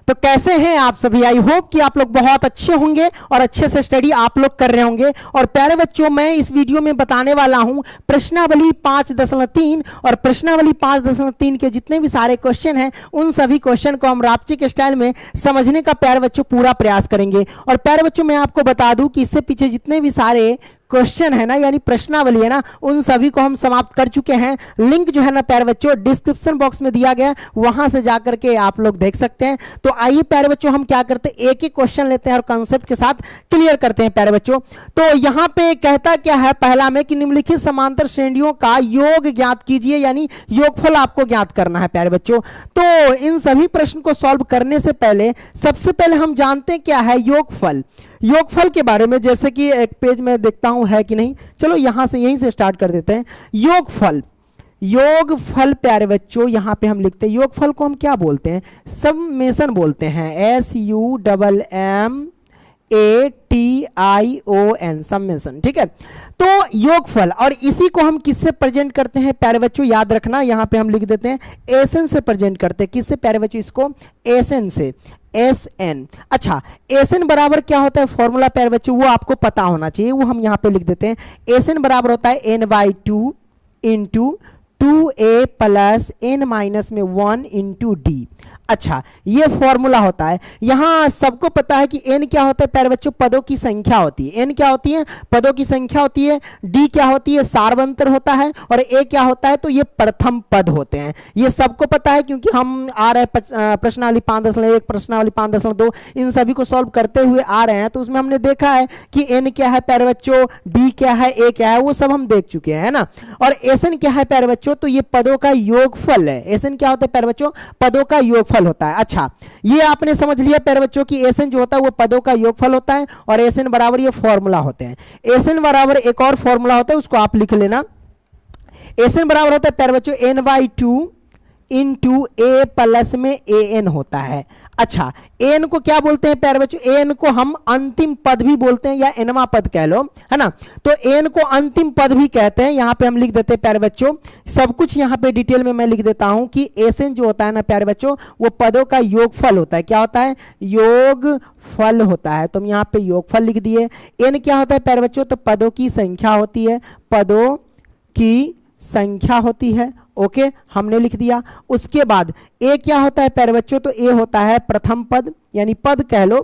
तो कैसे हैं आप सभी? आई होप कि आप लोग बहुत अच्छे होंगे और अच्छे से स्टडी आप लोग कर रहे होंगे। और प्यारे बच्चों, मैं इस वीडियो में बताने वाला हूं प्रश्नावली 5.3 और प्रश्नावली 5.3 के जितने भी सारे क्वेश्चन हैं उन सभी क्वेश्चन को हम रापची के स्टाइल में समझने का प्यारे बच्चों पूरा प्रयास करेंगे। और प्यारे बच्चों, मैं आपको बता दूं कि इससे पीछे जितने भी सारे क्वेश्चन है ना, यानी प्रश्नावली है ना, उन सभी को हम समाप्त कर चुके हैं। लिंक जो है ना प्यारे बच्चों डिस्क्रिप्शन बॉक्स में दिया गया है, वहां से जाकर के आप लोग देख सकते हैं। तो आइए प्यारे बच्चों, हम क्या करते हैं, एक एक क्वेश्चन लेते हैं और कंसेप्ट के साथ क्लियर करते हैं प्यारे बच्चों। तो यहां पे कहता क्या है पहला में कि निम्नलिखित समांतर श्रेणियों का योग ज्ञात कीजिए, यानी योगफल आपको ज्ञात करना है प्यारे बच्चों। तो इन सभी प्रश्न को सॉल्व करने से पहले सबसे पहले हम जानते हैं क्या है योगफल। योगफल के बारे में जैसे कि एक पेज में देखता हूं है कि नहीं, चलो यहां से यहीं से स्टार्ट कर देते हैं। योगफल, योगफल प्यारे बच्चों यहां पे हम लिखते हैं, योगफल को हम क्या बोलते हैं, समेशन बोलते हैं, SUMMATION, समेशन, ठीक है। तो योगफल, और इसी को हम किससे प्रेजेंट करते हैं प्यारे बच्चों, याद रखना यहां पे हम लिख देते हैं एसएन से प्रेजेंट करते हैं। किससे प्यारे बच्चों, इसको एसएन से, एसएन। अच्छा, एसएन बराबर क्या होता है, फॉर्मूला प्यारे बच्चों वो आपको पता होना चाहिए, वो हम यहां पे लिख देते हैं। एसएन बराबर होता है n/2 into 2a plus n minus में 1 इंटू डी। अच्छा, ये फॉर्मूला होता है। यहां सबको पता है कि n क्या होता है प्यारे बच्चों, पदों की संख्या होती है। n क्या होती है, पदों की संख्या होती है। d क्या होती है, सार्वंतर होता है। और a क्या होता है, तो ये प्रथम पद होते हैं। ये सबको पता है क्योंकि हम आ रहे प्रश्नावली 5.1, प्रश्नावली 5.2 इन सभी को सॉल्व करते हुए आ रहे हैं। तो उसमें हमने देखा है कि n क्या है प्यारे बच्चों, d क्या है, a क्या है, वो सब हम देख चुके हैं, है ना। और एसएन क्या है प्यारे बच्चों, तो ये पदों का योगफल है। एसएन क्या होता है प्यारे बच्चों, पदों का योगफल होता है। अच्छा, ये आपने समझ लिया प्यारे बच्चों कि एसएन जो होता है वो पदों का योगफल होता है और एसएन बराबर ये फॉर्मूला होते हैं। एसएन बराबर एक और फॉर्मूला होता है, उसको आप लिख लेना। एसएन बराबर होता है प्यारे बच्चों n/2 इंटू ए प्लस में एन होता है। अच्छा, एन को क्या बोलते हैं प्यारे बच्चों, एन को हम अंतिम पद भी बोलते हैं या एनवा पद कह लो, है ना। तो एन को अंतिम पद भी कहते हैं। यहां पे हम लिख देते हैं प्यारे बच्चों, सब कुछ यहां पे डिटेल में मैं लिख देता हूं कि एसएन जो होता है ना प्यारे बच्चों, वो पदों का योगफल होता है। क्या होता है, योगफल होता है। तो हम यहां पे योगफल लिख दिए। एन क्या होता है प्यारे बच्चों, तो पदों की संख्या होती है, पदों की संख्या होती है। ओके, हमने लिख दिया। उसके बाद ए क्या होता है प्यारे बच्चों, तो ए होता है प्रथम पद, यानी पद कह लो।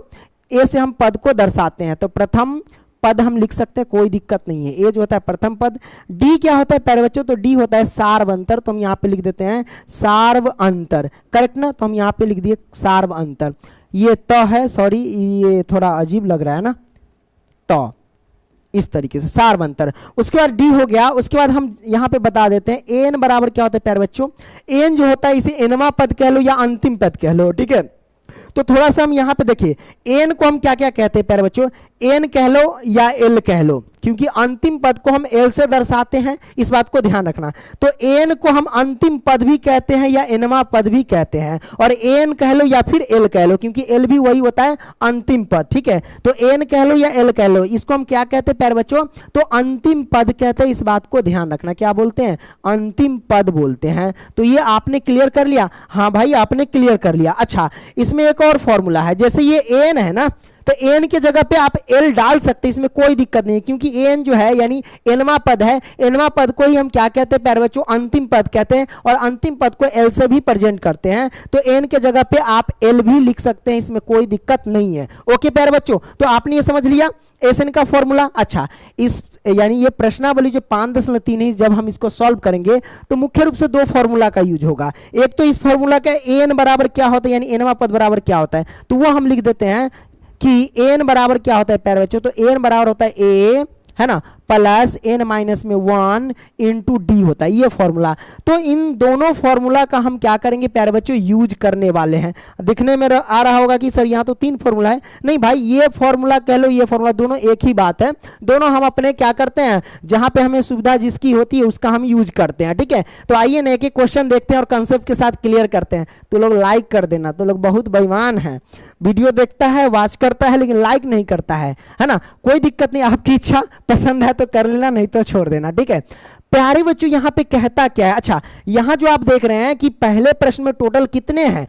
ए से हम पद को दर्शाते हैं, तो प्रथम पद हम लिख सकते हैं, कोई दिक्कत नहीं है। ए जो होता है प्रथम पद। डी क्या होता है प्यारे बच्चों, तो डी होता है सार्वंतर, तो हम यहाँ पे लिख देते हैं सार्वअंतर, करेक्ट ना। तो हम यहाँ पे लिख दिए सार्वअंतर। ये त है, सॉरी ये थोड़ा अजीब लग रहा है ना, तो इस तरीके से सार्वंतर। उसके बाद डी हो गया। उसके बाद हम यहां पे बता देते हैं एन बराबर क्या होता है प्यारे बच्चों, एन जो होता है इसे एनवा पद कह लो या अंतिम पद कह लो, ठीक है। तो थोड़ा सा हम यहां पे देखिए, एन को हम क्या क्या कहते हैं प्यारे बच्चों, एन कह लो या एल कह लो, क्योंकि अंतिम पद को हम एल से दर्शाते हैं, इस बात को ध्यान रखना। तो एन को हम अंतिम पद भी कहते हैं या एनवा पद भी कहते हैं, और एन कह लो या फिर एल कह लो, क्योंकि एल भी वही होता है अंतिम पद, ठीक है। तो एन कह लो या एल कह लो, इसको हम क्या कहते हैं प्यारे बच्चों, तो अंतिम पद कहते हैं। इस बात को ध्यान रखना, क्या बोलते हैं, अंतिम पद बोलते हैं। तो ये आपने क्लियर कर लिया, हाँ भाई आपने क्लियर कर लिया। अच्छा, इसमें एक और फॉर्मूला है, जैसे ये एन है ना, तो एन के जगह पे आप एल डाल सकते हैं, इसमें कोई दिक्कत नहीं है, क्योंकि एन जो है यानी एनवा पद है। एनवा पद को ही हम क्या कहते हैं प्यारे बच्चों, अंतिम पद कहते हैं, और अंतिम पद को एल से भी प्रेजेंट करते हैं। तो एन के जगह पे आप एल भी लिख सकते हैं, इसमें कोई दिक्कत नहीं है। ओके प्यारे बच्चों, तो आपने ये समझ लिया एसएन का फॉर्मूला। अच्छा, इस यानी ये प्रश्नावली जो 5.3 है, जब हम इसको सॉल्व करेंगे तो मुख्य रूप से दो फॉर्मूला का यूज होगा। एक तो इस फॉर्मूला का एन बराबर क्या होता है, यानी एनवा पद बराबर क्या होता है, तो वो हम लिख देते हैं कि एन बराबर क्या होता है प्यारे बच्चों, तो एन बराबर होता है ए, है ना, प्लस एन माइनस में 1 इंटू डी होता है, ये फॉर्मूला। तो इन दोनों फॉर्मूला का हम क्या करेंगे प्यारे बच्चों, यूज करने वाले हैं। दिखने में आ रहा होगा कि सर यहाँ तो 3 फॉर्मूला है, नहीं भाई, ये फॉर्मूला कह लो ये फॉर्मूला, दोनों एक ही बात है। दोनों हम अपने क्या करते हैं, जहां पे हमें सुविधा जिसकी होती है उसका हम यूज करते हैं, ठीक है। तो आइए एक एक क्वेश्चन देखते हैं और कंसेप्ट के साथ क्लियर करते हैं। तो लोग लाइक कर देना, तो लोग बहुत बेईमान है, वीडियो देखता है, वॉच करता है, लेकिन लाइक नहीं करता है ना। कोई दिक्कत नहीं, आपकी इच्छा, पसंद है तो कर लेना, नहीं तो छोड़ देना, ठीक है। प्यारे बच्चों यहां पे कहता क्या है? अच्छा, यहां जो आप देख रहे हैं कि पहले प्रश्न में टोटल कितने हैं,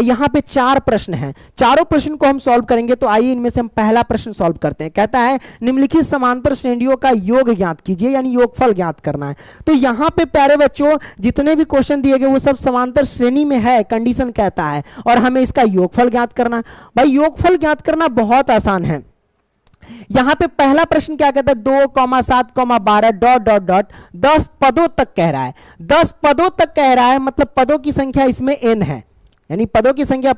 यहां पे 4 प्रश्न हैं। चारों प्रश्न को हम सॉल्व करेंगे, तो आइए इनमें से हम पहला प्रश्न सॉल्व करते हैं। कहता है निम्नलिखित समांतर श्रेणियों का योग ज्ञात कीजिए, यानी योगफल ज्ञात करना है। तो यहां पे प्यारे बच्चों जितने भी क्वेश्चन दिए गए वो सब समांतर श्रेणी में है, कंडीशन कहता है, और हमें इसका योगफल ज्ञात करना है। भाई योगफल ज्ञात करना बहुत आसान है। यहां पे पहला प्रश्न क्या कहता है? 2,7,12 डॉट डॉट डॉट 10 पदों तक कह रहा है। 10 पदों तक कह रहा है, मतलब पदों की संख्या इसमें n है, यानी पदों की संख्या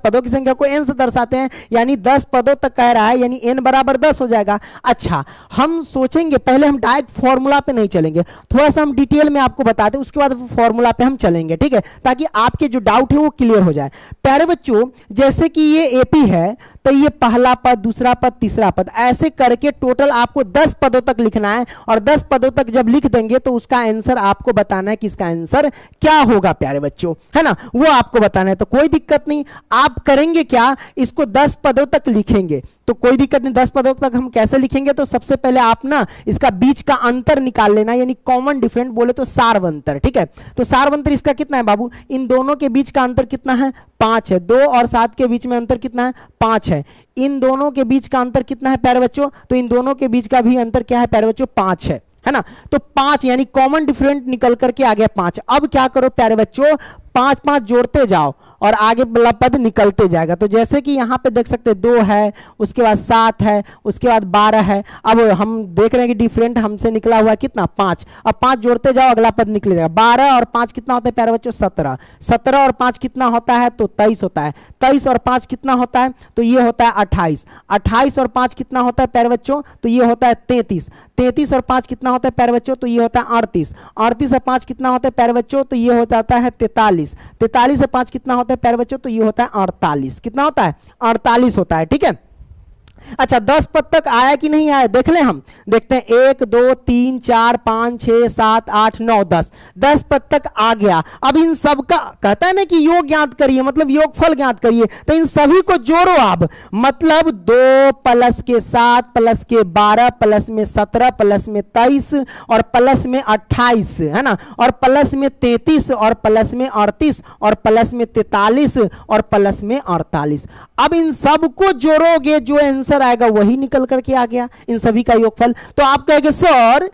को n से दर्शाते हैं, यानी 10 पदों तक कह रहा है, यानी n बराबर 10 हो जाएगा। अच्छा, हम सोचेंगे, पहले हम डायरेक्ट फॉर्मूला पे नहीं चलेंगे, थोड़ा सा हम डिटेल में आपको बताते हैं, उसके बाद फॉर्मूला पे हम चलेंगे, ठीक है, ताकि आपके जो डाउट है वो क्लियर हो जाए। प्यारे बच्चों जैसे कि ये एपी है, तो ये पहला पद, दूसरा पद, तीसरा पद, ऐसे करके टोटल आपको 10 पदों तक लिखना है, और 10 पदों तक जब लिख देंगे तो उसका आंसर आपको बताना है कि इसका आंसर क्या होगा प्यारे बच्चों, है ना, वो आपको बताना है। तो कोई दिक्कत नहीं, आप करेंगे क्या, इसको 10 पदों तक लिखेंगे, तो कोई दिक्कत नहीं। 10 पदों तक हम कैसे लिखेंगे? तो सबसे पहले आप ना इसका बीच का अंतर निकाल लेना, यानी कॉमन डिफरेंट बोले तो सारवंतर, ठीक है। तो सारवंतर इसका कितना है बाबू? इन दोनों के बीच का अंतर कितना है? 5 है। 2 और 7 के बीच में अंतर कितना है? 5 है। इन दोनों के बीच का अंतर कितना है प्यारे बच्चों? तो इन दोनों के बीच का भी अंतर क्या है प्यारे बच्चों? 5 है ना। तो 5 यानी कॉमन डिफरेंट निकल करके आ गया 5। अब क्या करो प्यारे बच्चों, 5 5 जोड़ते जाओ और आगे वाला पद निकलते जाएगा। तो जैसे कि यहां पे देख सकते 2 है, उसके बाद 7 है, उसके बाद 12 है। अब हम देख रहे हैं कि डिफरेंट हमसे निकला हुआ है कितना? 5। अब 5 जोड़ते जाओ, अगला पद निकल जाएगा। 12 और 5 कितना होता है प्यारे बच्चों? 17। 17 और 5 कितना होता है? तो 23 होता है। 23 और 5 कितना होता है? तो ये होता है 28। 28 और 5 कितना होता है प्यारे बच्चों? तो ये होता है 33। 33 और 5 कितना होता है प्यारे बच्चों? तो ये होता है 38। 38 और 5 कितना होता है प्यारे बच्चों? तो ये हो जाता है 43। 43 और 5 कितना होता है प्यारे बच्चों? तो ये होता है 48। कितना होता है? 48 होता है, ठीक है। अच्छा, 10 पद तक आया कि नहीं आया देख लें, हम देखते हैं। 1 2 3 4 5 6 7 8 9 10 10 पद तक आ गया। अब इन सब का कहता है ना कि योग ज्ञात करिए, मतलब योगफल ज्ञात करिए, तो इन सभी को जोड़ो आप, मतलब 2 प्लस के 7 प्लस के 12 प्लस में 17 प्लस में 23 और प्लस में 28, है ना, और प्लस में 33 और प्लस में 38 और प्लस में 43 और प्लस में 48। अब इन सब को जोड़ोगे, जो आंसर आएगा वही निकल करके आ गया, इन सभी का योगफल। तो आप कहेंगे सर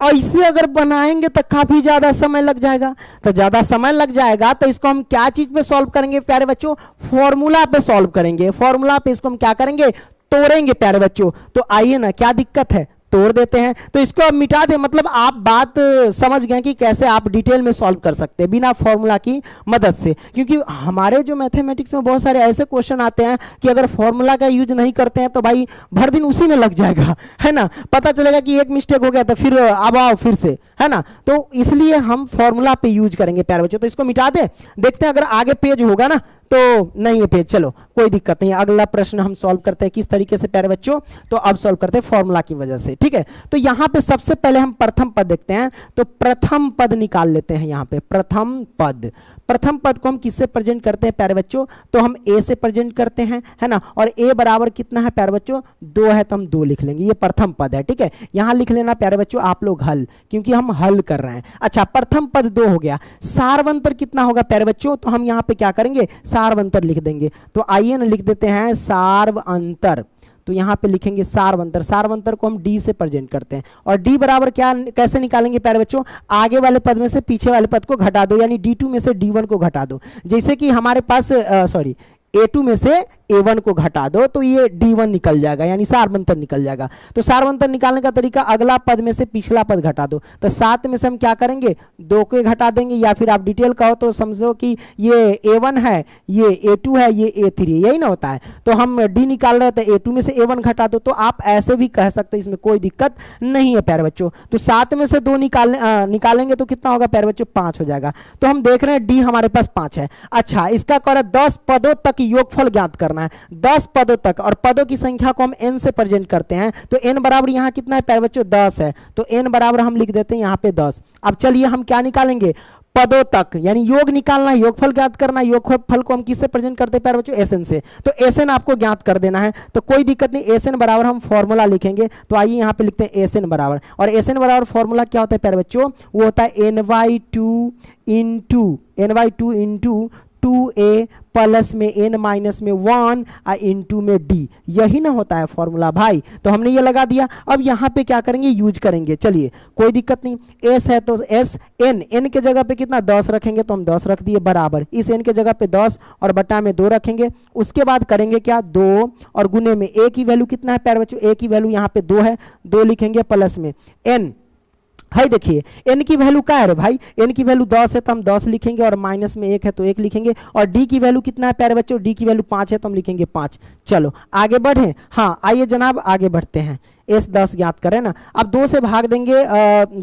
ऐसे अगर बनाएंगे तो काफी ज्यादा समय लग जाएगा। तो ज्यादा समय लग जाएगा तो इसको हम क्या चीज पे सॉल्व करेंगे प्यारे बच्चों? फॉर्मूला पे सॉल्व करेंगे। फॉर्मूला पे इसको हम क्या करेंगे? तोड़ेंगे प्यारे बच्चों। तो आइए ना, क्या दिक्कत है, तोड़ देते हैं। तो इसको अब मिटा दे, मतलब आप बात समझ गए कि कैसे आप डिटेल में सॉल्व कर सकते हैं बिना फॉर्मूला की मदद से, क्योंकि हमारे जो मैथमेटिक्स में बहुत सारे ऐसे क्वेश्चन आते हैं कि अगर फॉर्मूला का यूज नहीं करते हैं तो भाई भर दिन उसी में लग जाएगा, है ना। पता चलेगा कि एक मिस्टेक हो गया तो फिर अब आओ फिर से, है ना। तो इसलिए हम फॉर्मूला पे यूज करेंगे प्यारे बच्चों। तो इसको मिटा दे, देखते हैं अगर आगे पेज होगा ना। तो नहीं है पेज, चलो कोई दिक्कत नहीं। अगला प्रश्न हम सॉल्व करते हैं किस तरीके से प्यारे बच्चों? तो अब सॉल्व करते हैं फॉर्मूला की वजह से, ठीक है। तो यहां पे सबसे पहले हम प्रथम पद देखते हैं। तो प्रथम पद निकाल लेते हैं यहां पे। प्रथम पद, प्रथम पद को हम किससे प्रेजेंट करते हैं प्यारे बच्चों? तो हम ए से प्रेजेंट करते हैं, है ना। और ए बराबर कितना है प्यारे बच्चों? 2 है, तो हम 2 लिख लेंगे। ये प्रथम पद है, ठीक है। यहां लिख लेना प्यारे बच्चों आप लोग हल, क्योंकि हम हल कर रहे हैं। अच्छा, प्रथम पद 2 हो गया। सारवंतर कितना होगा प्यारे बच्चों? तो हम यहां पे क्या करेंगे? सारवंतर लिख देंगे। तो आइए ना लिख देते हैं सारवंतर। तो यहां पे लिखेंगे सारवंतर। सारवंतर को हम डी से प्रेजेंट करते हैं। और डी बराबर क्या कैसे निकालेंगे प्यारे बच्चों? आगे वाले पद में से पीछे वाले पद को घटा दो, यानी D2 में से D1 को घटा दो। जैसे कि हमारे पास A2 में से A1 को घटा दो तो ये D1 निकल जाएगा, यानी सारवंतर निकल जाएगा। तो सारवंतर निकालने का तरीका, अगला पद में से पिछला पद घटा दो। तो 7 में से हम क्या करेंगे? 2 को घटा देंगे, या फिर आप डिटेल कहो तो समझो कि ये A1 है, ये A2 है, ये A3 है, यही ना होता है। तो हम D निकाल रहे थे, A2 में से A1 घटा दो। तो आप ऐसे भी कह सकते हो, इसमें कोई दिक्कत नहीं है प्यारे बच्चों। तो 7 में से 2 निकालेंगे तो कितना होगा प्यारे बच्चों? 5 हो जाएगा। तो हम देख रहे हैं D हमारे पास 5 है। अच्छा, इसका कर 10 पदों तक योगफल ज्ञात करना है, 10 पदों तक, और पदों की संख्या को हम n से प्रेजेंट करते हैं। तो n बराबर यहां कितना है प्यारे बच्चों? 10 है। तो n बराबर हम लिख देते हैं यहां पे 10। अब चलिए हम क्या निकालेंगे? पदों तक, यानी योग निकालना है, योगफल ज्ञात करना है। योगफल को हम किससे प्रेजेंट करते हैं प्यारे बच्चों? एसएन से। तो एसएन आपको ज्ञात कर देना है, तो कोई दिक्कत नहीं। एसएन बराबर हम फॉर्मूला लिखेंगे, तो आइए यहाँ पे लिखते हैं एसएन बराबर, और एसएन बराबर फॉर्मूला क्या होता है प्यारे बच्चों? वो होता है ny2 इंटू 2a प्लस में n माइनस में 1 इंटू में d, यही ना होता है फॉर्मूला भाई। तो हमने ये लगा दिया। अब यहाँ पे क्या करेंगे? यूज करेंगे। चलिए कोई दिक्कत नहीं, s है तो s n के जगह पे कितना 10 रखेंगे, तो हम 10 रख दिए बराबर, इस n के जगह पे 10 और बटा में 2 रखेंगे। उसके बाद करेंगे क्या? 2 और गुने में a की वैल्यू कितना है प्यारे बच्चों? a की वैल्यू यहाँ पे 2 है, 2 लिखेंगे प्लस में n है। देखिए n की वैल्यू क्या है रे भाई? n की वैल्यू 10 है तो हम 10 लिखेंगे, और माइनस में 1 है तो 1 लिखेंगे। और d की वैल्यू कितना है प्यारे बच्चों? d की वैल्यू 5 है तो हम लिखेंगे 5। चलो आगे बढ़े। हाँ आइए जनाब आगे बढ़ते हैं। s 10 ज्ञात करें ना। अब 2 से भाग देंगे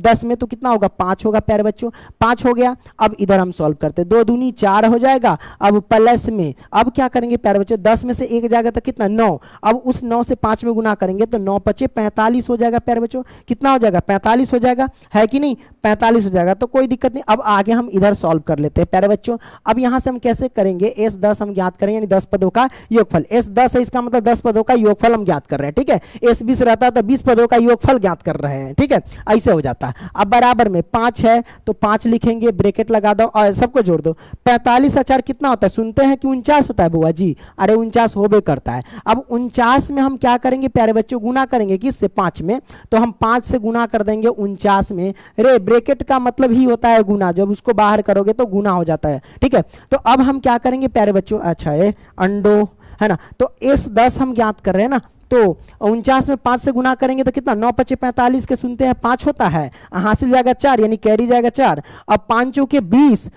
10 में तो कितना होगा? 5 होगा प्यारे बच्चों, 5 हो गया। अब इधर हम सॉल्व करते हैं, 2 दूनी 4 हो जाएगा। अब प्लस में अब क्या करेंगे प्यारे बच्चों? 10 में से 1 जाएगा तो कितना? 9। अब उस 9 से 5 में गुना करेंगे तो 9 5 45 हो जाएगा प्यारे बच्चों। कितना हो जाएगा? 45 हो जाएगा, है कि नहीं? 45 हो जाएगा, तो कोई दिक्कत नहीं। अब आगे हम इधर सॉल्व कर लेते हैं प्यारे बच्चों। अब यहाँ से हम कैसे करेंगे? s 10 हम ज्ञात करेंगे, यानी 10 पदों का योगफल। s 10 है, इसका मतलब 10 पदों का योगफल हम ज्ञात कर रहे हैं, ठीक है। s 20 रहता है तो 20 पदों का योगफल ज्ञात कर रहे हैं, ठीक है। ऐसे हो जाता है। अब बराबर में 5 है तो 5 लिखेंगे, ब्रैकेट लगा दो और सबको जोड़ दो। 45 4 कितना होता है? सुनते हैं कि 49 होता है बुआ जी। अरे 49 होबे करता है। अब 49 में हम क्या करेंगे प्यारे बच्चों? गुना करेंगे किससे? 5 में। तो हम 5 से गुना कर देंगे 49 में। रे ब्रैकेट का मतलब ही होता है गुना, जब उसको बाहर करोगे तो गुना हो जाता है, ठीक है। तो अब हम क्या करेंगे प्यारे बच्चों? अच्छा है अंडो, है ना। तो s 10 हम ज्ञात कर रहे हैं ना, तो 49 में 5 से गुना करेंगे तो कितना? 9 5 45 के सुनते हैं 5 होता है, हासिल जाएगा 4, यानी कैरी जाएगा 4। अब 5 चौके 20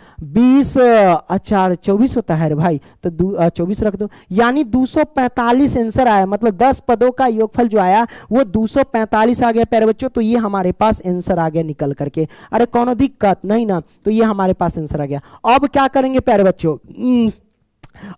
4 24 होता है रे भाई, तो 24 रख दो, यानी 245 आंसर आया। मतलब 10 पदों का योगफल जो आया वो 245 आ गया प्यारे बच्चों। तो ये हमारे पास आंसर आ गया निकल करके। अरे कौन दिक्कत नहीं ना, तो ये हमारे पास आंसर आ गया। अब क्या करेंगे प्यारे बच्चों?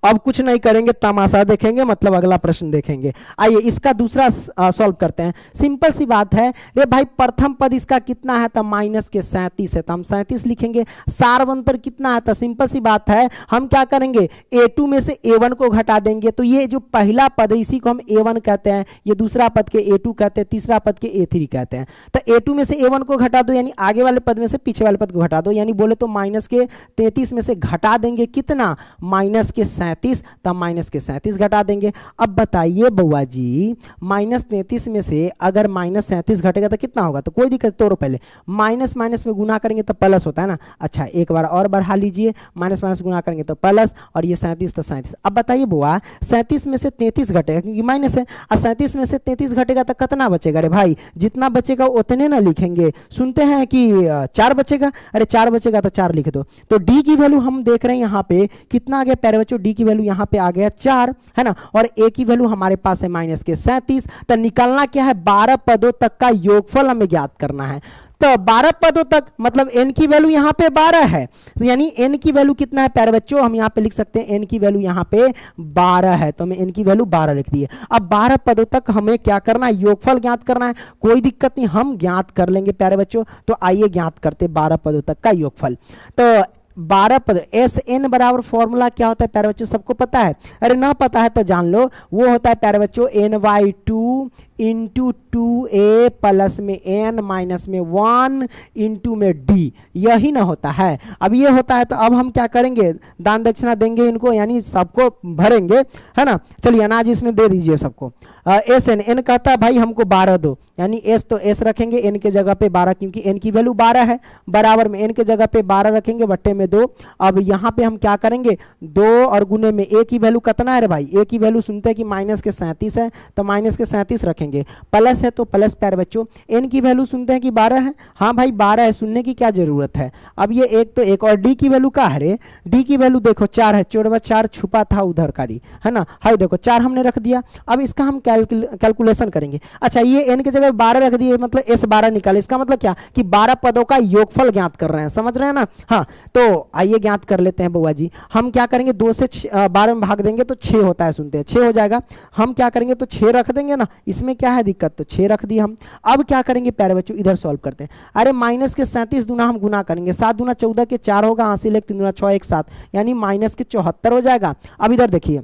अब कुछ नहीं करेंगे, तमाशा देखेंगे, मतलब अगला प्रश्न देखेंगे। आइए इसका दूसरा सॉल्व करते हैं। सिंपल सी बात है रे भाई, प्रथम पद इसका कितना है? तो माइनस के 37 है, तो हम 37 लिखेंगे। सारवंतर कितना है? तो सिंपल सी बात है, हम क्या करेंगे? a2 में से a1 को घटा देंगे। तो ये जो पहला पद है इसी को हम a1 कहते हैं, ये दूसरा पद के a2 कहते हैं, तीसरा पद के a3 कहते हैं। तो a2 में से a1 को घटा दो, यानी आगे वाले पद में से पीछे वाले पद को घटा दो, यानी बोले तो माइनस के 33 में से घटा देंगे कितना? माइनस के 37, तब माइनस के 37 घटा देंगे। अब बताइए बउआ जी, माइनस 33 में से अगर माइनस 37 घटेगा तो कितना होगा? तो कोई दिक्कत, तोड़ो पहले, माइनस माइनस में गुना करेंगे तो प्लस होता है ना। अच्छा एक बार और बढ़ा लीजिए, माइनस माइनस गुना करेंगे तो प्लस, और ये 37 तो 37। अब बताइए बुआ, 37 में से 33 घटेगा क्योंकि माइनस है, और 37 में से 33 घटेगा तो कितना बचेगा रे भाई? जितना बचेगा उतने ना लिखेंगे। सुनते हैं कि 4 बचेगा, अरे 4 बचेगा तो 4 लिख दो। तो डी की वैल्यू हम देख रहे हैं यहाँ पे कितना आ गया प्यारे बच्चों? डी की वैल्यू यहाँ पे आ गया 4, है ना। और ए की वैल्यू हमारे पास है माइनस के 37। तो निकालना क्या है? 12 पदों तक का योगफल हमें ज्ञात करना है। तो 12 पदों तक मतलब n की वैल्यू यहाँ पे 12 है, यानी n की वैल्यू कितना है प्यारे बच्चों? हम यहाँ पे लिख सकते हैं n की वैल्यू यहाँ पे 12 है, तो हमें n की वैल्यू 12 लिख दी है। अब 12 पदों तक हमें क्या करना है? योगफल ज्ञात करना है। कोई दिक्कत नहीं, हम ज्ञात कर लेंगे प्यारे बच्चों। तो आइए ज्ञात करते 12 पदों तक का योगफल। तो 12 पद, एस एन बराबर फॉर्मूला क्या होता है प्यारे बच्चों? सबको पता है? अरे ना पता है तो जान लो, वो होता है प्यारे बच्चों ny2 इंटू 2a प्लस में n माइनस में 1 इंटू में d, यही ना होता है। अब ये होता है तो अब हम क्या करेंगे? दान दक्षिणा देंगे इनको, यानी सबको भरेंगे, है ना। चलिए अनाज इसमें दे दीजिए सबको। एस एन, एन कहता है भाई हमको 12 दो, यानी एस तो एस रखेंगे, एन के जगह पे 12, क्योंकि एन की वैल्यू 12 है। बराबर में एन के जगह पे 12 रखेंगे, बट्टे में 2। अब यहाँ पे हम क्या करेंगे? 2 और गुने में ए की वैल्यू कितना है रे भाई? ए की वैल्यू सुनते हैं कि माइनस के 37 है, तो माइनस के 37 रखेंगे। प्लस है तो प्लस प्यारे बच्चों। एन की वैल्यू सुनते हैं कि 12 है, हाँ भाई 12 है, सुनने की क्या जरूरत है। अब ये एक तो एक, और डी की वैल्यू क्या है रे? डी की वैल्यू देखो 4 है, 4 छुपा था उधर का डी, है ना। हाई देखो 4 हमने रख दिया। अब इसका हम कैलकुलेशन करेंगे। अच्छा ये एन की जगह 12 रख दिए, मतलब एस 12 निकाले। इसका मतलब क्या कि 12 पदों का योगफल ज्ञात कर रहे हैं, समझ रहे हैं ना। हाँ तो आइए ज्ञात कर लेते हैं बुआ जी। हम क्या करेंगे? 2 से 12 में भाग देंगे तो 6 होता है, सुनते हैं 6 हो जाएगा। हम क्या करेंगे? तो 6 रख देंगे ना, इसमें क्या है दिक्कत, तो 6 रख दिया हम। अब क्या करेंगे प्यारे बच्चों, इधर सॉल्व करते हैं। अरे माइनस के 37 दूना हम गुना करेंगे, 7 दूना 14 के 4 होगा, हासिल 1 3 दूना 6 1 7, यानी माइनस के 74 हो जाएगा। अब इधर देखिए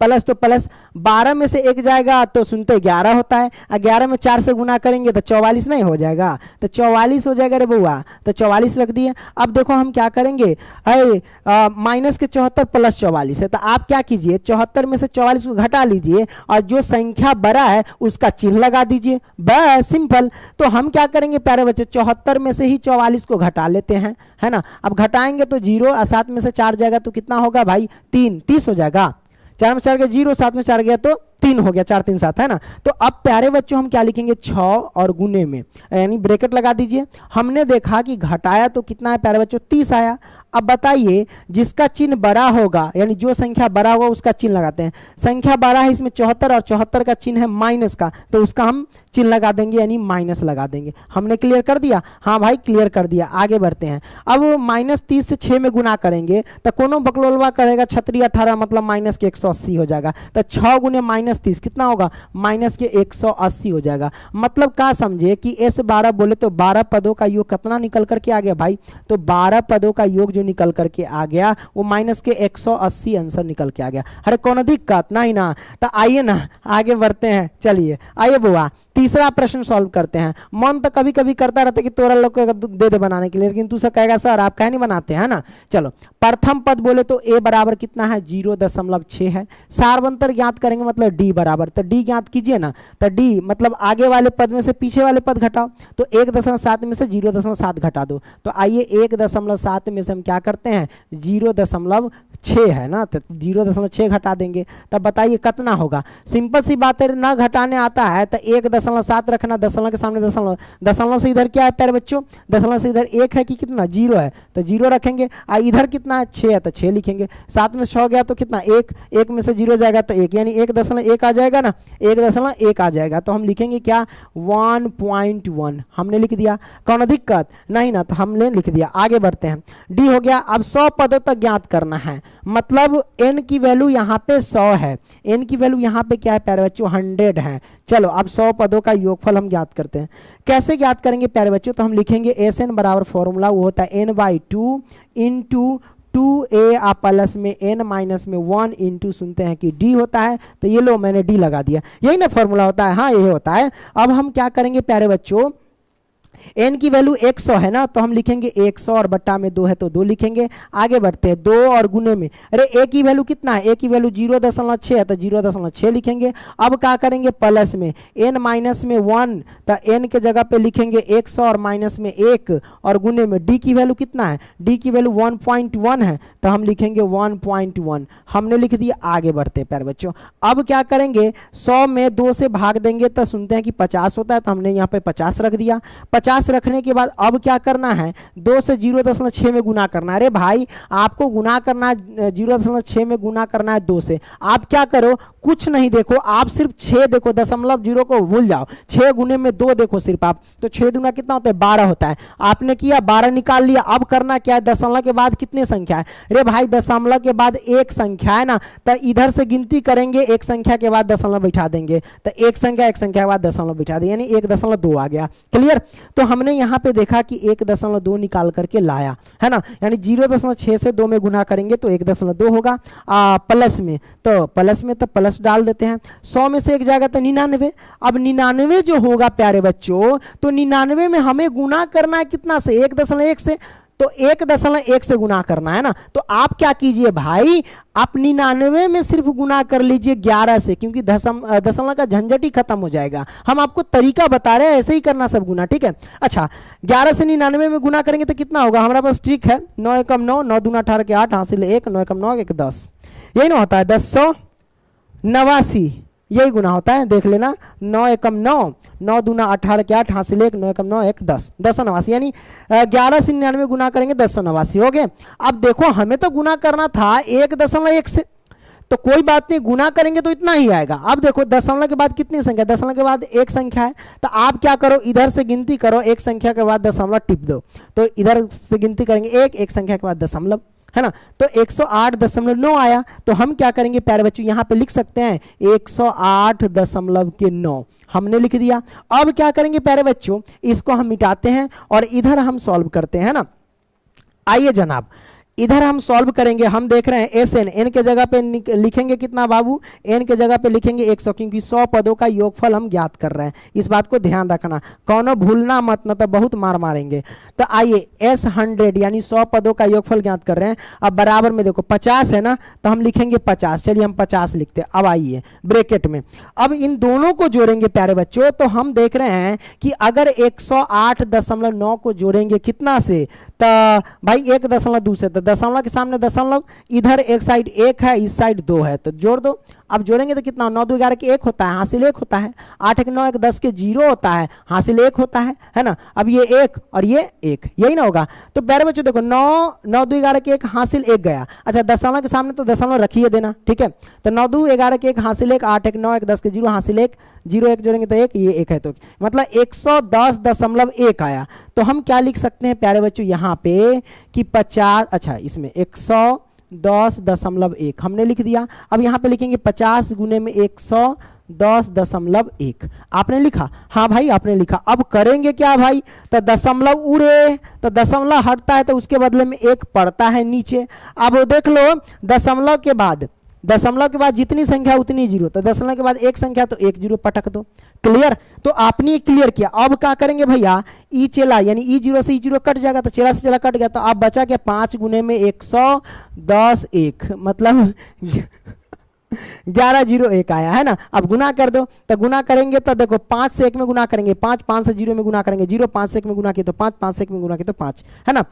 प्लस, तो प्लस 12 में से 1 जाएगा तो सुनते 11 होता है, 11 में 4 से गुना करेंगे तो 44 नहीं हो जाएगा, तो 44 हो जाएगा रे बउआ, तो 44 रख दिए। अब देखो हम क्या करेंगे, माइनस के 74 प्लस 44 है, तो आप क्या कीजिए 74 में से 44 को घटा लीजिए और जो संख्या बड़ा है उसका चिन्ह लगा दीजिए, बस सिंपल। तो हम क्या करेंगे प्यारे बच्चों, 74 में से ही 44 को घटा लेते हैं, है ना। अब घटाएंगे तो 0 और 7 में से 4 जाएगा तो कितना होगा भाई 3, 30 हो जाएगा। 4 में 4 गया 0, 7 में 4 गया तो 3 हो गया, 4 3 7, है ना। तो अब प्यारे बच्चों हम क्या लिखेंगे 6 और गुने में, यानी ब्रैकेट लगा दीजिए। हमने देखा कि घटाया तो कितना है प्यारे बच्चों 30 आया। अब बताइए जिसका चिन्ह बड़ा होगा, यानी जो संख्या बड़ा होगा उसका चिन्ह लगाते हैं। संख्या बड़ा है इसमें 74 और 74 का चिन्ह है माइनस का, तो उसका हम चिन्ह लगा देंगे, यानी माइनस लगा देंगे। हमने क्लियर कर दिया, हाँ भाई क्लियर कर दिया। आगे बढ़ते हैं। अब माइनस 30 से 6 में गुना करेंगे तो कोनो बकलोलवा करेगा छतरी 18, मतलब माइनस के 180 हो जाएगा। तो 6 गुने माइनस 30 कितना होगा, माइनस के 180 हो जाएगा। मतलब क्या समझे कि S12 बोले तो 12 पदों का योग कितना निकल करके आ गया भाई, तो 12 पदों का योग जो निकल करके आ गया वो माइनस के 180 आंसर निकल के आ गया। अरे कौन दिक्कत नहीं ना। तो आइए ना आगे बढ़ते हैं, चलिए आइए बुआ तीसरा प्रश्न सॉल्व करते हैं। मन तो कभी कभी करता रहता है कि तोरा लोग को दे दे बनाने के लिए, लेकिन तू सब कहेगा सर आप कहे नहीं बनाते हैं ना। चलो प्रथम पद बोले तो a बराबर कितना है 0.6 है। सारवंतर ज्ञात करेंगे मतलब d बराबर, तो d ज्ञात कीजिए ना। तो d मतलब आगे वाले पद में से पीछे वाले पद घटाओ, तो 1.7 में से 0.7 घटा दो। तो आइए 1.7 में से हम क्या करते हैं 0.6 है ना, तो 0.6 घटा देंगे। तब बताइए कितना होगा। सिंपल सी बात है, ना घटाने आता है तो 1.7 रखना, दशमलव के सामने दशमलव, दशमलव से इधर क्या है प्यारे बच्चों, दशमलव से इधर 1 है कि कितना 0 है, तो 0 रखेंगे। इधर कितना है 6 है तो 6 लिखेंगे। 7 में 6 गया तो कितना 1, 1 में से 0 जाएगा तो 1, यानी 1.1 आ जाएगा ना, 1.1 आ जाएगा। तो हम लिखेंगे क्या 1.1 हमने लिख दिया, कौन दिक्कत नहीं ना, तो हमने लिख दिया। आगे बढ़ते हैं, डी हो गया। अब 100 पदों तक ज्ञात करना है, मतलब n की वैल्यू यहाँ पे 100 है, n की वैल्यू यहाँ पे क्या है प्यारे बच्चों 100 है। चलो अब 100 पदों का योगफल हम ज्ञात करते हैं। कैसे ज्ञात करेंगे प्यारे बच्चों, तो हम लिखेंगे SN बराबर फॉर्मूला वो होता है n/2 इंटू 2a प्लस में n माइनस में 1 इंटू सुनते हैं कि d होता है, तो ये लो मैंने d लगा दिया, यही ना फॉर्मूला होता है, हाँ यही होता है। अब हम क्या करेंगे प्यारे बच्चों, n की वैल्यू 100 है ना, तो हम लिखेंगे 100 और बट्टा में 2 है तो 2 लिखेंगे। आगे बढ़ते हैं 2 और गुने में, अरे a की वैल्यू कितना है, a की वैल्यू 0.6 है तो 0.6 लिखेंगे। अब क्या करेंगे प्लस में n माइनस में 1, तो n के जगह पे लिखेंगे 100 और माइनस में 1 और गुने में d की वैल्यू कितना है, d की वैल्यू 1.1 है तो हम लिखेंगे 1.1 हमने लिख दिया। आगे बढ़ते हैं प्यारे बच्चों। अब क्या करेंगे 100 में 2 से भाग देंगे तो सुनते हैं कि 50 होता है, तो हमने यहाँ पे 50 रख दिया। 50 रखने के बाद अब क्या करना है 2 से 0.6 में गुना करना है। अरे भाई आपको गुना करना है 0.6 में गुना करना है 2 से, आप क्या करो कुछ नहीं देखो, आप सिर्फ 6 देखो, दशमलव 0 को भूल जाओ, 6 गुने में 2 देखो सिर्फ आप, तो 6 दूना कितना होता है 12 होता है। आपने किया 12 निकाल लिया। अब करना क्या है, दशमलव के बाद कितने संख्या है, अरे भाई दशमलव के बाद एक संख्या है ना, तो इधर से गिनती करेंगे, एक संख्या के बाद दशमलव बैठा देंगे, तो एक संख्या के बाद दशमलव बैठा देंगे, यानी 1.2 आ गया। क्लियर। तो हमने यहाँ पे देखा कि 1.2 निकाल करके लाया है ना, यानी 0.6 से 2 में गुना करेंगे तो 1.2 होगा। प्लस में तो प्लस डाल देते हैं। 100 में से 1 जाएगा तो 99। अब 99 जो होगा प्यारे बच्चों, तो 99 में हमें गुना करना है कितना से 1.1 से, तो 1.1 से गुना करना है ना। तो आप क्या कीजिए भाई, आप 99 में सिर्फ गुना कर लीजिए 11 से, क्योंकि दशमलव का झंझट ही खत्म हो जाएगा। हम आपको तरीका बता रहे हैं, ऐसे ही करना सब गुना, ठीक है। अच्छा 11 से 99 में गुना करेंगे तो कितना होगा, हमारा पास ट्रिक है 9 एकम 9, 9 दूना 18 के 8 हासिल 1, 9 एकम 9 1 10, यही ना होता है 1089, यही गुना होता है, देख लेना 9 एकम 9, 9 दूना 18 के 8 हासिल 1, 9 एकम 9 1 10, 1089, यानी 11 से 99 गुना करेंगे 1089 हो गए। अब देखो हमें तो गुना करना था 1.1 से, तो कोई बात नहीं, गुना करेंगे तो इतना ही आएगा। अब देखो दशमलव के बाद कितनी संख्या, दशमलव के बाद एक संख्या है, तो आप क्या करो इधर से गिनती करो, एक संख्या के बाद दशमलव टिप दो, तो इधर से गिनती करेंगे एक संख्या के बाद दशमलव, है ना। तो 108.9 आया, तो हम क्या करेंगे प्यारे बच्चों, यहां पे लिख सकते हैं 108.9 हमने लिख दिया। अब क्या करेंगे प्यारे बच्चों, इसको हम मिटाते हैं और इधर हम सॉल्व करते हैं ना। आइए जनाब, इधर हम सॉल्व करेंगे। हम देख रहे हैं एस एन, एन के जगह पे लिखेंगे कितना बाबू, एन के जगह पे लिखेंगे 100, क्योंकि 100 पदों का योगफल हम ज्ञात कर रहे हैं। इस बात को ध्यान रखना, कौनो भूलना मत, न तो बहुत मार मारेंगे। तो आइए एस 100 यानी 100 पदों का योगफल ज्ञात कर रहे हैं। अब बराबर में देखो 50 है ना, तो हम लिखेंगे 50। चलिए हम 50 लिखते हैं। अब आइए ब्रैकेट में, अब इन दोनों को जोड़ेंगे प्यारे बच्चों, तो हम देख रहे हैं कि अगर 108.9 को जोड़ेंगे कितना से, तो भाई 1.2 से, तो दशमलव के सामने दशमलव, इधर एक साइड 1 है, इस साइड 2 है, तो जोड़ दो। अब जोड़ेंगे तो कितना, 9 2 11 के 1 होता है, हासिल 1 होता है। 8 1 9 1 10 के 0 होता है, हासिल 1 होता है ना। अब ये 1 और ये 1, यही ना होगा। तो प्यारे बच्चों देखो 9 9 2 11 के 1 हासिल 1 गया। अच्छा दशमलव के सामने तो दशमलव रखिए देना, ठीक है। तो 9 2 11 के 1 हासिल 1, 8 1 9 1 10 के 0 हासिल 1, 0 1 जोड़ेंगे तो 1, ये 1 है, तो मतलब 110.1 आया। तो हम क्या लिख सकते हैं प्यारे बच्चों यहाँ पे कि 50, अच्छा इसमें 110.1 हमने लिख दिया। अब यहाँ पे लिखेंगे 50 गुने में 110.1। आपने लिखा, हाँ भाई आपने लिखा। अब करेंगे क्या भाई, तो दशमलव उड़े, तो दशमलव हटता है तो उसके बदले में 1 पड़ता है नीचे। अब देख लो दशमलव के बाद जितनी संख्या उतनी जीरो, तो दशमलव के बाद एक संख्या तो 1 जीरो पटक दो। क्लियर, तो आपने क्लियर किया। अब क्या करेंगे भैया, ई चला यानी ई 0 से ई 0 कट जाएगा, तो चेला से चेला कट गया, तो अब बचा क्या 5 गुने में 110.1 मतलब 1101 आया है ना। अब गुना कर दो, तो गुना करेंगे तो देखो 5 से 1 में गुना करेंगे 5, 5 से 0 में गुना करेंगे 0, 5 से 1 में गुना किया तो 5, 5 से 1 में गुना किया तो 5, है ना।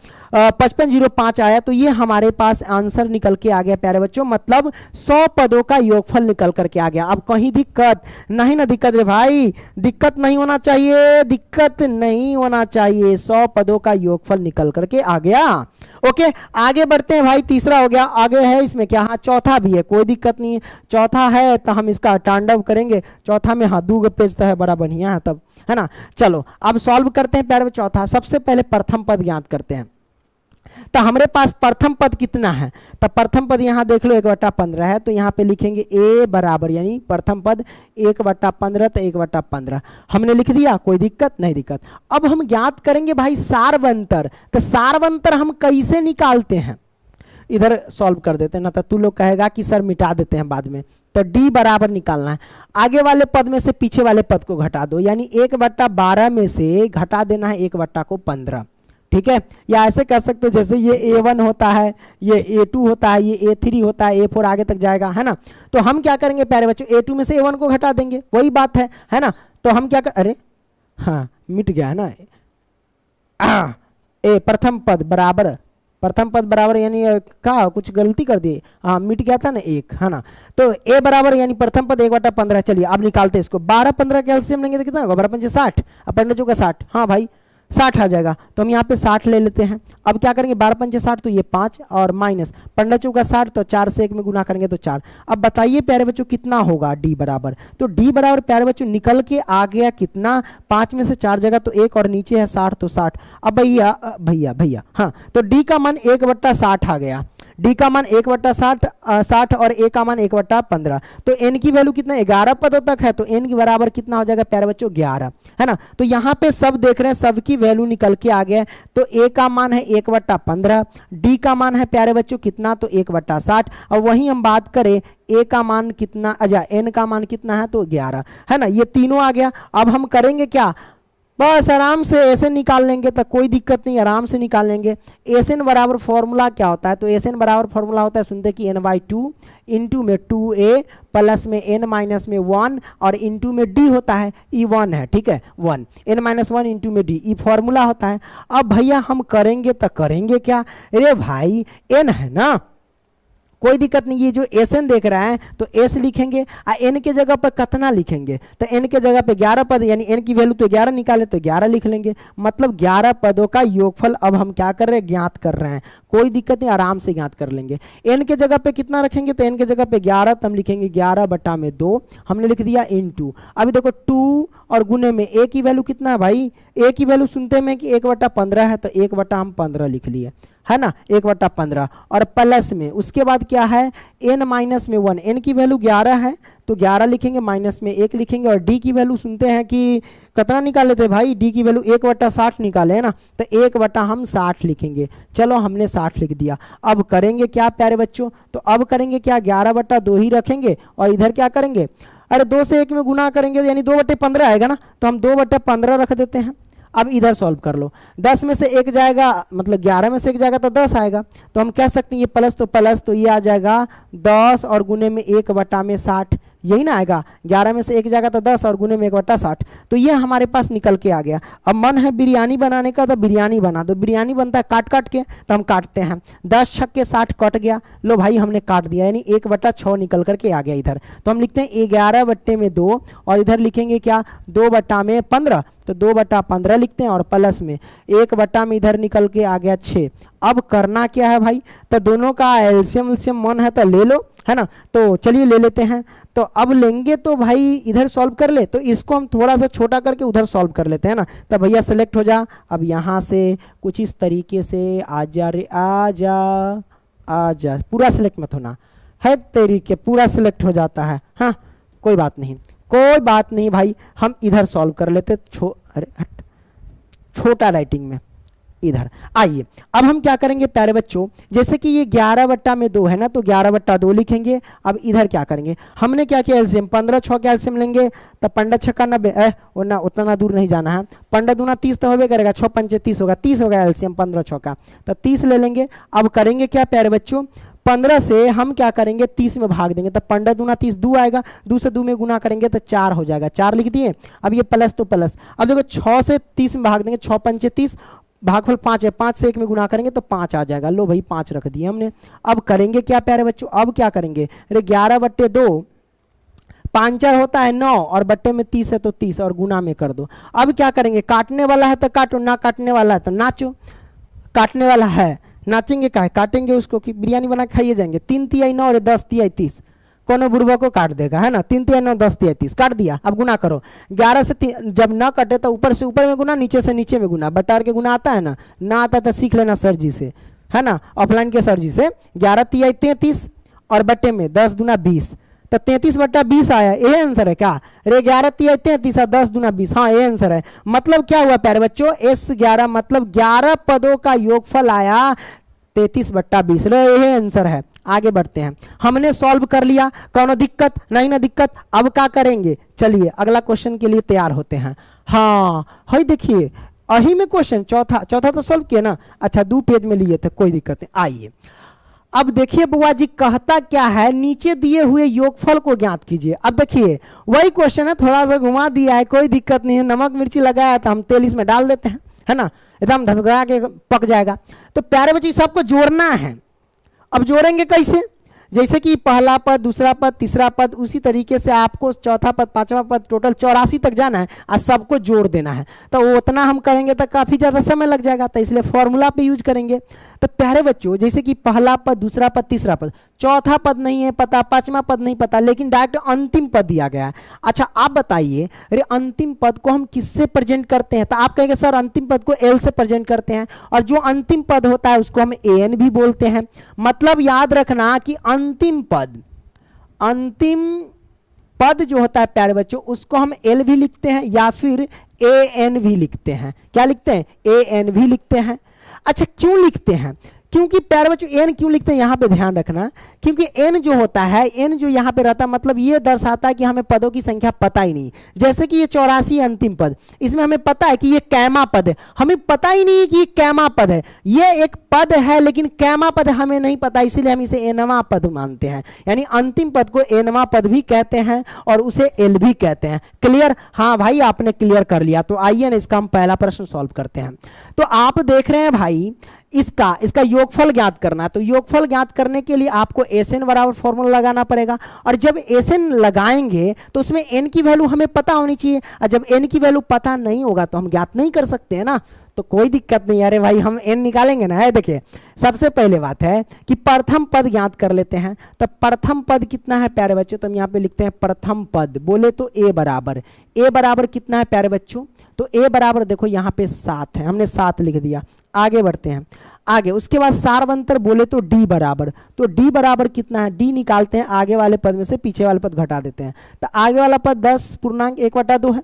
5505 आया। तो ये हमारे पास आंसर निकल के आ गया प्यारे बच्चों, मतलब 100 पदों का योगफल निकल करके आ गया। अब कहीं दिक्कत नहीं ना, दिक्कत रे भाई, दिक्कत नहीं होना चाहिए, दिक्कत नहीं होना चाहिए। 100 पदों का योगफल निकल करके आ गया। ओके आगे बढ़ते हैं भाई, तीसरा हो गया। आगे है इसमें क्या, हाँ चौथा भी है, कोई दिक्कत नहीं है। चौथा है तो हम इसका तांडव करेंगे। चौथा में हाँ 2 पेज तो है, बड़ा बढ़िया है तब, है ना। चलो अब सॉल्व करते हैं प्यारे चौथा। सबसे पहले प्रथम पद ज्ञात करते हैं। तो हमारे पास प्रथम पद कितना है, तो प्रथम पद यहां देख लो 1/15 है, तो यहां पे लिखेंगे a बराबर यानी प्रथम पद 1/15, तो 1/15 हमने लिख दिया, कोई दिक्कत नहीं दिक्कत। अब हम ज्ञात करेंगे भाई सारवंतर। तो सारवंतर हम कैसे निकालते हैं, इधर सॉल्व कर देते हैं ना, तो तू लोग कहेगा कि सर मिटा देते हैं बाद में। तो d बराबर निकालना है, आगे वाले पद में से पीछे वाले पद को घटा दो, यानी 1/12 में से घटा देना है 1/15, ठीक है। या ऐसे कह सकते हो जैसे ये A1 होता है, ये A2 होता है, ये A3 होता है, A4 आगे तक जाएगा, है ना। तो हम क्या करेंगे प्यारे बच्चों, A2 में से A1 को घटा देंगे, वही बात है ना। तो हम क्या अरे हाँ मिट गया है ना, प्रथम पद बराबर यानी क्या कुछ गलती कर दिए, हाँ मिट गया था ना 1, है ना। तो a बराबर यानी प्रथम पद 1/15। चलिए अब निकालते हैं इसको। 12 15 का एलसीएम लेंगे तो कितना होगा, 12 5 60, अब 15 चौका 60, हाँ भाई 60 आ जाएगा। तो हम यहाँ पे 60 ले लेते हैं। अब क्या करेंगे 12 5 60, तो ये 5 और माइनस 15 चौका 60, तो 4 से 1 में गुना करेंगे तो 4। अब बताइए प्यारे बच्चों कितना होगा d बराबर, तो d बराबर प्यारे बच्चों निकल के आ गया कितना, 5 में से 4 जगह तो 1 और नीचे है 60, तो 60। अब भैया हाँ, तो d का मान 1/60 आ गया, d का मान 1/60 और a का मान 1/15। तो n की वैल्यू कितना 11 पदों तक है, तो n के बराबर कितना हो जाएगा प्यारे बच्चों 11, है ना। तो यहाँ पे सब देख रहे हैं, सबकी वैल्यू निकल के आ गया। तो a का मान है 1/15, d का मान है प्यारे बच्चों कितना, तो 1/60। और वहीं हम बात करें a का मान कितना, अच्छा n का मान कितना है, तो 11, है ना। ये तीनों आ गया। अब हम करेंगे क्या, बस आराम से एसएन निकाल लेंगे, तो कोई दिक्कत नहीं, आराम से निकाल लेंगे। एसएन बराबर फॉर्मूला क्या होता है, तो एसएन बराबर फॉर्मूला होता है, सुनते कि n/2 इंटू में 2a प्लस में n माइनस में 1 और इंटू में d होता है, ई 1 है, ठीक है 1, n-1 इंटू में d, ई फॉर्मूला होता है। अब भैया हम करेंगे तो करेंगे क्या, अरे भाई n है ना, कोई दिक्कत नहीं। ये जो एन देख रहा है तो एस लिखेंगे, और एन के जगह पर कितना लिखेंगे, तो एन के जगह पे 11 पद, यानी एन की वैल्यू तो 11 निकाले तो 11 लिख लेंगे। मतलब 11 पदों का योगफल अब हम क्या कर रहे हैं, ज्ञात कर रहे हैं। कोई दिक्कत नहीं, आराम से ज्ञात कर लेंगे। एन के जगह पे कितना रखेंगे, तो एन के जगह पे 11, तो हम लिखेंगे 11/2 हमने लिख दिया इंटू। अभी देखो 2 और गुने में ए की वैल्यू कितना है भाई, ए की वैल्यू सुनते में कि 1/15 है, तो 1/15 लिख लिए, है ना, 1/15 और प्लस में उसके बाद क्या है n माइनस में 1, n की वैल्यू 11 है तो 11 लिखेंगे, माइनस में 1 लिखेंगे और d की वैल्यू सुनते हैं कि कितना निकाले थे भाई, d की वैल्यू 1/60 निकाले है ना, तो 1/60 लिखेंगे। चलो हमने 60 लिख दिया। अब करेंगे क्या प्यारे बच्चों, तो अब करेंगे क्या 11/2 ही रखेंगे और इधर क्या करेंगे, अरे 2 से 1 में गुना करेंगे यानी 2/15 आएगा ना, तो हम 2/15 रख देते हैं। अब इधर सॉल्व कर लो, 10 में से 1 जाएगा मतलब 11 में से 1 जाएगा तो 10 आएगा, तो हम कह सकते हैं ये प्लस तो ये आ जाएगा 10 और गुने में 1/60, यही ना आएगा, 11 में से 1 जाएगा तो 10 और गुने में 1/60, तो ये हमारे पास निकल के आ गया। अब मन है बिरयानी बनाने का तो बिरयानी बना दो, बिरयानी बनता है काट काट के, तो हम काटते हैं, 10 छक्के 60 कट गया, लो भाई हमने काट दिया यानी 1/6 निकल करके आ गया इधर। तो हम लिखते हैं 11/2 और इधर लिखेंगे क्या 2/15, तो 2/15 लिखते हैं और प्लस में 1 में इधर निकल के आ गया 6। अब करना क्या है भाई, तो दोनों का एलसीएम मन है तो ले लो, है ना, तो चलिए ले लेते हैं। तो अब लेंगे तो भाई इधर सॉल्व कर ले, तो इसको हम थोड़ा सा छोटा करके उधर सॉल्व कर लेते हैं ना, तो भैया सेलेक्ट हो जा। अब यहाँ से कुछ इस तरीके से आ जा रे, आ जा, पूरा सेलेक्ट मत होना है तरीके, पूरा सेलेक्ट हो जाता है, हाँ कोई बात नहीं भाई, हम इधर सॉल्व कर लेते, छोटा राइटिंग में इधर आइए। अब हम क्या करेंगे प्यारे बच्चों, जैसे कि ये 11/2 है ना, तो 11/2 लिखेंगे। अब इधर क्या करेंगे, हमने क्या किया एलसीएम 15 का एलसीएम लेंगे, तो 15 × 90 ना, उतना दूर नहीं जाना है, 15 दूना 30 तो होबे करेगा, 6 पंचे 30 होगा, 30 होगा एलसीएम 15 का, तो 30 ले लेंगे। अब करेंगे क्या प्यारे बच्चों, 15 से हम क्या करेंगे 30 में भाग देंगे, तो 15 दूना 30, 2 आएगा, 2 से 2 में गुना करेंगे तो 4 हो जाएगा, 4 लिख दिए। अब ये प्लस तो प्लस, अब देखो 6 से 30 में भाग देंगे, 6 पंचे 30, भागफल 5 है, 5 से 1 में गुना करेंगे तो 5 आ जाएगा, लो भाई 5 रख दिए हमने। अब करेंगे क्या प्यारे बच्चों, अब क्या करेंगे, अरे 11/2 5 होता है 9 और बट्टे में 30 है तो 30 और गुना में कर दो। अब क्या करेंगे, काटने वाला है तो काटो, ना काटने वाला है तो नाचो, काटने वाला है नाचेंगे का है, काटेंगे उसको कि बिरयानी बना खाइए जाएंगे। 3 तिहाई 9 और 10 तिहाई 30, कोनो बुढ़वा को काट देगा, है ना, 3 तिहाई 9 10 तिहाई 30 काट दिया। अब गुना करो, 11 से जब ना कटे तो ऊपर से ऊपर में गुना, नीचे से नीचे में गुना, बटार के गुना आता है ना आता तो सीख लेना सर जी से, है ना, ऑफलाइन के सर जी से। 11 तिहाई 33 और बट्टे में 10 दूना 20, तो 33/20 आया, ये आंसर है क्या, अरे 11 तिहाई 33 और 10 दूना 20, हाँ ये आंसर है। मतलब क्या हुआ प्यारे बच्चों, S11 मतलब 11 पदों का योगफल आया 33/20, ये आंसर है। आगे बढ़ते हैं, हमने सॉल्व कर लिया, कौन दिक्कत नहीं ना दिक्कत। अब क्या करेंगे, चलिए अगला क्वेश्चन के लिए तैयार होते हैं। हाँ है देखिए अही में क्वेश्चन चौथा तो सॉल्व किया ना, अच्छा 2 पेज में लिए थे, कोई दिक्कत नहीं। आइए अब देखिए बुआ जी कहता क्या है, नीचे दिए हुए योगफल को ज्ञात कीजिए। अब देखिए वही क्वेश्चन है, थोड़ा सा घुमा दिया है, कोई दिक्कत नहीं है, नमक मिर्ची लगाया था, हम तेल इसमें डाल देते हैं, है ना, एकदम धधका के पक जाएगा। तो प्यारे बच्चे सबको जोड़ना है। अब जोड़ेंगे कैसे, जैसे कि पहला पद, दूसरा पद, तीसरा पद, उसी तरीके से आपको चौथा पद, पांचवा पद, टोटल 84 तक जाना है और सबको जोड़ देना है। तो उतना हम करेंगे तो काफ़ी ज़्यादा समय लग जाएगा, तो इसलिए फॉर्मूला पे यूज करेंगे। तो प्यारे बच्चों जैसे कि पहला पद, दूसरा पद, तीसरा पद, चौथा पद नहीं है पता, पांचवा पद नहीं पता, लेकिन डायरेक्ट अंतिम पद दिया गया है। अच्छा आप बताइए, अरे अंतिम पद को हम किससे प्रेजेंट करते हैं, तो आप कहेंगे सर अंतिम पद को एल से प्रेजेंट करते हैं, और जो अंतिम पद होता है उसको हम एन भी बोलते हैं। मतलब याद रखना कि अंतिम पद जो होता है प्यारे बच्चों उसको हम एल भी लिखते हैं या फिर ए एन भी लिखते हैं। क्या लिखते हैं, ए एन भी लिखते हैं। अच्छा क्यों लिखते हैं, क्योंकि प्यारे बच्चों एन क्यों लिखते हैं यहाँ पे ध्यान रखना, क्योंकि एन जो होता है, एन जो यहाँ पे रहता है मतलब ये दर्शाता है कि हमें पदों की संख्या पता ही नहीं। जैसे कि ये 84 अंतिम पद, इसमें हमें पता है कि ये कैमा पद है, हमें पता ही नहीं है कि ये कैमा पद है, ये एक पद है लेकिन कैमा पद हमें नहीं पता, इसीलिए हम इसे एनवा पद मानते हैं। यानी अंतिम पद को एनवा पद भी कहते हैं और उसे एल भी कहते हैं। क्लियर, हाँ भाई आपने क्लियर कर लिया। तो आइए ना इसका हम पहला प्रश्न सॉल्व करते हैं। तो आप देख रहे हैं भाई इसका योगफल ज्ञात करना है, तो योगफल ज्ञात करने के लिए आपको एसएन बराबर फॉर्मूला लगाना पड़ेगा, और जब एसएन लगाएंगे तो उसमें एन की वैल्यू हमें पता होनी चाहिए, और जब एन की वैल्यू पता नहीं होगा तो हम ज्ञात नहीं कर सकते हैं ना। तो कोई दिक्कत नहीं, अरे भाई हम एन निकालेंगे ना। है देखिए सबसे पहले बात है कि प्रथम पद ज्ञात कर लेते हैं। तो प्रथम पद कितना है प्यारे बच्चों, तो हम यहाँ पे लिखते हैं प्रथम पद, बोले तो ए बराबर कितना है प्यारे बच्चों, तो ए बराबर देखो यहाँ पे 7 है, हमने 7 लिख दिया। आगे बढ़ते हैं, आगे उसके बाद सार्वंतर बोले तो डी बराबर, तो डी बराबर कितना है, डी निकालते हैं आगे वाले पद में से पीछे वाले पद घटा देते हैं। तो आगे वाला पद 10 पूर्णांक 1/2 है,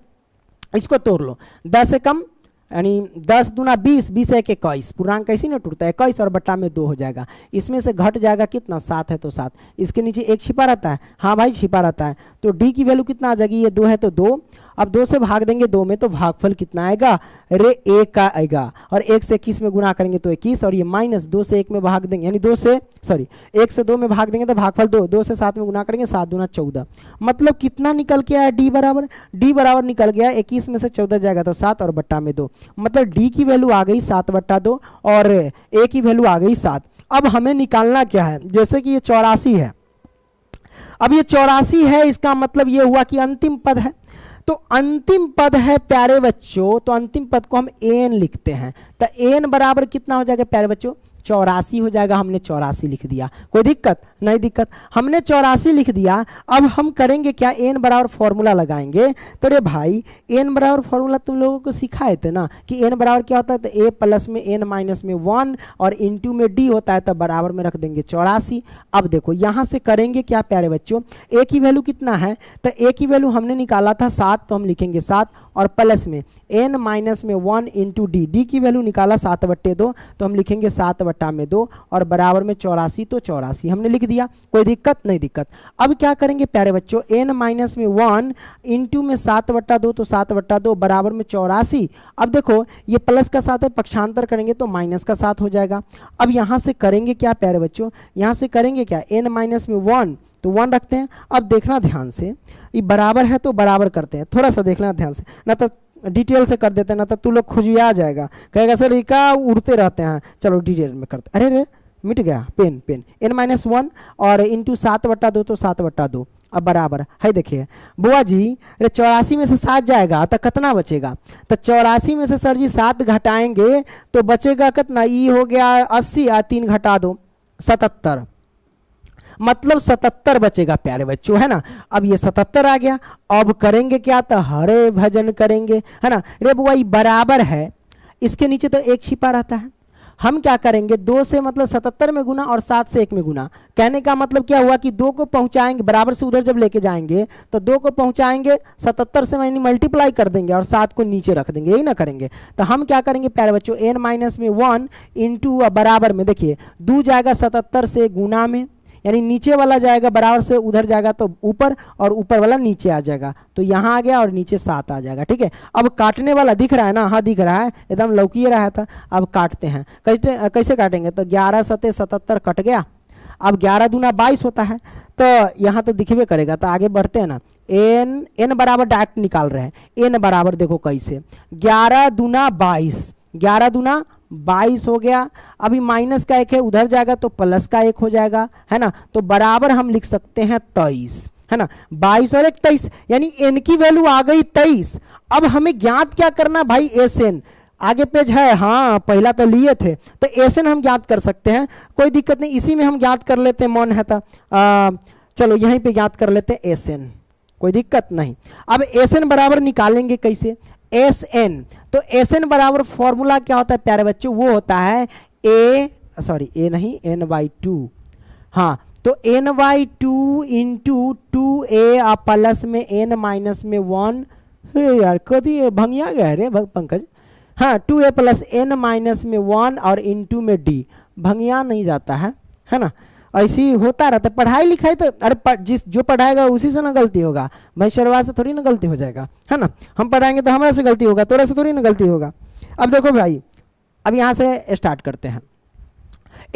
इसको तोड़ लो, 10 से कम यानी 10 दूना 20, 20 एक 21, पूर्णांक कैसे ना टूटता है, 21 और बट्टा में 2 हो जाएगा, इसमें से घट जाएगा कितना, 7 है तो 7, इसके नीचे 1 छिपा रहता है, हाँ भाई छिपा रहता है, तो डी की वैल्यू कितना आ जाएगी, ये 2 है तो 2, अब 2 से भाग देंगे 2 में तो भागफल कितना आएगा, अरे 1 का आएगा, और 1 से 21 में गुना करेंगे तो 21, और ये माइनस 2 से 1 में भाग देंगे यानी 1 से 2 में भाग देंगे तो भागफल 2, 2 से 7 में गुना करेंगे 7 दूना 14, मतलब कितना निकल के आया, डी बराबर निकल गया 21 में से 14 जाएगा तो 7 और बट्टा में 2, मतलब डी की वैल्यू आ गई 7/2 और ए की वैल्यू आ गई 7। अब हमें निकालना क्या है, जैसे कि ये 84 है, अब ये 84 है, इसका मतलब ये हुआ कि अंतिम पद है, तो अंतिम पद है प्यारे बच्चों, तो अंतिम पद को हम एन लिखते हैं, तो एन बराबर कितना हो जाएगा प्यारे बच्चों, 84 हो जाएगा, हमने 84 लिख दिया, कोई दिक्कत नहीं, दिक्कत हमने 84 लिख दिया। अब हम करेंगे क्या, एन बराबर फॉर्मूला लगाएंगे, तो रे भाई एन बराबर फॉर्मूला तुम लोगों को सिखाए थे ना कि एन बराबर क्या होता है, तो ए प्लस में एन माइनस में 1 और इंटू में डी होता है, तो बराबर में रख देंगे 84। अब देखो यहाँ से करेंगे क्या प्यारे बच्चों, ए की वैल्यू कितना है, तो ए की वैल्यू हमने निकाला था 7, तो हम लिखेंगे 7 और प्लस में एन माइनस में 1 इंटू डी, डी की वैल्यू निकाला 7/2, तो हम लिखेंगे 7/2 और बराबर में 84, तो 84 हमने लिख दिया, कोई दिक्कत नहीं, दिक्कत। अब क्या करेंगे प्यारे बच्चों, एन माइनस में 1 इंटू में 7/2, तो 7/2 बराबर में 84। अब देखो ये प्लस का 7 है, पक्षांतर करेंगे तो माइनस का 7 हो जाएगा। अब यहाँ से करेंगे क्या प्यारे बच्चों, यहाँ से करेंगे क्या, एन माइनस में 1 तो 1 रखते हैं। अब देखना ध्यान से, ये बराबर है तो बराबर करते हैं, थोड़ा सा देखना ध्यान से, ना तो डिटेल से कर देते हैं, ना तो तू लोग खुजिया जाएगा, कहेगा सर ये क्या उड़ते रहते हैं, चलो डिटेल में करते, अरे रे मिट गया पेन, एन माइनस 1 और इंटू 7/2 तो 7/2, अब बराबर है, देखिए बुआ जी 84 में से 7 जाएगा तो कितना बचेगा, तो 84 में से सर जी 7 घटाएंगे तो बचेगा कितना, ई हो गया 80 और 3 घटा दो 77, मतलब 77 बचेगा प्यारे बच्चों, है ना। अब ये 77 आ गया, अब करेंगे क्या, तो हरे भजन करेंगे, है ना, रे बुआ ये बराबर है, इसके नीचे तो 1 छिपा रहता है, हम क्या करेंगे 2 से मतलब 77 में गुना और 7 से 1 में गुना, कहने का मतलब क्या हुआ कि 2 को पहुंचाएंगे बराबर से उधर जब लेके जाएंगे तो 2 को पहुंचाएंगे 77 से यानी मल्टीप्लाई कर देंगे और 7 को नीचे रख देंगे, यही ना करेंगे। तो हम क्या करेंगे प्यारे बच्चों, एन माइनस में 1 इंटू बराबर में, देखिए 2 जाएगा 77 से गुना में, यानी नीचे वाला जाएगा बराबर से उधर जाएगा तो ऊपर और ऊपर वाला नीचे आ जाएगा, तो यहाँ आ गया और नीचे 7 आ जाएगा, ठीक है। अब काटने वाला दिख रहा है ना, हाँ दिख रहा है, एकदम लौकी रहा था। अब काटते हैं, कैसे काटेंगे, तो 11 सते 77 कट गया, अब 11 दूना 22 होता है, तो यहाँ तो दिखबे करेगा, तो आगे बढ़ते हैं ना, एन बराबर डायरेक्ट निकाल रहे हैं, एन बराबर देखो कैसे, 11 दूना 22, 11 दूना 22 हो गया, अभी माइनस का 1 है उधर जाएगा तो प्लस का 1 हो जाएगा, है ना, तो बराबर हम लिख सकते हैं 23, है ना, 22 और 1 23, यानी एन की वैल्यू आ गई 23। अब हमें ज्ञात क्या करना भाई, एस एन, आगे पेज है, हाँ पहला तो लिए थे, तो एस एन हम ज्ञात कर सकते हैं, कोई दिक्कत नहीं, इसी में हम ज्ञात कर लेते हैं, मन है तो चलो यहीं पे ज्ञात कर लेते हैं एस एन, कोई दिक्कत नहीं। अब एस एन बराबर निकालेंगे कैसे, एस एन, तो एस एन बराबर फॉर्मूला क्या होता है प्यारे बच्चों, वो होता है ए नहीं n/2, हाँ तो n/2 इंटू 2a प्लस में n माइनस में 1, यार कभी भंगिया गया रे पंकज, हाँ 2a प्लस n माइनस में 1 और इंटू में d, भंगिया नहीं जाता है ना, ऐसे ही होता रहता है, पढ़ाई लिखाई तो अरे जिस जो पढ़ाएगा उसी से ना गलती होगा, भाई शर्वा से थोड़ी ना गलती हो जाएगा, है ना, हम पढ़ाएंगे तो हमारे से गलती होगा, तोरा से थोड़ी ना गलती होगा। अब देखो भाई, अब यहाँ से स्टार्ट करते हैं,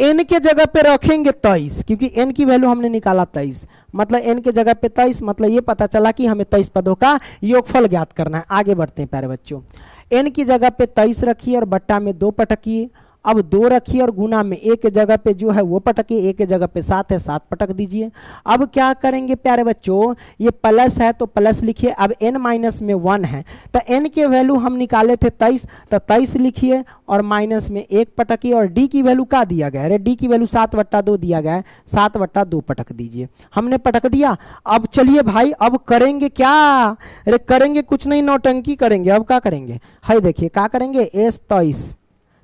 एन के जगह पे रखेंगे 23, क्योंकि एन की वैल्यू हमने निकाला 23, मतलब एन के जगह पे 23, मतलब ये पता चला कि हमें 23 पदों का योगफल ज्ञात करना है। आगे बढ़ते हैं प्यारे बच्चों, एन की जगह पे 23 रखिए और बट्टा में 2 पटकिए, अब 2 रखिए और गुना में एक के जगह पे जो है वो पटकिए, एक के जगह पे 7 है 7 पटक दीजिए। अब क्या करेंगे प्यारे बच्चों, ये प्लस है तो प्लस लिखिए, अब n माइनस में 1 है तो n के वैल्यू हम निकाले थे 23, तो 23 लिखिए और माइनस में 1 पटकिए, और d की वैल्यू क्या दिया गया है, अरे d की वैल्यू 7/2 दिया गया है, 7/2 पटक दीजिए, हमने पटक दिया। अब चलिए भाई, अब करेंगे क्या, अरे करेंगे कुछ नहीं, नौटंकी करेंगे। अब क्या करेंगे, हाय देखिए क्या करेंगे, s 23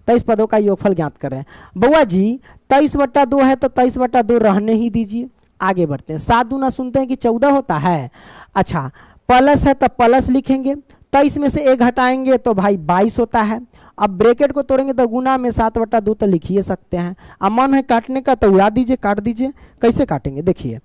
23 पदों का योगफल ज्ञात कर रहे हैं। बउआ जी 23/2 है तो 23/2 रहने ही दीजिए, आगे बढ़ते हैं। 7 दूना सुनते हैं कि 14 होता है। अच्छा प्लस है तो प्लस लिखेंगे, 23 में से 1 हटाएंगे तो भाई 22 होता है। अब ब्रैकेट को तोड़ेंगे तो गुना में 7/2 तो लिख ही सकते हैं। अब मन है काटने का तो उड़ा दीजिए, काट दीजिए। कैसे काटेंगे देखिए,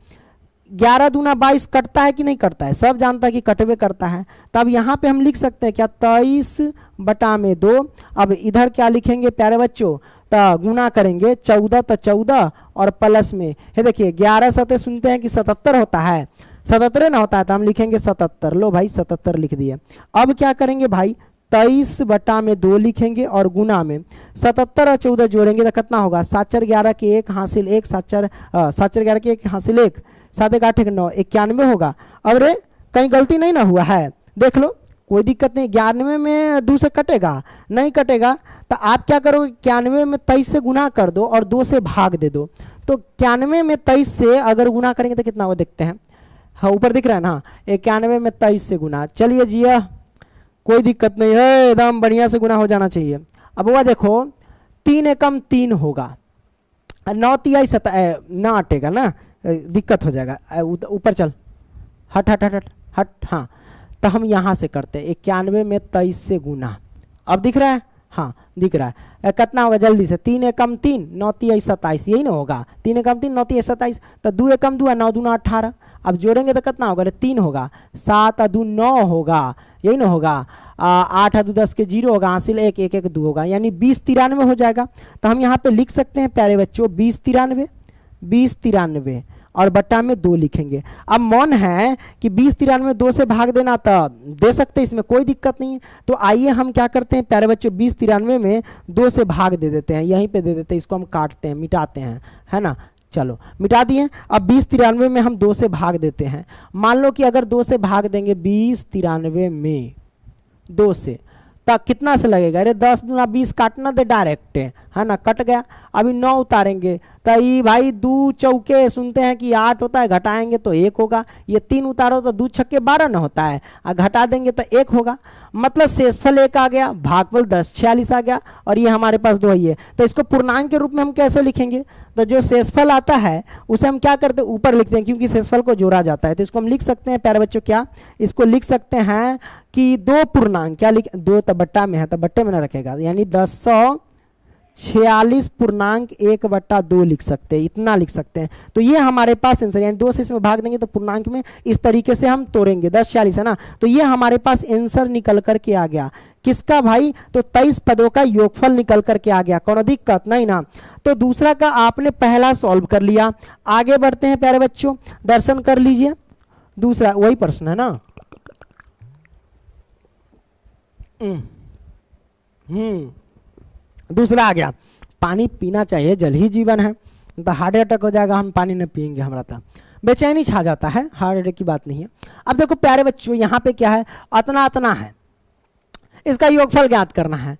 11 दूना 22 कटता है कि नहीं कटता है, सब जानता है कि कटवे करता है। तब यहाँ पे हम लिख सकते हैं क्या 23/2। अब इधर क्या लिखेंगे प्यारे बच्चों, तो गुना करेंगे 14 तो 14 और प्लस में है देखिए 11 सते सुनते हैं कि 77 होता है, 77 ना होता है तो हम लिखेंगे 77। लो भाई 77 लिख दिए। अब क्या करेंगे भाई 23/2 लिखेंगे और गुना में 77 और 14 जोड़ेंगे तो कितना होगा, 7 4 11 के 1 हासिल 1, 7 4 11 के 1 हासिल 1, 7 1 8 1 9, 91 होगा। अब रे कहीं गलती नहीं ना हुआ है, देख लो कोई दिक्कत नहीं। 91 में 2 से कटेगा नहीं कटेगा तो आप क्या करोगे 91 में 23 से गुना कर दो और 2 से भाग दे दो। तो 91 में 23 से अगर गुना करेंगे तो कितना होगा देखते हैं। हाँ ऊपर दिख रहा है ना, 91 में 23 से गुना, चलिए जिया कोई दिक्कत नहीं है, एकदम बढ़िया से गुना हो जाना चाहिए। अब वह देखो 3 एकम 3 होगा, 9 तिहाई 7 ना अटेगा ना, दिक्कत हो जाएगा। ऊपर चल, हट हट हट हट हट। हाँ तो हम यहाँ से करते हैं 91 में 23 से गुना। अब दिख रहा है, हाँ दिख रहा है। कितना होगा जल्दी से, 3 एकम 3 9 तिहाई 27, यही ना होगा। 3 एकम 3 9 तिहाई 27 तो 2 एकम 2 9 दूना 18। अब जोड़ेंगे तो कितना होगा, 3 होगा, 7 2 9 होगा, यही ना होगा। 8 2 10 के 0 होगा, हासिल 1 1 1 2 होगा, यानी 20 93 हो जाएगा। तो हम यहाँ पे लिख सकते हैं प्यारे बच्चों 20 93 और बट्टा में 2 लिखेंगे। अब मन है कि 20 93 2 से भाग देना तो दे सकते हैं, इसमें कोई दिक्कत नहीं है। तो आइए हम क्या करते हैं प्यारे बच्चों 20 93 में 2 से भाग दे देते हैं, यहीं पे दे देते हैं, इसको हम काटते हैं मिटाते हैं, है ना। चलो मिटा दिए। अब 20 93 में हम 2 से भाग देते हैं। मान लो कि अगर 2 से भाग देंगे 20 93 में 2 से तब कितना से लगेगा, अरे 10 दूना 20 काटना दे डायरेक्ट, है ना, कट गया। अभी 9 उतारेंगे तो ये भाई 2 चौके सुनते हैं कि 8 होता है, घटाएंगे तो 1 होगा। ये 3 उतारो तो 2 छक्के 12 ना होता है, और घटा देंगे तो 1 होगा। मतलब शेषफल 1 आ गया, भागफल 10 46 आ गया, और ये हमारे पास 2 ही है। तो इसको पूर्णांक के रूप में हम कैसे लिखेंगे, तो जो शेषफल आता है उसे हम क्या करते हैं ऊपर लिखते हैं, क्योंकि शेषफल को जोड़ा जाता है। तो इसको हम लिख सकते हैं प्यारे बच्चों, क्या इसको लिख सकते हैं कि 2 पूर्णांक, क्या लिख 2 तो बट्टा में है तो बट्टे में ना रखेगा, यानी 1046 पूर्णांक 1/2 लिख सकते हैं, इतना लिख सकते हैं। तो ये हमारे पास आंसर, यानी 2 से इसमें भाग देंगे तो पूर्णांक में इस तरीके से हम तोड़ेंगे, 1046 है ना। तो ये हमारे पास आंसर निकल करके आ गया, किसका भाई, तो 23 पदों का योगफल निकल करके आ गया, कोनो दिक्कत नहीं ना। तो दूसरा का आपने पहला सॉल्व कर लिया। आगे बढ़ते हैं प्यारे बच्चों, दर्शन कर लीजिए। दूसरा वही प्रश्न है ना, दूसरा आ गया, पानी पीना चाहिए, जल ही जीवन है। तो हार्ट अटैक हो जाएगा, हम पानी नहीं पिएंगे, हमारा था बेचैनी छा जाता है, हार्ट अटैक की बात नहीं है। अब देखो प्यारे बच्चों यहाँ पे क्या है, अतना अतना है, इसका योगफल ज्ञात करना है।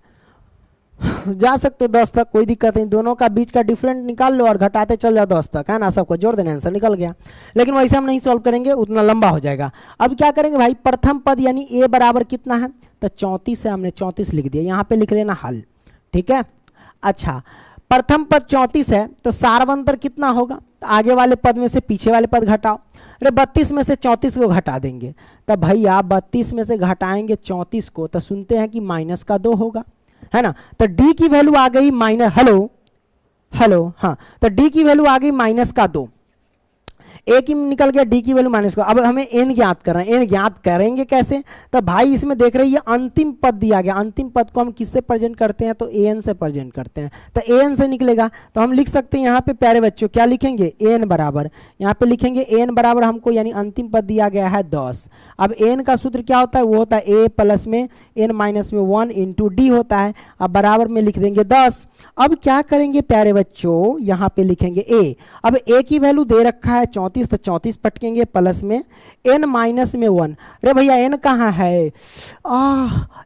जा सकते हो 10 तक, कोई दिक्कत नहीं, दोनों का बीच का डिफरेंट निकाल लो और घटाते चल जाओ 10 तक, है ना, सबको जोड़ देना, आंसर निकल गया। लेकिन वैसे हम नहीं सॉल्व करेंगे, उतना लंबा हो जाएगा। अब क्या करेंगे भाई, प्रथम पद यानी a बराबर कितना है, तो 34 है, हमने 34 लिख दिया, यहाँ पे लिख लेना हल, ठीक है। अच्छा प्रथम पद 34 है तो सारवंतर कितना होगा, तो आगे वाले पद में से पीछे वाले पद घटाओ। अरे 32 में से 34 को घटा देंगे, तब भैया 32 में से घटाएंगे 34 को तो सुनते हैं कि -2 होगा, है ना। तो d की वैल्यू आ गई माइनस, हेलो हाँ, तो d की वैल्यू आ गई -2, a की निकल गया, d की वैल्यू -2। अब हमें n ज्ञात करना है, n ज्ञात करेंगे कैसे, तो भाई इसमें देख रहे हैं अंतिम पद दिया गया, अंतिम पद को हम किससे प्रेजेंट करते हैं, तो an से प्रेजेंट करते हैं, तो an से निकलेगा। तो हम लिख सकते हैं यहाँ पे प्यारे बच्चों, क्या लिखेंगे, n बराबर, यहाँ पे लिखेंगे n बराबर हमको, यानी अंतिम पद दिया गया है 10। अब n का सूत्र क्या होता है, वो होता है a प्लस में n माइनस में 1 इंटू डी होता है। अब बराबर में लिख देंगे 10। अब क्या करेंगे प्यारे बच्चों, यहाँ पे लिखेंगे a। अब a की वैल्यू दे रखा है 34, तो 34 पटकेंगे प्लस में n माइनस में 1। अरे भैया n कहाँ है,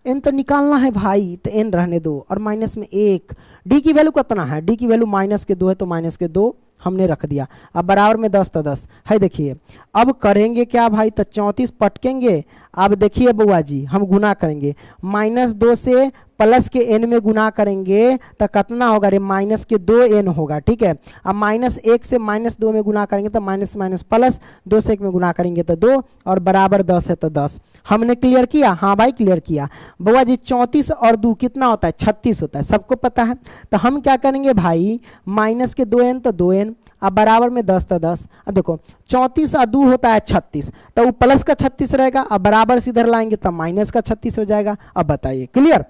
n तो निकालना है भाई, तो n रहने दो, और माइनस में 1। d की वैल्यू कितना है, d की वैल्यू -2 है, तो -2 हमने रख दिया। अब बराबर में 10 तो 10 है। देखिए अब करेंगे क्या भाई, तो 34 पटकेंगे। अब देखिए बुआ जी हम गुना करेंगे, -2 से प्लस के n में गुना करेंगे तो कितना होगा रे, माइनस के 2n होगा, ठीक है। अब -1 से -2 में गुना करेंगे तो माइनस माइनस प्लस, 2 से 1 में गुना करेंगे तो 2 और बराबर 10 है तो 10। हमने क्लियर किया, हाँ भाई क्लियर किया। बउआ जी 34 और 2 कितना होता है, 36 होता है, सबको पता है। तो हम क्या करेंगे भाई, माइनस के 2n तो 2n, अब बराबर में 10 तो 10। अब देखो 34 और 2 होता है 36, तो वो प्लस का 36 रहेगा, अब बराबर से इधर लाएंगे तो माइनस का 36 हो जाएगा। अब बताइए क्लियर।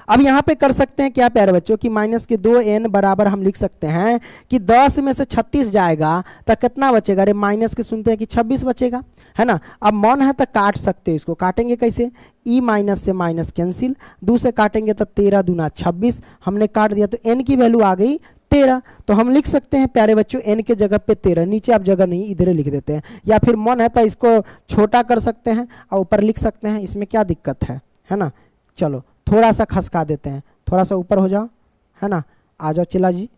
अब यहाँ पे कर सकते हैं क्या प्यारे बच्चों कि माइनस के 2n बराबर हम लिख सकते हैं कि 10 में से 36 जाएगा तो कितना बचेगा रे, माइनस के सुनते हैं कि 26 बचेगा, है ना। अब मन है तो काट सकते हो, इसको काटेंगे कैसे, ई माइनस से माइनस कैंसिल, 2 से काटेंगे तो 13 दूना 26, हमने काट दिया तो n की वैल्यू आ गई 13। तो हम लिख सकते हैं प्यारे बच्चों n के जगह पे 13, नीचे आप जगह नहीं इधर लिख देते हैं, या फिर मन है तो इसको छोटा कर सकते हैं और ऊपर लिख सकते हैं, इसमें क्या दिक्कत है ना। चलो थोड़ा सा खसका देते हैं, थोड़ा सा ऊपर हो जाओ, है ना, आ जाओ चिल्ला जी,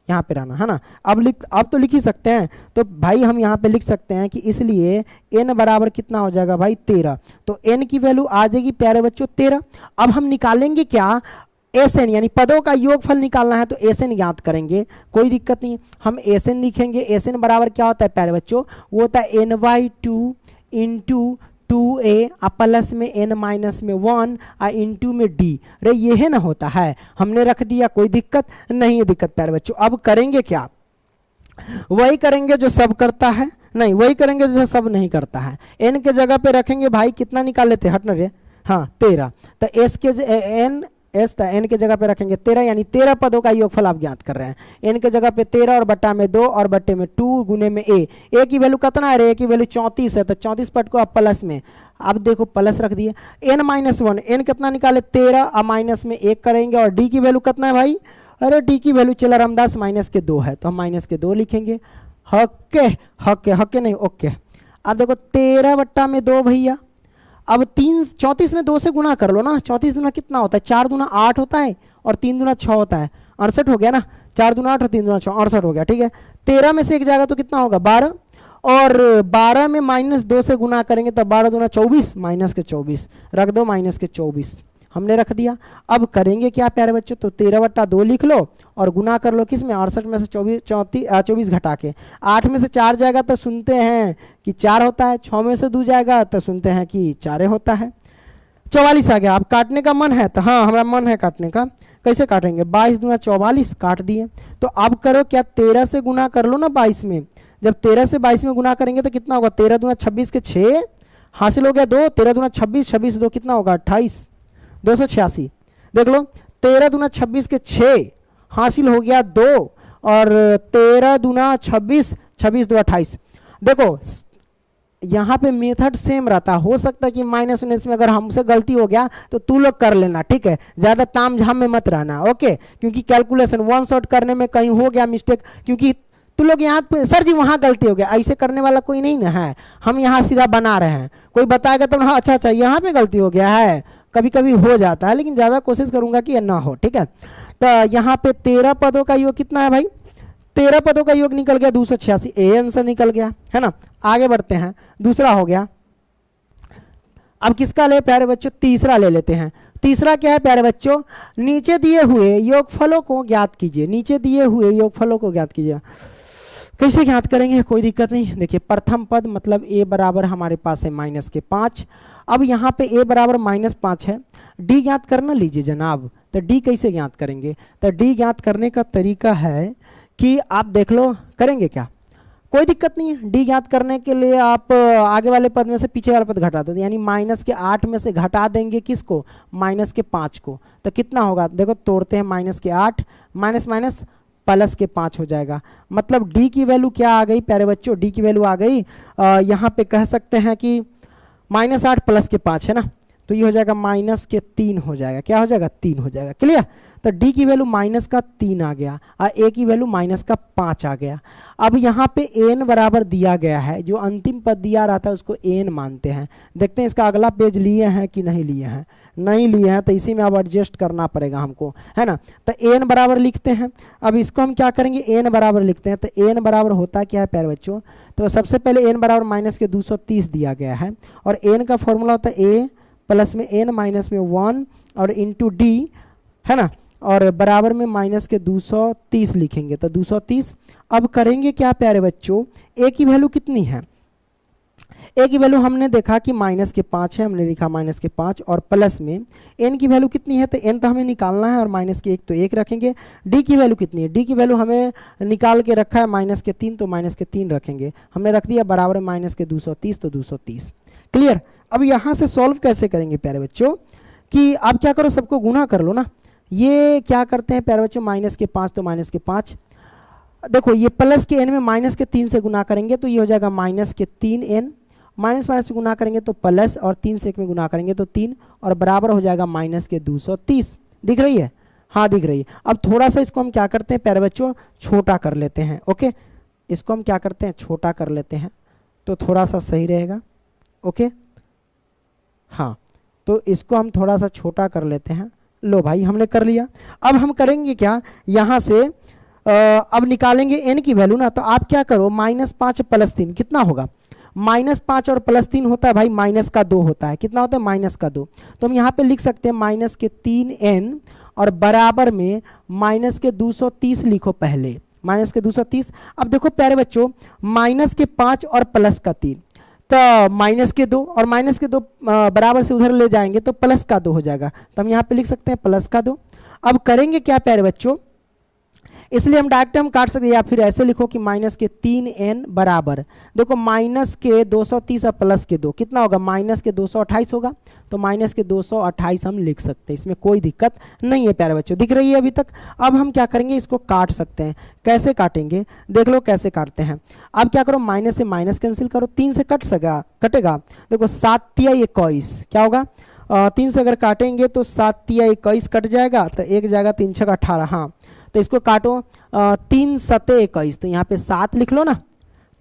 यहाँ पे रहना, है ना। अब तो लिख ही सकते हैं। तो भाई हम यहाँ पे लिख सकते हैं कि इसलिए n बराबर कितना हो जाएगा भाई 13, तो n की वैल्यू आ जाएगी प्यारे बच्चों 13। अब हम निकालेंगे क्या, एसएन, यानी पदों का योगफल निकालना है तो एसएन ज्ञात करेंगे, कोई दिक्कत नहीं। हम एसएन लिखेंगे, एसएन बराबर क्या होता है प्यारे बच्चों, वो होता है n/2 इंटू 2a प्लस में n माइनस में 1 इंटू में d। रे ये है ना होता है, हमने रख दिया, कोई दिक्कत नहीं है। दिक्कत प्यारे बच्चों, अब करेंगे क्या, वही करेंगे जो सब करता है, नहीं वही करेंगे जो सब नहीं करता है। n के जगह पे रखेंगे भाई, कितना निकाल लेते हट ना रे, हाँ 13, तो s के n के जगह पे रखेंगे 13, यानी 13 पदों का योगफल आप ज्ञात कर रहे हैं। n के जगह पे 13 और बट्टा में 2 और बट्टे में 2 गुने में a की वैल्यू कितना है रे, a की वैल्यू 34 है, तो 34 पद को आप प्लस में, अब देखो प्लस रख दिए, n-1, n कितना निकाले 13 और माइनस में 1 करेंगे, और d की वैल्यू कितना है भाई, अरे d की वैल्यू चला रामदास माइनस के 2 है, तो हम माइनस के 2 लिखेंगे। हके हके हके नहीं, ओके। अब देखो 13 बट्टा में 2 भैया, अब 34 में 2 से गुना कर लो ना, 34 दूना कितना होता है, 4 दूना 8 होता है और 3 दूना 6 होता है, 68 हो गया ना, 4 दूना 8 और 3 दूना 6, 68 हो गया, ठीक है। 13 में से 1 जाएगा तो कितना होगा 12, और 12 में -2 से गुना करेंगे तो 12 दूना 24, माइनस के 24 रख दो, माइनस के 24 हमने रख दिया। अब करेंगे क्या प्यारे बच्चों, तो 13 बट्टा 2 लिख लो और गुना कर लो किस में, 68 में से 24 घटा के, 8 में से 4 जाएगा तो सुनते हैं कि 4 होता है, 6 में से 2 जाएगा तो सुनते हैं कि 4 होता है। 44 आ गया। अब काटने का मन है तो हाँ हमारा मन है काटने का, कैसे काटेंगे, 22 दूना 44 काट दिए। तो अब करो क्या, 13 से गुना कर लो ना 22 में, जब 13 से 22 में गुना करेंगे तो कितना होगा, 13 दूना 26 के 6 हासिल हो गया 2, 13 दूना 26, 26 2 कितना होगा 28, 286। देख लो 13 दूना 26 के 6 हासिल हो गया 2, और 13 दूना 26, 26 2 28। देखो यहाँ पे मेथड सेम रहता, हो सकता है कि -19 में अगर हमसे गलती हो गया तो तू लोग कर लेना, ठीक है, ज़्यादा ताम झाम में मत रहना, ओके। क्योंकि कैलकुलेशन वन शॉट करने में कहीं हो गया मिस्टेक, क्योंकि तू लोग यहाँ पे सर जी वहाँ गलती हो गया, ऐसे करने वाला कोई नहीं ना है, हम यहाँ सीधा बना रहे हैं, कोई बताएगा तो हाँ अच्छा यहाँ पे गलती हो गया है, कभी कभी हो जाता है, लेकिन ज़्यादा कोशिश करूंगा कि ना हो, ठीक है। तो यहाँ पे 13 पदों का योग कितना है भाई, 13 पदों का योग निकल गया 286, ए आंसर निकल गया, है ना। आगे बढ़ते हैं, दूसरा हो गया। अब किसका ले प्यारे बच्चों, तीसरा ले लेते हैं। तीसरा क्या है प्यारे बच्चों, नीचे दिए हुए योगफलों को ज्ञात कीजिए, नीचे दिए हुए योगफलों को ज्ञात कीजिए। कैसे ज्ञात करेंगे, कोई दिक्कत नहीं। देखिए प्रथम पद मतलब a बराबर हमारे पास है -5। अब यहाँ पे a बराबर -5 है, d ज्ञात करना लीजिए जनाब। तो d कैसे ज्ञात करेंगे, तो d ज्ञात करने का तरीका है कि आप देख लो, करेंगे क्या, कोई दिक्कत नहीं है। d ज्ञात करने के लिए आप आगे वाले पद में से पीछे वाला पद घटा दो, यानी -8 में से घटा देंगे किसको, -5 को, तो कितना होगा, देखो तोड़ते हैं, -8 माइनस माइनस +5 हो जाएगा। मतलब d की वैल्यू क्या आ गई प्यारे बच्चों, d की वैल्यू आ गई यहाँ पे कह सकते हैं कि -8 +5 है ना, तो ये हो जाएगा -3 हो जाएगा, क्या हो जाएगा 3 हो जाएगा, क्लियर। तो d की वैल्यू -3 आ गया और a की वैल्यू -5 आ गया। अब यहाँ पे n बराबर दिया गया है, जो अंतिम पद दिया रहा था उसको n मानते हैं। देखते हैं इसका अगला पेज लिए हैं कि नहीं लिए हैं, नहीं लिए हैं तो इसी में अब एडजस्ट करना पड़ेगा हमको, है ना। तो n बराबर लिखते हैं। अब इसको हम क्या करेंगे, n बराबर लिखते हैं। तो n बराबर होता क्या है प्यारे बच्चों, तो सबसे पहले n बराबर -230 दिया गया है, और n का फॉर्मूला होता है a प्लस में n माइनस में 1 और इंटू डी, है ना, और बराबर में माइनस के 230 लिखेंगे तो 230। अब करेंगे क्या प्यारे बच्चों, a की वैल्यू कितनी है, a की वैल्यू हमने देखा कि माइनस के 5 है, हमने लिखा माइनस के 5 और प्लस में n की वैल्यू कितनी है, तो n तो हमें निकालना है और माइनस के 1 तो 1 रखेंगे। d की वैल्यू कितनी है, d की वैल्यू हमें निकाल के रखा है माइनस के 3 तो माइनस के 3 रखेंगे, हमने रख दिया बराबर में माइनस के 230 तो 230। क्लियर। अब यहाँ से सॉल्व कैसे करेंगे प्यारे बच्चों, कि आप क्या करो, सबको गुना कर लो ना। ये क्या करते हैं प्यारे बच्चों, माइनस के 5 तो माइनस के 5, देखो ये प्लस के n में माइनस के 3 से गुना करेंगे तो ये हो जाएगा माइनस के 3n, माइनस माइनस से गुना करेंगे तो प्लस, और 3 से 1 में गुना करेंगे तो 3, और बराबर हो जाएगा माइनस के 230। दिख रही है, हाँ दिख रही है। अब थोड़ा सा इसको हम क्या करते हैं प्यारे बच्चों, छोटा कर लेते हैं। ओके, इसको हम क्या करते हैं, छोटा कर लेते हैं तो थोड़ा सा सही रहेगा। ओके, हाँ, तो इसको हम थोड़ा सा छोटा कर लेते हैं। लो भाई, हमने कर लिया। अब हम करेंगे क्या, यहाँ से अब निकालेंगे n की वैल्यू ना, तो आप क्या करो, -5 + 3 कितना होगा, -5 और +3 होता है भाई, माइनस का 2 होता है, कितना होता है, माइनस का 2। तो हम यहाँ पे लिख सकते हैं माइनस के 3n और बराबर में माइनस के 230 लिखो पहले, माइनस के 230। अब देखो प्यारे बच्चों, माइनस के 5 और प्लस का 3, तो माइनस के 2 और माइनस के 2 बराबर से उधर ले जाएंगे तो प्लस का 2 हो जाएगा, तो हम यहाँ पे लिख सकते हैं प्लस का 2। अब करेंगे क्या प्यारे बच्चों, इसलिए हम डायरेक्ट हम काट सकते हैं, या फिर ऐसे लिखो कि माइनस के 3n बराबर, देखो माइनस के 230 और प्लस के 2 कितना होगा, माइनस के 228 होगा, तो माइनस के 228 हम लिख सकते हैं, इसमें कोई दिक्कत नहीं है प्यारे बच्चों, दिख रही है अभी तक। अब हम क्या करेंगे, इसको काट सकते हैं। कैसे काटेंगे, देख लो कैसे काटते हैं। अब क्या करो, माइनस से माइनस कैंसिल करो, 3 से कटेगा, देखो 7 × 21 क्या होगा, 3 से अगर काटेंगे तो 7 × 21 कट जाएगा, तो एक जाएगा 3 × 6 = 18, हाँ तो इसको काटो 3 × 7 = 21, तो यहाँ पे 7 लिख लो ना,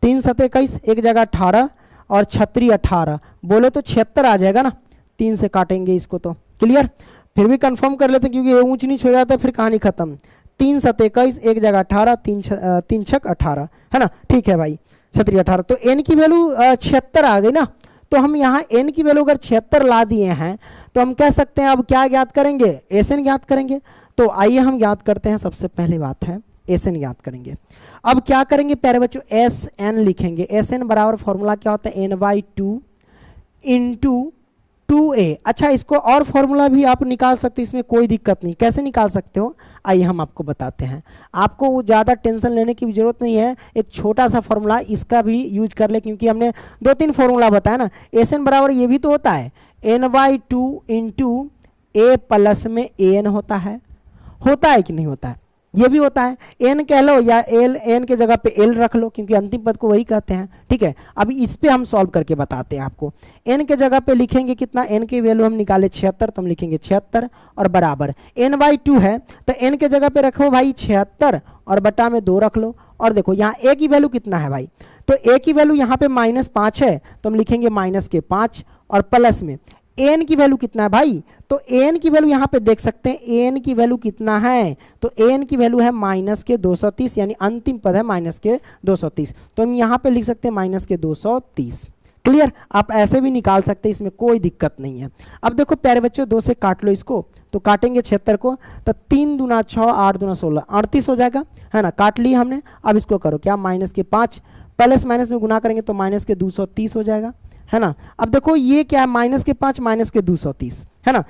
3 × 7 = 21, एक जगह 18 और 36 18, बोले तो 76 आ जाएगा ना, 3 से काटेंगे इसको तो। क्लियर, फिर भी कंफर्म कर लेते हैं क्योंकि ये ऊंच नीच हो जाता है फिर कहानी खत्म। 3 × 7 = 21, एक जगह 18, 3 × 6 = 18, है ना, ठीक है भाई, 36 18, तो n की वैल्यू 76 आ गई ना। तो हम यहाँ n की वैल्यू अगर 76 ला दिए हैं तो हम कह सकते हैं अब क्या ज्ञात करेंगे, SN ज्ञात करेंगे। तो आइए हम ज्ञात करते हैं, सबसे पहले बात है SN ज्ञात करेंगे। अब क्या करेंगे प्यारे बच्चों, SN लिखेंगे। SN बराबर फॉर्मूला क्या होता है, n/2 × 2a। अच्छा, इसको और फॉर्मूला भी आप निकाल सकते हो, इसमें कोई दिक्कत नहीं। कैसे निकाल सकते हो, आइए हम आपको बताते हैं। आपको ज़्यादा टेंशन लेने की जरूरत नहीं है, एक छोटा सा फॉर्मूला इसका भी यूज कर ले, क्योंकि हमने 2-3 फॉर्मूला बताया ना। SN बराबर ये भी तो होता है, n/2 × a प्लस में an होता है कि नहीं होता है, ये भी होता है। n कह लो या l, n के जगह पे l रख लो, क्योंकि अंतिम पद को वही कहते हैं। ठीक है, अभी इस पे हम सॉल्व करके बताते हैं आपको। n के जगह पे लिखेंगे कितना, n की वैल्यू हम निकाले 76, तो हम लिखेंगे 76 और बराबर n/2 है, तो n के जगह पे रखो भाई 76 और बटा में 2 रख लो। और देखो यहाँ a की वैल्यू कितना है भाई, तो a की वैल्यू यहाँ पे -5 है, तो हम लिखेंगे -5 और प्लस में an की वैल्यू कितना है भाई, तो an की वैल्यू यहाँ पे देख सकते हैं, an की वैल्यू कितना है, तो an की वैल्यू है -230, यानी अंतिम पद है -230, तो हम यहाँ पे लिख सकते हैं -230। क्लियर, आप ऐसे भी निकाल सकते हैं, इसमें कोई दिक्कत नहीं है। अब देखो प्यारे बच्चों, 2 से काट लो इसको, तो काटेंगे 76 को, तो 3 दूना 6, 8 दूना 16, 38 हो जाएगा, है ना, काट लिया हमने। अब इसको करो क्या, -5 प्लस माइनस में गुना करेंगे तो -230 हो जाएगा, है ना। अब देखो ये क्या है, -5 -230, है ना।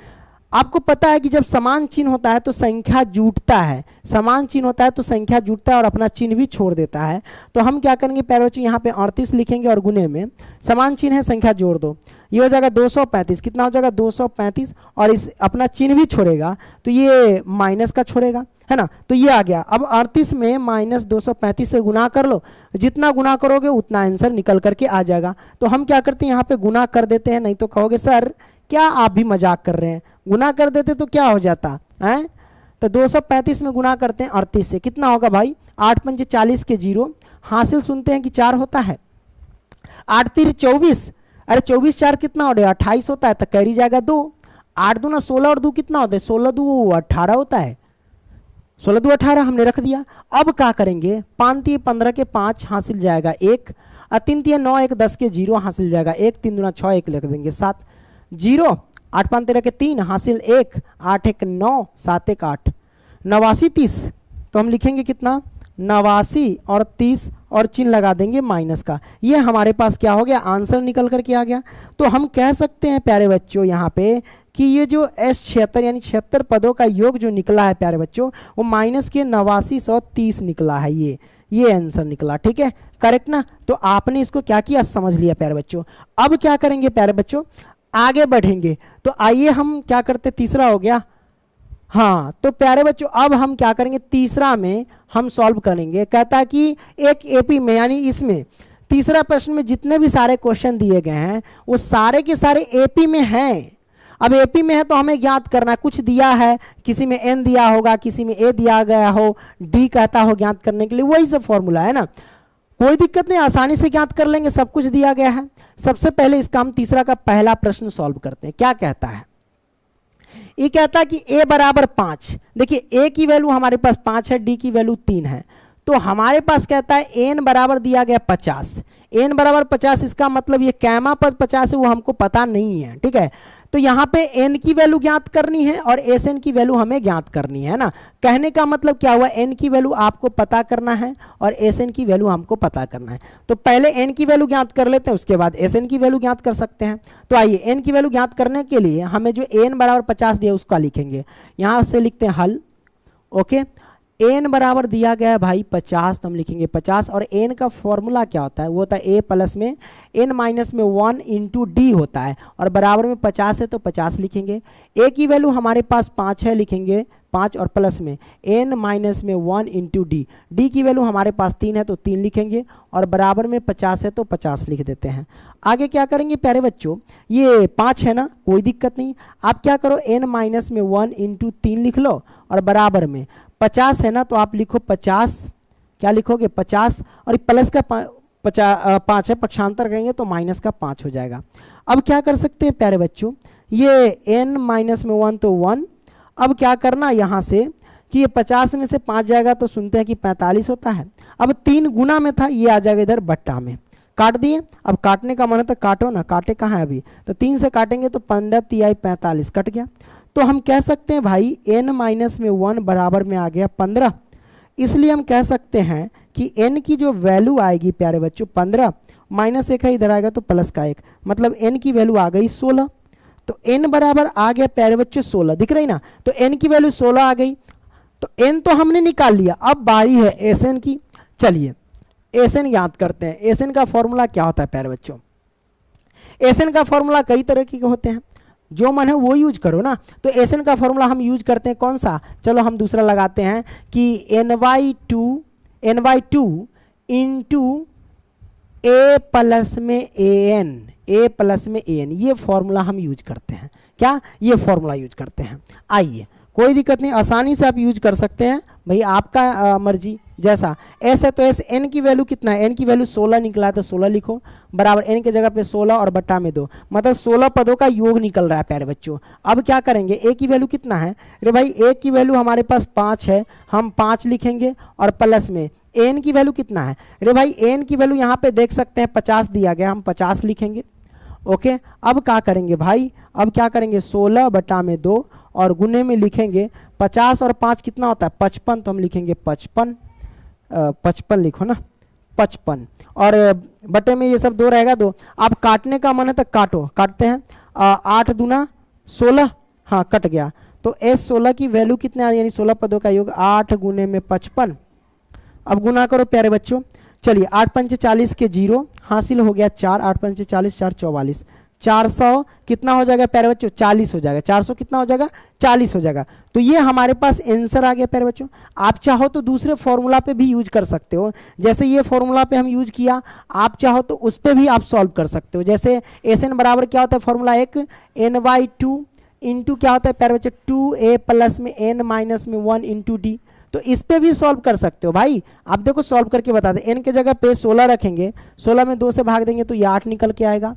आपको पता है कि जब समान चिन्ह होता है तो संख्या जुटता है, समान चिन्ह होता है तो संख्या जुटता है और अपना चिन्ह भी छोड़ देता है। तो हम क्या करेंगे प्यारे बच्चों, यहाँ पे 38 लिखेंगे और गुने में समान चिन्ह है, संख्या जोड़ दो, ये हो जाएगा 235, कितना हो जाएगा 235, और इस अपना चिन्ह भी छोड़ेगा तो ये माइनस का छोड़ेगा, है ना, तो ये आ गया। अब 38 में -235 से गुना कर लो, जितना गुना करोगे उतना आंसर निकल करके आ जाएगा। तो हम क्या करते हैं, यहाँ पे गुना कर देते हैं, नहीं तो कहोगे सर क्या आप भी मजाक कर रहे हैं, गुना कर देते तो क्या हो जाता है। तो 235 में गुना करते हैं 38 से, कितना होगा भाई, 8 × 5 = 40 के 0 हासिल सुनते हैं कि 4 होता है, 8 × 3 = 24, अरे 24 4 कितना हो गया 28 होता है, तो कैरी जाएगा 2, 8 दूना 16 और 2 कितना होता है, 16 2 18 होता है, 16 2 18 हमने रख दिया। अब क्या करेंगे, 5 3 15 के 5 हासिल जाएगा 1, और 3 3 9 1 10 के 0 हासिल जाएगा 1, 3 दूना 6 1 लिख देंगे 7, 0 8 5 13 के 3 हासिल 1, 8 1 9, 7 1 8, 89 30। तो हम लिखेंगे कितना 89 और 30 और चिन्ह लगा देंगे माइनस का। ये हमारे पास क्या हो गया, आंसर निकल करके आ गया। तो हम कह सकते हैं प्यारे बच्चों यहाँ पे कि ये जो S76 यानी 76 पदों का योग जो निकला है प्यारे बच्चों, वो माइनस के 8930 निकला है। ये आंसर निकला, ठीक है, करेक्ट ना। तो आपने इसको क्या किया, समझ लिया प्यारे बच्चों। अब क्या करेंगे प्यारे बच्चों, आगे बढ़ेंगे। तो आइए हम क्या करते, तीसरा हो गया। हाँ, तो प्यारे बच्चों अब हम क्या करेंगे, तीसरा में हम सॉल्व करेंगे। कहता है कि एक एपी में यानी इसमें तीसरा प्रश्न में जितने भी सारे क्वेश्चन दिए गए हैं वो सारे के सारे एपी में हैं। अब एपी में है तो हमें ज्ञात करना, कुछ दिया है, किसी में एन दिया होगा, किसी में ए दिया गया हो, डी कहता हो ज्ञात करने के लिए, वही सब फॉर्मूला है ना, कोई दिक्कत नहीं, आसानी से ज्ञात कर लेंगे, सब कुछ दिया गया है। सबसे पहले इसका हम तीसरा का पहला प्रश्न सॉल्व करते हैं। क्या कहता है, ये कहता है कि a बराबर 5। देखिए a की वैल्यू हमारे पास 5 है, d की वैल्यू 3 है। तो हमारे पास कहता है n बराबर दिया गया 50। n बराबर 50, इसका मतलब ये कैमा पद 50 है, वो हमको पता नहीं है, ठीक है। तो यहाँ पे n की वैल्यू ज्ञात करनी है और Sn की वैल्यू हमें ज्ञात करनी है ना। कहने का मतलब क्या हुआ, n की वैल्यू आपको पता करना है और Sn की वैल्यू हमको पता करना है। तो पहले n की वैल्यू ज्ञात कर लेते हैं, उसके बाद Sn की वैल्यू ज्ञात कर सकते हैं। तो आइए n की वैल्यू ज्ञात करने के लिए हमें जो n बराबर 50 दिया उसका लिखेंगे। यहाँ से लिखते हैं हल। ओके, n बराबर दिया गया है भाई 50, तो हम लिखेंगे 50। और n का फॉर्मूला क्या होता है, वो होता है a प्लस में n माइनस में 1 इंटू डी होता है, और बराबर में 50 है तो 50 लिखेंगे। a की वैल्यू हमारे पास 5 है, लिखेंगे 5 और प्लस में n माइनस में 1 इंटू डी। डी की वैल्यू हमारे पास 3 है तो 3 लिखेंगे, और बराबर में 50 है तो 50 लिख देते हैं। आगे क्या करेंगे प्यारे बच्चों, ये 5 है ना, कोई दिक्कत नहीं, आप क्या करो न माइनस में 1 इंटू 3 लिख लो, और बराबर में 50 है ना, तो आप लिखो 50, क्या लिखोगे 50, और प्लस का 5 है, पक्षांतर करेंगे तो माइनस का 5 हो जाएगा। अब क्या कर सकते हैं प्यारे बच्चों, ये n माइनस में 1 तो 1। अब क्या करना यहाँ से कि ये 50 में से 5 जाएगा तो सुनते हैं कि 45 होता है। अब 3 गुना में था, ये आ जाएगा इधर बट्टा में, काट दिए। अब काटने का मन है तो काटो ना, काटे कहाँ है अभी, तो 3 से काटेंगे तो 15 तिहाई 45 कट गया। तो हम कह सकते हैं भाई n माइनस में 1 बराबर में आ गया 15। इसलिए हम कह सकते हैं कि n की जो वैल्यू आएगी प्यारे बच्चों 15, माइनस 1 है इधर आएगा तो प्लस का 1, मतलब n की वैल्यू आ गई 16। तो n बराबर आ गया प्यारे बच्चों 16, दिख रही ना, तो n की वैल्यू 16 आ गई। तो n तो हमने निकाल लिया, अब बारी है Sn की। चलिए Sn याद करते हैं। Sn का फॉर्मूला क्या होता है प्यारे बच्चों, Sn का फॉर्मूला कई तरह के होते हैं, जो मन है वो यूज करो ना। तो Sn का फॉर्मूला हम यूज करते हैं कौन सा, चलो हम दूसरा लगाते हैं कि ny2 इंटू a प्लस में an, ये फॉर्मूला हम यूज करते हैं। क्या, ये फॉर्मूला यूज करते हैं। आइए, कोई दिक्कत नहीं, आसानी से आप यूज कर सकते हैं भाई, आपका मर्जी जैसा। s है तो s, n की वैल्यू कितना है, n की वैल्यू 16 निकला है तो 16 लिखो, बराबर n के जगह पे 16 और बट्टा में 2, मतलब 16 पदों का योग निकल रहा है प्यारे बच्चों। अब क्या करेंगे, a की वैल्यू कितना है, अरे भाई a की वैल्यू हमारे पास 5 है, हम 5 लिखेंगे, और प्लस में n की वैल्यू कितना है, अरे भाई n की वैल्यू यहाँ पे देख सकते हैं 50 दिया गया, हम 50 लिखेंगे। ओके, अब क्या करेंगे भाई, अब क्या करेंगे 16 बटा में 2, और गुने में लिखेंगे 50 और 5 कितना होता है 55, तो हम लिखेंगे 55 लिखो ना, 55, और बटे में ये सब 2 रहेगा 2। अब काटने का मन है तो काटो, काटते हैं, 8 दूना 16, हाँ कट गया। तो S16 की वैल्यू कितना है, यानी 16 पदों का योग 8 गुने में 55। अब गुना करो प्यारे बच्चों, चलिए 8 पंचे 40 के 0, हासिल हो गया 4, 8 पंचे 40, 4 44, 400 कितना हो जाएगा प्यारे बच्चों, 40 हो जाएगा। 400 कितना हो जाएगा, 40 हो जाएगा। तो ये हमारे पास आंसर आ गया प्यारे बच्चों। आप चाहो तो दूसरे फॉर्मूला पे भी यूज कर सकते हो, जैसे ये फॉर्मूला पे हम यूज किया, आप चाहो तो उस पर भी आप सॉल्व कर सकते हो। जैसे Sn बराबर क्या होता है फॉर्मूला, एक ny2 इंटू क्या होता है प्यारे बच्चों 2a प्लस में n माइनस में 1 इंटू डी। तो इस पे भी सॉल्व कर सकते हो भाई। आप देखो सॉल्व करके बता दे, n के जगह पे 16 रखेंगे, 16 में 2 से भाग देंगे तो ये 8 निकल के आएगा।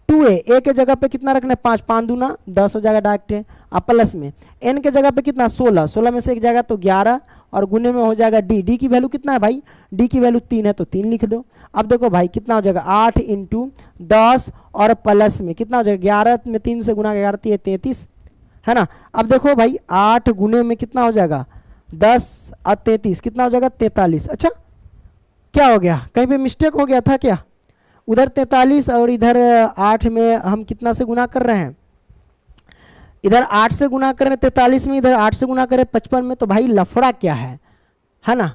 2a के जगह पे कितना रखना है 5, 5 दूना 10 हो जाएगा डायरेक्ट। अब प्लस में n के जगह पे कितना 16, 16 में से एक जाएगा तो 11, और गुने में हो जाएगा डी। डी की वैल्यू कितना है भाई, डी की वैल्यू 3 है तो 3 लिख दो। अब देखो भाई कितना हो जाएगा 8 इंटू 10 और प्लस में कितना हो जाएगा 11 में 3 से गुना 11 33 है ना। अब देखो भाई 8 गुने में कितना हो जाएगा 10 और 33 कितना हो जाएगा 43। अच्छा क्या हो गया, कहीं पे मिस्टेक हो गया था क्या, उधर 43 और इधर 8 में हम कितना से गुना कर रहे हैं, इधर 8 से गुना कर रहे हैं 43 में, इधर 8 से गुना करें 55 में। तो भाई लफड़ा क्या है ना,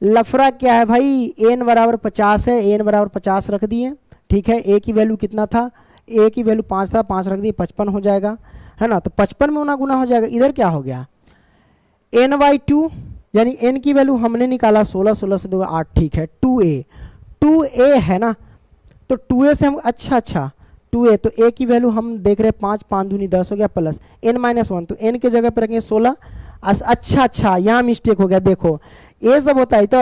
लफड़ा क्या है भाई, n बराबर 50 है, n बराबर 50 रख दिए, ठीक है। a की वैल्यू कितना था, a की वैल्यू 5 था, 5 रख दिए 55 हो जाएगा, है ना। तो 55 में उना गुना हो जाएगा, इधर क्या हो गया n/2 यानी n की वैल्यू हमने निकाला 16, 16 से 2 8, ठीक है। 2a है ना, तो 2a से हम अच्छा 2a, तो a की वैल्यू हम देख रहे हैं 5, 5 दूनी 10 हो गया प्लस n-1, तो n के जगह पर रखेंगे 16। अच्छा यहाँ मिस्टेक हो गया, देखो ये सब होता है तो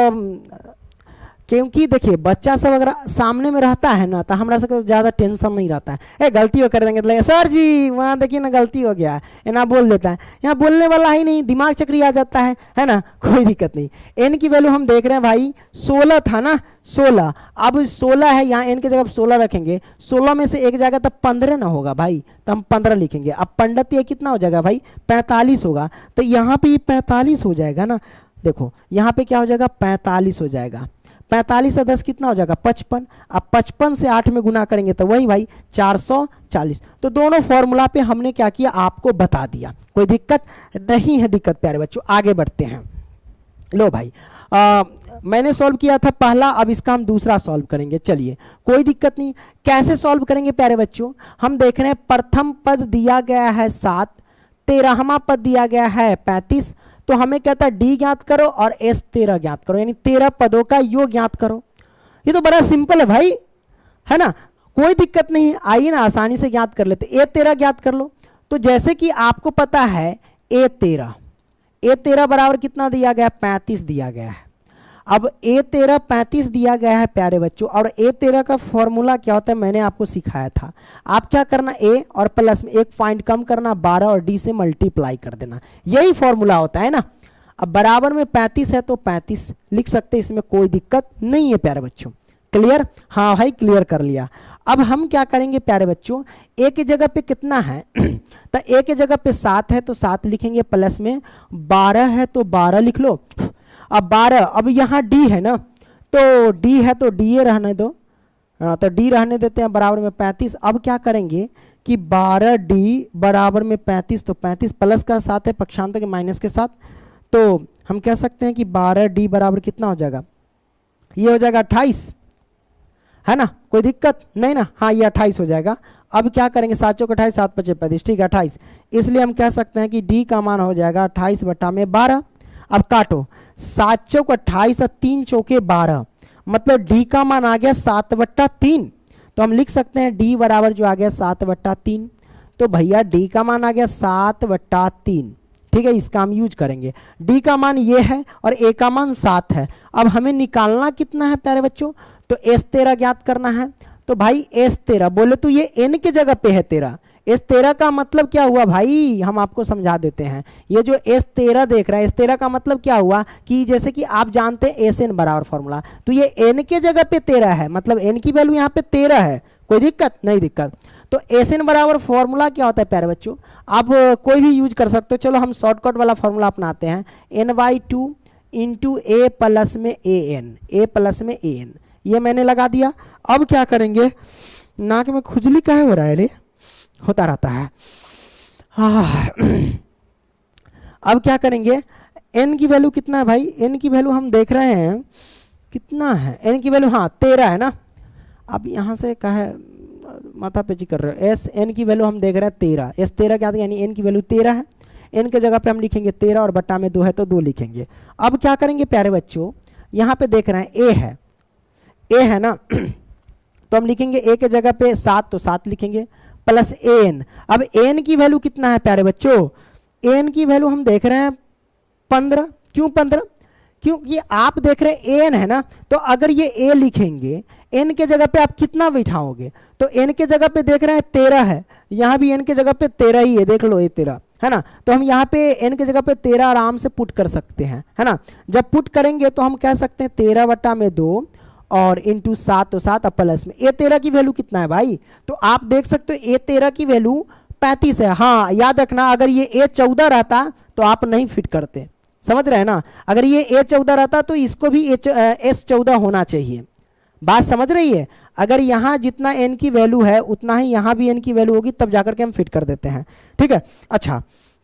क्योंकि देखिए बच्चा सब अगर सामने में रहता है ना तो हमारा सबको ज़्यादा टेंशन नहीं रहता है, गलती हो कर देंगे तो सर जी वहाँ देखिए ना गलती हो गया है ना, बोल देता है। यहाँ बोलने वाला ही नहीं, दिमाग चक्री आ जाता है ना, कोई दिक्कत नहीं। एन की वैल्यू हम देख रहे हैं भाई 16 था ना, 16, अब 16 है, यहाँ एन की जगह 16 रखेंगे, 16 में से एक जाएगा तब 15 ना होगा भाई, तो हम 15 लिखेंगे। अब पंडित ये कितना हो जाएगा भाई 45 होगा, तो यहाँ पे ये 45 हो जाएगा ना, देखो यहाँ पे क्या हो जाएगा 45 हो जाएगा, 45 से 10 कितना हो जाएगा 55। अब 55 से 8 में गुना करेंगे तो वही भाई 440। तो दोनों फॉर्मूला पे हमने क्या किया आपको बता दिया, कोई दिक्कत नहीं है। दिक्कत प्यारे बच्चों, आगे बढ़ते हैं। लो भाई मैंने सॉल्व किया था पहला, अब इसका हम दूसरा सॉल्व करेंगे, चलिए कोई दिक्कत नहीं। कैसे सॉल्व करेंगे प्यारे बच्चों, हम देख रहे हैं प्रथम पद दिया गया है 7, 13वां पद दिया गया है 35, तो हमें कहता है डी ज्ञात करो और एस 13 ज्ञात करो, यानी 13 पदों का योग ज्ञात करो। ये तो बड़ा सिंपल है भाई, है ना, कोई दिक्कत नहीं, आइए ना आसानी से ज्ञात कर लेते। ए 13 ज्ञात कर लो। तो जैसे कि आपको पता है ए 13 बराबर कितना दिया गया 35 दिया गया है। अब ए 13 35 दिया गया है प्यारे बच्चों, और ए 13 का फॉर्मूला क्या होता है मैंने आपको सिखाया था। आप क्या करना, ए और प्लस में एक पॉइंट कम करना, 12 और डी से मल्टीप्लाई कर देना, यही फॉर्मूला होता है ना। अब बराबर में 35 है तो 35 लिख सकते, इसमें कोई दिक्कत नहीं है प्यारे बच्चों। क्लियर, हाँ भाई क्लियर कर लिया। अब हम क्या करेंगे प्यारे बच्चों, ए की जगह पे कितना है तो ए की जगह पे 7 है तो 7 लिखेंगे, प्लस में 12 है तो 12 लिख लो। अब 12, अब यहाँ डी है ना, तो डी है तो डी ए रहने दो, तो डी रहने देते हैं, बराबर में 35। अब क्या करेंगे कि 12 डी बराबर में 35, तो 35 प्लस का साथ है पक्षांतर के माइनस के साथ, तो हम कह सकते हैं कि 12 डी बराबर कितना हो जाएगा, ये हो जाएगा 28, है ना, कोई दिक्कत नहीं ना, हाँ ये 28 हो जाएगा। अब क्या करेंगे 7 चौक 28, 7 पचे 35, ठीक है 28, इसलिए हम कह सकते हैं कि डी का मान हो जाएगा 28 बटा में 12। अब काटो, 7 चौक 28 और 3 चौके 12, मतलब डी का मान आ गया 7/3, तो हम लिख सकते हैं डी बराबर जो आ गया 7/3। तो भैया डी का मान आ गया 7/3, ठीक है, इसका हम यूज करेंगे। डी का मान ये है और ए का मान 7 है। अब हमें निकालना कितना है प्यारे बच्चों, तो एस 13 ज्ञात करना है। तो भाई एस 13 बोले तो ये एन के जगह पे है 13, एस 13 का मतलब क्या हुआ भाई, हम आपको समझा देते हैं। ये जो एस 13 देख रहा है, एस 13 का मतलब क्या हुआ कि जैसे कि आप जानते हैं एस एन बराबर फॉर्मूला, तो ये एन के जगह पे 13 है, मतलब एन की वैल्यू यहाँ पे 13 है, कोई दिक्कत नहीं दिक्कत। तो एस एन बराबर फॉर्मूला क्या होता है प्यारे बच्चों, आप कोई भी यूज कर सकते हो। चलो हम शॉर्टकट वाला फॉर्मूला अपनाते हैं, n/2 इंटू ए प्लस में ए एन, ए प्लस में ए एन, ये मैंने लगा दिया। अब क्या करेंगे, नाक में खुजली काहे हो रहा है रे, होता रहता है। अब क्या करेंगे, n की वैल्यू कितना है भाई, n की वैल्यू हम देख रहे हैं कितना है, n की वैल्यू हाँ 13 है ना। अब यहाँ से कहा माथा पेची कर रहे हो, एस एन की वैल्यू हम देख रहे हैं 13, एस 13 क्या था, यानी एन की वैल्यू 13 है, एन के जगह पे हम लिखेंगे 13 और बट्टा में 2 है तो 2 लिखेंगे। अब क्या करेंगे प्यारे बच्चों, यहाँ पे देख रहे हैं ए है ना, तो हम लिखेंगे ए के जगह पे 7 तो 7 लिखेंगे, प्लस एन। अब एन की वैल्यू कितना है प्यारे बच्चों, एन की वैल्यू हम देख रहे हैं 15। क्यों 15, क्योंकि आप देख रहे हैं एन है ना, तो अगर ये ए लिखेंगे एन के जगह पे आप कितना बिठाओगे, तो एन के जगह पे देख रहे हैं 13 है, यहाँ भी एन के जगह पे 13 ही है, देख लो ये 13 है ना। तो हम यहाँ पे n की जगह पे 13 आराम से पुट कर सकते हैं, है ना। जब पुट करेंगे तो हम कह सकते हैं 13 बटा में 2 और इंटू 7, तो 7 प्लस में a13 की वैल्यू कितना है भाई, तो आप देख सकते हो a13 की वैल्यू 35 है। हाँ याद रखना, अगर ये a14 रहता तो आप नहीं फिट करते, समझ रहे हैं ना। अगर ये a14 रहता तो इसको भी S14 होना चाहिए, बात समझ रही है। अगर यहाँ जितना n की वैल्यू है उतना ही यहाँ भी n की वैल्यू होगी, तब जाकर के हम फिट कर देते हैं, ठीक है। अच्छा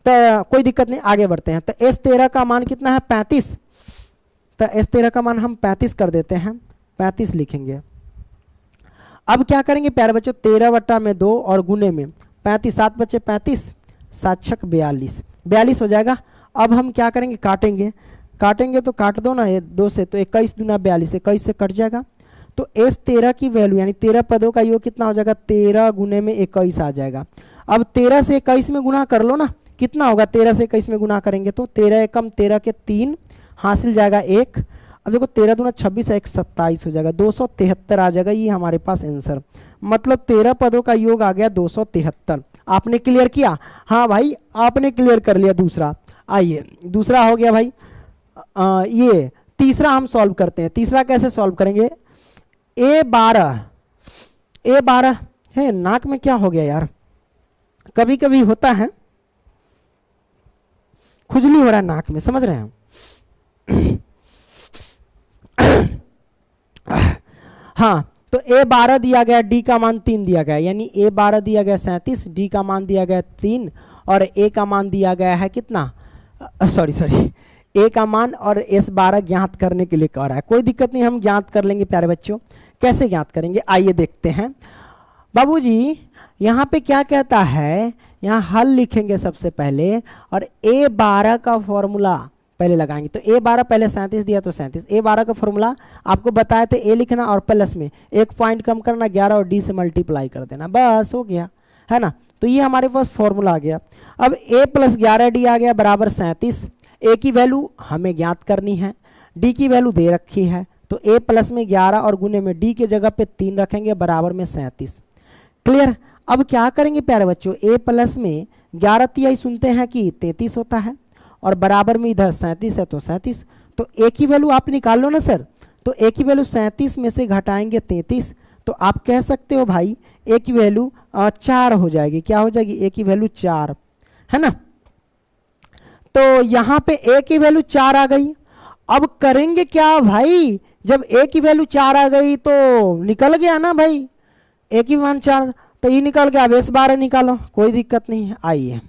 तो कोई दिक्कत नहीं, आगे बढ़ते हैं। तो S13 का मान कितना है 35, तो S13 का मान हम 35 कर देते हैं, 35 लिखेंगे। अब क्या करेंगे प्यारे बच्चों, 13 बटा में 2 और गुने में 35, 7 बचे 35, 7 छक 42, 42 हो जाएगा। अब हम क्या करेंगे, काटेंगे तो काट दो ना ये 2 से, तो 21 दूना 42, 21 से कट जाएगा। तो S13 की वैल्यू यानी 13 पदों का योग कितना हो जाएगा, 13 गुने में 21 आ जाएगा। अब 13 से 21 में गुना कर लो ना, कितना होगा 13 से 21 में गुना करेंगे तो 13 एकम 13 के 3 हासिल जाएगा 1। अब देखो 13 दूना 26 है, 1 27 हो जाएगा, 273 आ जाएगा, ये हमारे पास आंसर। मतलब 13 पदों का योग आ गया 273। आपने क्लियर किया, हाँ भाई आपने क्लियर कर लिया। दूसरा, आइए दूसरा हो गया भाई। ये तीसरा हम सॉल्व करते हैं। तीसरा कैसे सॉल्व करेंगे, A12 है, नाक में क्या हो गया यार, कभी कभी होता है, खुजली हो रहा है नाक में, समझ रहे हैं। हाँ तो A12 दिया गया, D का मान 3 दिया गया, यानी A12 दिया गया 37, D का मान दिया गया 3 और A का मान दिया गया है कितना, सॉरी A का मान और S12 ज्ञात करने के लिए कह रहा है। कोई दिक्कत नहीं, हम ज्ञात कर लेंगे प्यारे बच्चों। कैसे ज्ञात करेंगे आइए देखते हैं। बाबूजी यहाँ पे क्या कहता है, यहाँ हल लिखेंगे सबसे पहले और A12 का फॉर्मूला पहले लगाएंगे। तो A12 पहले 37 दिया तो 37, A12 का फॉर्मूला आपको बताए थे, A लिखना और प्लस में 1 पॉइंट कम करना, 11 और D से मल्टीप्लाई कर देना, बस हो गया, है ना। तो ये हमारे पास फॉर्मूला आ गया। अब A + 11D आ गया बराबर 37। A की वैल्यू हमें ज्ञात करनी है, D की वैल्यू दे रखी है, तो A प्लस में 11 और गुने में D के जगह पे 3 रखेंगे बराबर में 37। क्लियर। अब क्या करेंगे प्यारे बच्चों, A प्लस में 11 तिहाई सुनते हैं कि 33 होता है और बराबर में इधर 37 है तो 37। तो A की वैल्यू आप निकाल लो ना सर, तो A की वैल्यू 37 में से घटाएंगे 33, तो आप कह सकते हो भाई A की वैल्यू 4 हो जाएगी। क्या हो जाएगी, A की वैल्यू 4, है ना। तो यहाँ पे A की वैल्यू 4 आ गई। अब करेंगे क्या भाई, जब A की वैल्यू 4 आ गई तो निकल गया ना भाई, A की मान 4, तो ये निकल गया। अब S12 निकालो, कोई दिक्कत नहीं है। आइए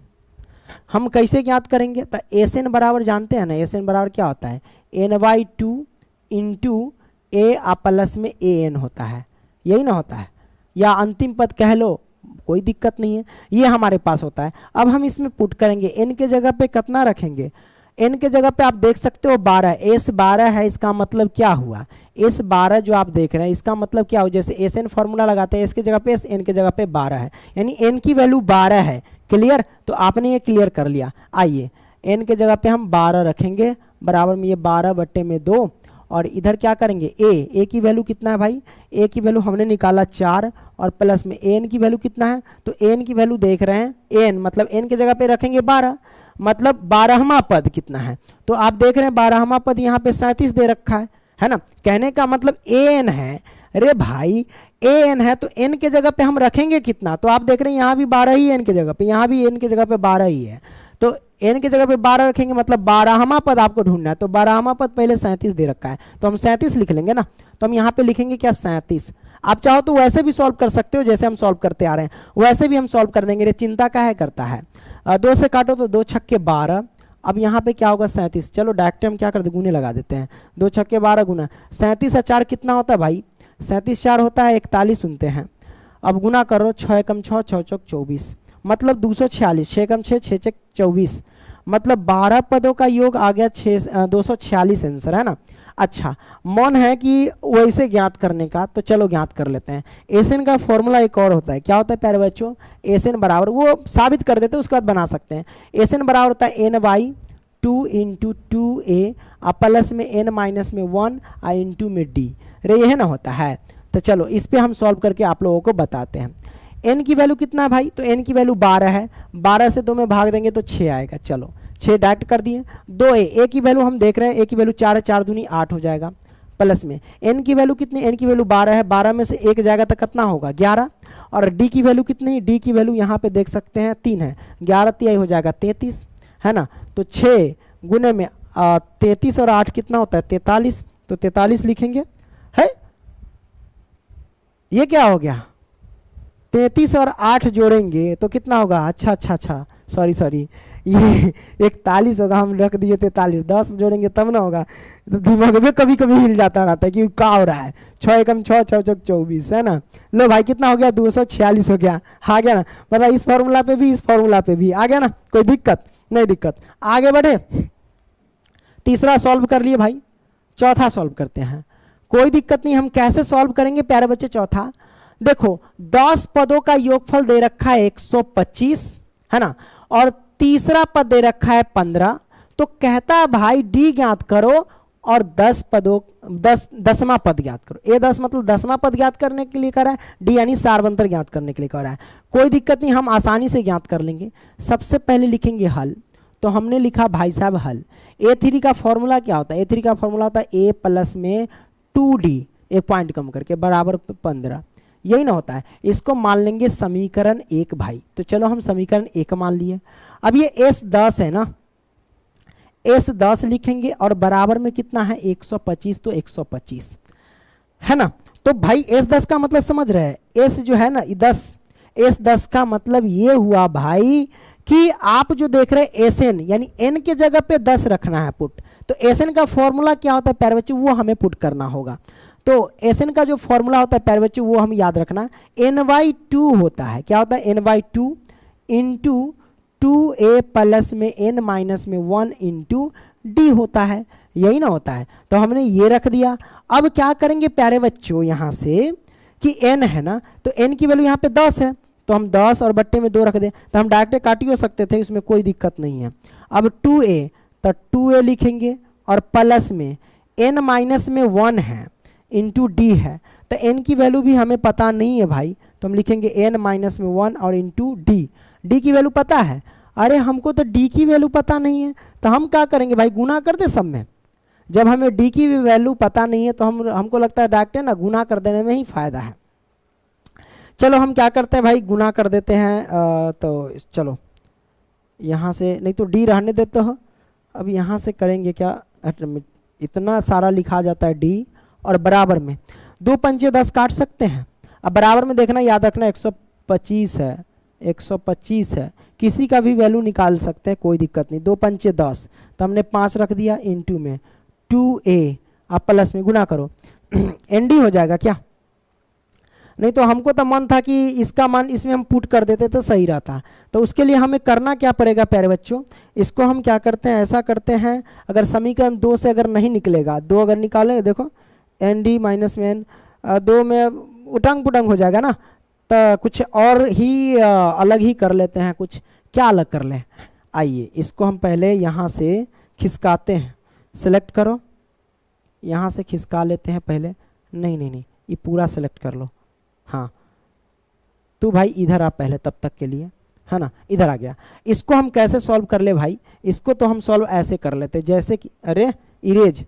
हम कैसे ज्ञात करेंगे, तो SN बराबर जानते हैं ना, SN बराबर क्या होता है, n/2 इंटू A प्लस में AN होता है, यही ना होता है, या अंतिम पद कह लो, कोई दिक्कत नहीं है, ये हमारे पास होता है। अब हम इसमें पुट करेंगे, n के जगह पे कितना रखेंगे, n के जगह पे आप देख सकते हो 12, S12 है, इसका मतलब क्या हुआ, S12 जो आप देख रहे हैं इसका मतलब क्या हो, जैसे SN फॉर्मूला लगाते हैं, S के जगह पे S, N के जगह पे 12 है, यानी n की वैल्यू 12 है। क्लियर, तो आपने ये क्लियर कर लिया। आइए n के जगह पे हम 12 रखेंगे बराबर में ये 12 बट्टे में 2 और इधर क्या करेंगे A की वैल्यू कितना है भाई, A की वैल्यू हमने निकाला 4 और प्लस में AN की वैल्यू कितना है, तो AN की वैल्यू देख रहे हैं, AN मतलब n के जगह पे रखेंगे 12, मतलब 12वां पद कितना है, तो आप देख रहे हैं 12वां पद यहाँ पे 37 दे रखा है ना। कहने का मतलब AN है, अरे भाई AN है तो n के जगह पे हम रखेंगे कितना, तो आप देख रहे हैं यहाँ भी 12 ही है n के जगह पे, यहाँ भी n के जगह पे 12 ही है, तो n के जगह पे 12 रखेंगे, मतलब 12वां पद आपको ढूंढना है, तो 12वां पद पहले 37 दे रखा है, तो हम 37 लिख लेंगे ना। तो हम यहाँ पे लिखेंगे क्या 37। आप चाहो तो वैसे भी सॉल्व कर सकते हो, जैसे हम सॉल्व करते आ रहे हैं वैसे भी हम सॉल्व कर देंगे, रे चिंता का है करता है। 2 से काटो तो 2 छक्के 12, अब यहाँ पे क्या होगा 37, चलो डायरेक्ट हम क्या करते गुने लगा देते हैं, 2 छक्के 12 गुना 37 और 4 कितना होता है भाई, 37 4 होता है 41 सुनते हैं। अब गुना करो, 6 एकम 6, 6 चौक 24, मतलब 246, 6 एकम 6, 6 चौक 24, मतलब 12 पदों का योग आ गया 246 आंसर, है ना। अच्छा मन है कि वैसे ज्ञात करने का, तो चलो ज्ञात कर लेते हैं। एसएन का फॉर्मूला एक और होता है, क्या होता है प्यारे बच्चों, एसएन बराबर, वो साबित कर देते हैं उसके बाद बना सकते हैं। एसएन बराबर होता है n/2 इंटू 2a प्लस में n माइनस में 1 इंटू में d, रे यह ना होता है। तो चलो इस पे हम सॉल्व करके आप लोगों को बताते हैं। n की वैल्यू कितना है भाई, तो n की वैल्यू 12 है, 12 से 2 में भाग देंगे तो 6 आएगा। चलो 6 डायरेक्ट कर दिए। 2a, a की वैल्यू हम देख रहे हैं, a की वैल्यू 4 है, 4 दूनी 8 हो जाएगा। प्लस में n की वैल्यू कितनी, n की वैल्यू 12 है, 12 में से 1 जाएगा तो कितना होगा 11। और d की वैल्यू कितनी, d की वैल्यू यहाँ पे देख सकते हैं 3 है, 11 तिहाई हो जाएगा 33, है ना। तो 6 गुने में 33 और 8 कितना होता है 43, तो 43 लिखेंगे। है ये क्या हो गया, 33 और 8 जोड़ेंगे तो कितना होगा, अच्छा सॉरी ये 41 होगा, हम रख दिए 43, 10 जोड़ेंगे तब ना होगा। तो दिमाग में कभी कभी हिल जाता रहता है कि क्या हो रहा है, 6 एकम 6, 6 चौक 24, है ना। लो भाई कितना हो गया, 246 हो गया, आ गया ना। मतलब इस फॉर्मूला पे भी, इस फॉर्मूला पे भी आ गया ना, कोई दिक्कत नहीं, दिक्कत। आगे बढ़े, तीसरा सॉल्व कर लिए भाई, चौथा सॉल्व करते हैं। कोई दिक्कत नहीं, हम कैसे सॉल्व करेंगे प्यारे बच्चे चौथा। देखो 10 पदों का योगफल दे रखा है 125, है ना, और तीसरा पद दे रखा है 15। तो कहता है भाई डी ज्ञात करो और 10वां पद ज्ञात करो। ए 10 मतलब 10वां पद ज्ञात करने के लिए कर रहा है, डी यानी सारवंतर ज्ञात करने के लिए कर रहा है। कोई दिक्कत नहीं, हम आसानी से ज्ञात कर लेंगे। सबसे पहले लिखेंगे हल, तो हमने लिखा भाई साहब हल। A3 का फॉर्मूला क्या होता है, A3 का फॉर्मूला होता है A प्लस में 2D, एक पॉइंट कम करके, बराबर 15, यही ना होता है। इसको मान लेंगे समीकरण 1 भाई। तो चलो हम समीकरण 1 मान लिए। अब ये S10 है ना, S10 लिखेंगे और बराबर में कितना है 125, तो 125, है ना। तो भाई S10 का मतलब समझ रहे हैं, S जो है ना 10, S10 का मतलब ये हुआ भाई कि आप जो देख रहे हैं Sn, यानी n के जगह पे 10 रखना है पुट। तो Sn का फॉर्मूला क्या होता है प्यारे बच्चों, वो हमें पुट करना होगा। तो Sn का जो फॉर्मूला होता है प्यारे बच्चों वो हम याद रखना, n/2 होता है। क्या होता है, n/2 इंटू 2a प्लस में n माइनस में 1 इंटू डी होता है, यही ना होता है। तो हमने ये रख दिया। अब क्या करेंगे प्यारे बच्चों, यहाँ से कि n है ना, तो n की वैल्यू यहाँ पे 10 है, तो हम 10 और बट्टे में 2 रख दें, तो हम डायरेक्ट काट ही हो सकते थे, इसमें कोई दिक्कत नहीं है। अब 2a, तो 2a लिखेंगे और प्लस में n माइनस में 1 है इंटू डी है। तो n की वैल्यू भी हमें पता नहीं है भाई, तो हम लिखेंगे n माइनस में 1 और इंटू डी। डी की वैल्यू पता है, अरे हमको तो डी की वैल्यू पता नहीं है, तो हम क्या करेंगे भाई, गुना कर दे सब में। जब हमें डी की वैल्यू पता नहीं है तो हमको लगता है डायरेक्ट है ना गुना कर देने में ही फायदा है। चलो हम क्या करते हैं भाई, गुना कर देते हैं। तो चलो यहाँ से, नहीं तो डी रहने देते हो। अब यहाँ से करेंगे क्या, इतना सारा लिखा जाता है डी, और बराबर में 2 पंचे 10 काट सकते हैं। अब बराबर में देखना, याद रखना 125 है, 125 है, किसी का भी वैल्यू निकाल सकते हैं, कोई दिक्कत नहीं। 2 पंचे 10, तो हमने 5 रख दिया, इंटू में 2a, आप प्लस में गुना करो, एनडी हो जाएगा क्या। नहीं तो हमको तो मन था कि इसका मान इसमें हम पुट कर देते तो सही रहता। तो उसके लिए हमें करना क्या पड़ेगा प्यारे बच्चों, इसको हम क्या करते हैं, ऐसा करते हैं, अगर समीकरण 2 से अगर नहीं निकलेगा, 2 अगर निकाले, देखो एन डी माइनस में एन, 2 में उटंग पुटंग हो जाएगा ना, तो कुछ और ही अलग ही कर लेते हैं। कुछ क्या अलग कर लें, आइए इसको हम पहले यहाँ से खिसकाते हैं। सेलेक्ट करो, यहाँ से खिसका लेते हैं पहले। नहीं, ये पूरा सेलेक्ट कर लो। हाँ तो भाई इधर आ पहले, तब तक के लिए, है ना, इधर आ गया। इसको हम कैसे सॉल्व कर ले भाई, इसको तो हम सॉल्व ऐसे कर लेते, जैसे कि अरे इरेज,